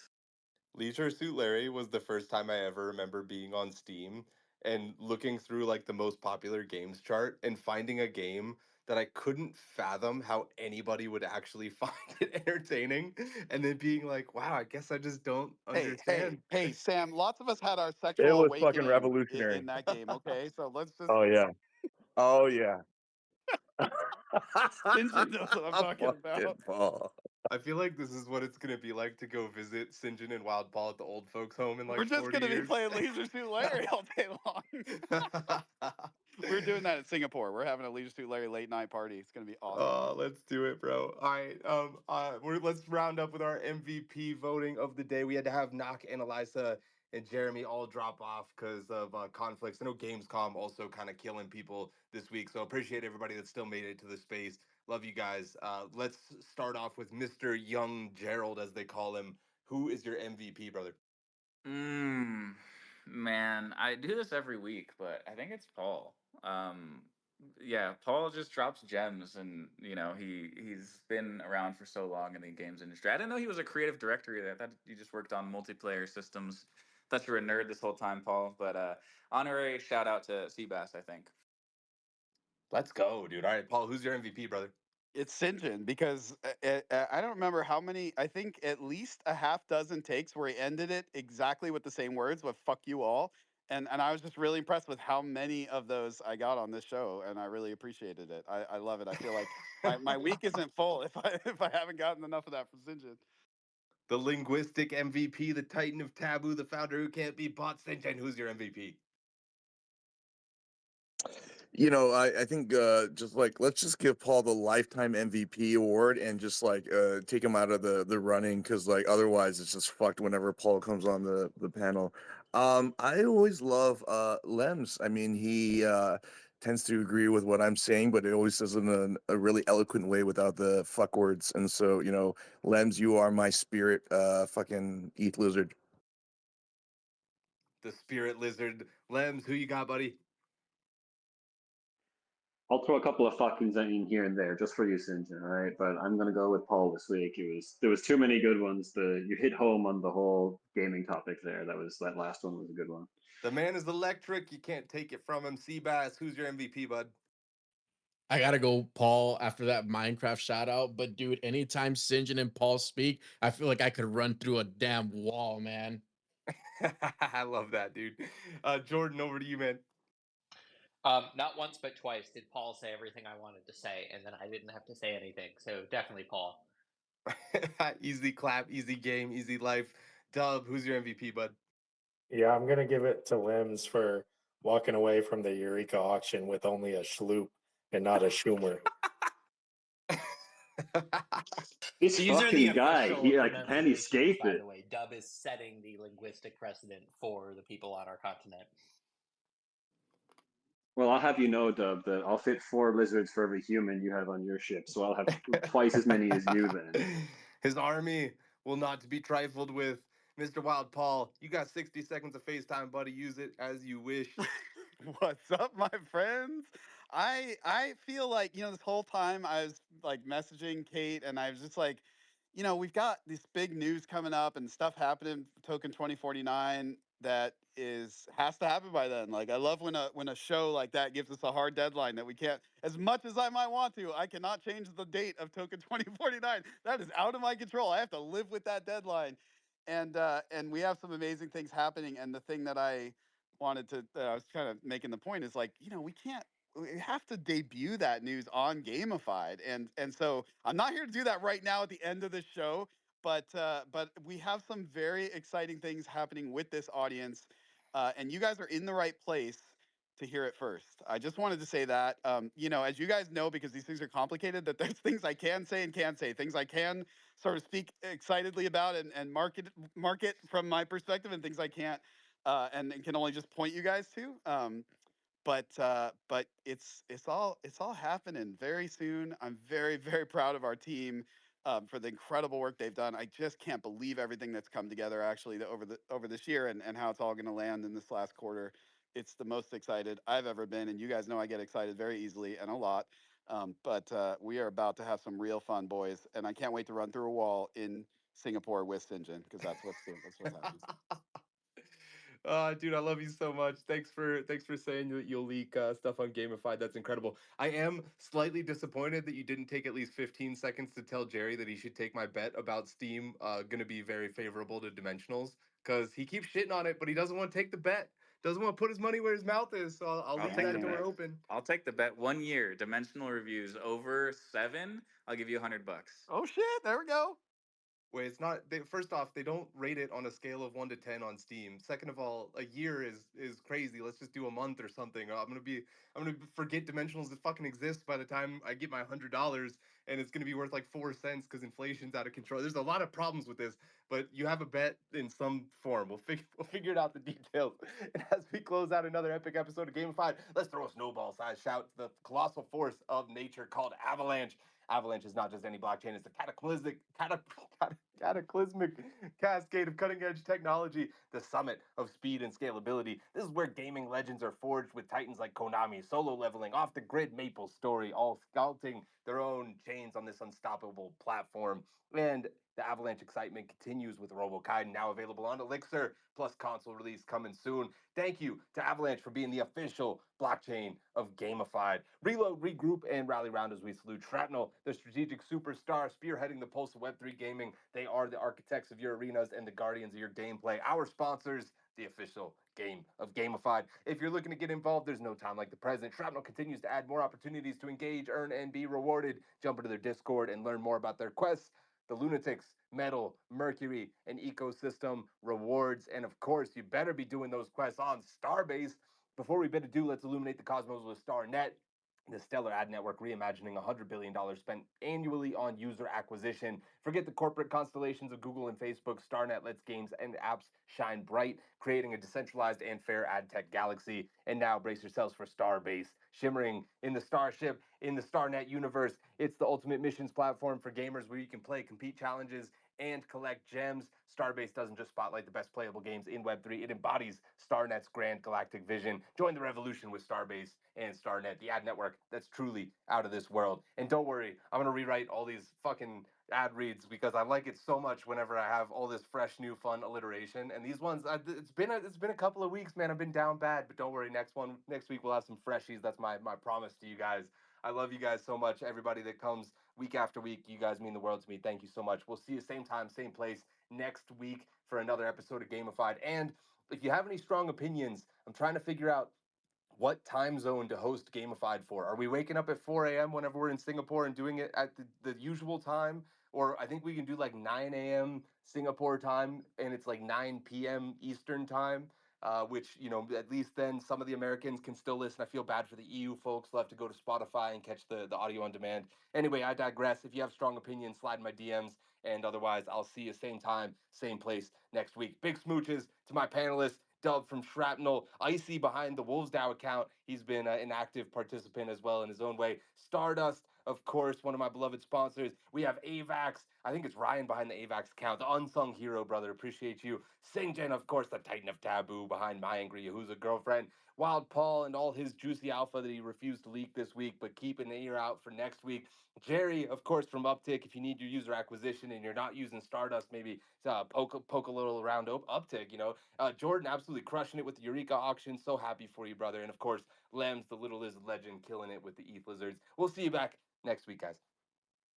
Leisure Suit Larry was the first time I ever remember being on Steam and looking through like the most popular games chart and finding a game that I couldn't fathom how anybody would actually find it entertaining, and then being like, wow, I guess I just don't understand. Hey, Sam. Lots of us had our It sexual was fucking awakening in revolutionary. that game. Okay, so let's just Oh yeah. Oh yeah. Sinjin knows what I'm talking Fucking about. Paul. I feel like this is what it's gonna be like to go visit St. John and Wild Ball at the old folks' home in We're like just 40 gonna be years. playing Leisure Suit Larry all day long. We're doing that in Singapore. We're having a Leisure Suit Larry late night party. It's gonna be awesome. Oh, let's do it, bro. All right. Let's round up with our MVP voting of the day. We had to have Knock and Eliza and Jeremy all drop off because of conflicts. I know Gamescom also kind of killing people this week. So appreciate everybody that still made it to the space. Love you guys. Let's start off with Mr. Young Gerald, as they call him. Who is your MVP, brother? Man, I do this every week, but I think it's Paul. Yeah, Paul just drops gems, and he's been around for so long in the games industry. I didn't know he was a creative director either. I thought you just worked on multiplayer systems. Thought you were a nerd this whole time, Paul. But honorary shout out to Seabass, I think. Let's go, dude. All right, Paul, who's your MVP, brother? It's Sinjin because I don't remember how many. I think at least a half dozen takes where he ended it exactly with the same words, with "fuck you all," and I was just really impressed with how many of those I got on this show, and I really appreciated it. I love it. I feel like my week isn't full if I haven't gotten enough of that from Sinjin. The linguistic MVP, the Titan of Taboo, the founder who can't be bought. Senjen, who's your MVP? You know, I think just like let's just give Paul the lifetime MVP award and just like take him out of the running because like otherwise it's just fucked whenever Paul comes on the panel. I always love Lems. I mean, he tends to agree with what I'm saying, but it always says it in a really eloquent way without the fuck words. And so, you know, Lems, you are my spirit, fucking ETH lizard. The Spirit Lizard. Lems, who you got, buddy? I'll throw a couple of fuckings in here and there just for you, Sinjin, all right? But I'm gonna go with Paul this week. There was too many good ones. You hit home on the whole gaming topic there. That last one was a good one. The man is electric. You can't take it from him. Seabass, who's your MVP, bud? I gotta go Paul after that Minecraft shout out. But dude, anytime Sinjin and Paul speak, I feel like I could run through a damn wall, man. I love that, dude. Jordan, over to you, man. Not once but twice did Paul say everything I wanted to say, and then I didn't have to say anything. So definitely Paul. Easy clap, easy game, easy life. Dub, who's your MVP, bud? Yeah, I'm gonna give it to Limbs for walking away from the Eureka auction with only a schloop and not a Schumer. This These are the fucking guy, official he like can't pronunciations, escape by it. the way. Dub is setting the linguistic precedent for the people on our continent. Well, I'll have you know, Dub, that I'll fit 4 lizards for every human you have on your ship, so I'll have twice as many as you then. His army will not be trifled with. Mr. Wild Paul, you got 60 seconds of FaceTime, buddy. Use it as you wish. What's up, my friends? I feel like, this whole time I was like messaging Kate and I was just like, we've got this big news coming up and stuff happening for Token 2049 that has to happen by then. Like I love when a show like that gives us a hard deadline that we can't, as much as I might want to, I cannot change the date of Token 2049. That is out of my control. I have to live with that deadline. And we have some amazing things happening. And the thing that I wanted to I was kind of making the point is like, we have to debut that news on Gamified. And so I'm not here to do that right now at the end of the show, but we have some very exciting things happening with this audience. And you guys are in the right place to hear it first. I just wanted to say that, as you guys know, because these things are complicated, that there's things I can say and can't say, things I can sort of speak excitedly about and market from my perspective, and things I can't and can only just point you guys to. But it's all happening very soon. I'm very proud of our team. for the incredible work they've done. I just can't believe everything that's come together actually over this year and how it's all going to land in this last quarter. It's the most excited I've ever been, and you guys know I get excited very easily and a lot. But we are about to have some real fun, boys, and I can't wait to run through a wall in Singapore with Sinjin because that's what happens. Dude, I love you so much. Thanks for saying that you'll leak stuff on Gamified. That's incredible. I am slightly disappointed that you didn't take at least 15 seconds to tell Jerry that he should take my bet about Steam going to be very favorable to Dimensionals because he keeps shitting on it, but he doesn't want to take the bet. Doesn't want to put his money where his mouth is. So I'll I'll leave take the that door bet. open. I'll take the bet. 1 year, dimensional reviews over 7. I'll give you $100. Oh shit! There we go. Wait, it's not. First off, they don't rate it on a scale of 1 to 10 on Steam. Second of all, a year is crazy. Let's just do a month or something. I'm gonna forget Dimensionals that fucking exist by the time I get my $100, and it's gonna be worth like 4 cents because inflation's out of control. There's a lot of problems with this, but you have a bet in some form. We'll figure it out the details. And as we close out another epic episode of Gamified, let's throw a snowball-sized shout to the colossal force of nature called Avalanche. Avalanche is not just any blockchain; it's a cataclysmic cascade of cutting-edge technology, the summit of speed and scalability. This is where gaming legends are forged with titans like Konami, solo leveling, off-the-grid Maple Story, all sculpting their own chains on this unstoppable platform. And the Avalanche excitement continues with RoboKai, now available on Elixir, plus console release coming soon. Thank you to Avalanche for being the official blockchain of Gamified. Reload, regroup, and rally round as we salute Shrapnel, the strategic superstar spearheading the pulse of Web3 gaming. They are the architects of your arenas and the guardians of your gameplay. Our sponsors, the official game of Gamified. If you're looking to get involved, there's no time like the present. Shrapnel continues to add more opportunities to engage, earn, and be rewarded. Jump into their Discord and learn more about their quests, the Lunatics, Metal, Mercury, and Ecosystem rewards. And of course, you better be doing those quests on Starbase. Before we bid adieu, let's illuminate the cosmos with StarNet, the stellar ad network reimagining $100 billion spent annually on user acquisition. Forget the corporate constellations of Google and Facebook. StarNet lets games and apps shine bright, creating a decentralized and fair ad tech galaxy. And now brace yourselves for Starbase, shimmering in the starship, in the StarNet universe. It's the ultimate missions platform for gamers where you can play, compete challenges, and collect gems. Starbase doesn't just spotlight the best playable games in Web3, it embodies StarNet's grand galactic vision. Join the revolution with Starbase and StarNet, the ad network that's truly out of this world. And don't worry, I'm going to rewrite all these fucking ad reads because I like it so much whenever I have all this fresh, new, fun alliteration. And these ones, it's been a couple of weeks, man. I've been down bad, but don't worry. Next week we'll have some freshies. That's my promise to you guys. I love you guys so much. Everybody that comes week after week, you guys mean the world to me. Thank you so much. We'll see you same time, same place next week for another episode of Gamified. And if you have any strong opinions, I'm trying to figure out what time zone to host Gamified for. Are we waking up at 4 a.m. whenever we're in Singapore and doing it at the usual time? Or I think we can do like 9 a.m. Singapore time and it's like 9 p.m. Eastern time, which, at least then some of the Americans can still listen. I feel bad for the EU folks. They'll have to go to Spotify and catch the audio on demand. Anyway, I digress. If you have strong opinions, slide in my DMs. And otherwise, I'll see you same time, same place next week. Big smooches to my panelists. Dub from Shrapnel, Icy behind the Wolvesdow account. He's been an active participant as well in his own way. Stardust, of course, one of my beloved sponsors. We have AVAX. I think it's Ryan behind the AVAX account, the unsung hero, brother. Appreciate you. Singjen, of course, the Titan of Taboo behind My Angry Yahuza Girlfriend. Wild Paul and all his juicy alpha that he refused to leak this week, but keep an ear out for next week. Jerry, of course, from Uptick. If you need your user acquisition and you're not using Stardust, maybe poke a little around Uptick. Jordan absolutely crushing it with the Eureka auction. So happy for you, brother. And of course, Lems, the little lizard legend, killing it with the ETH lizards. We'll see you back next week, guys.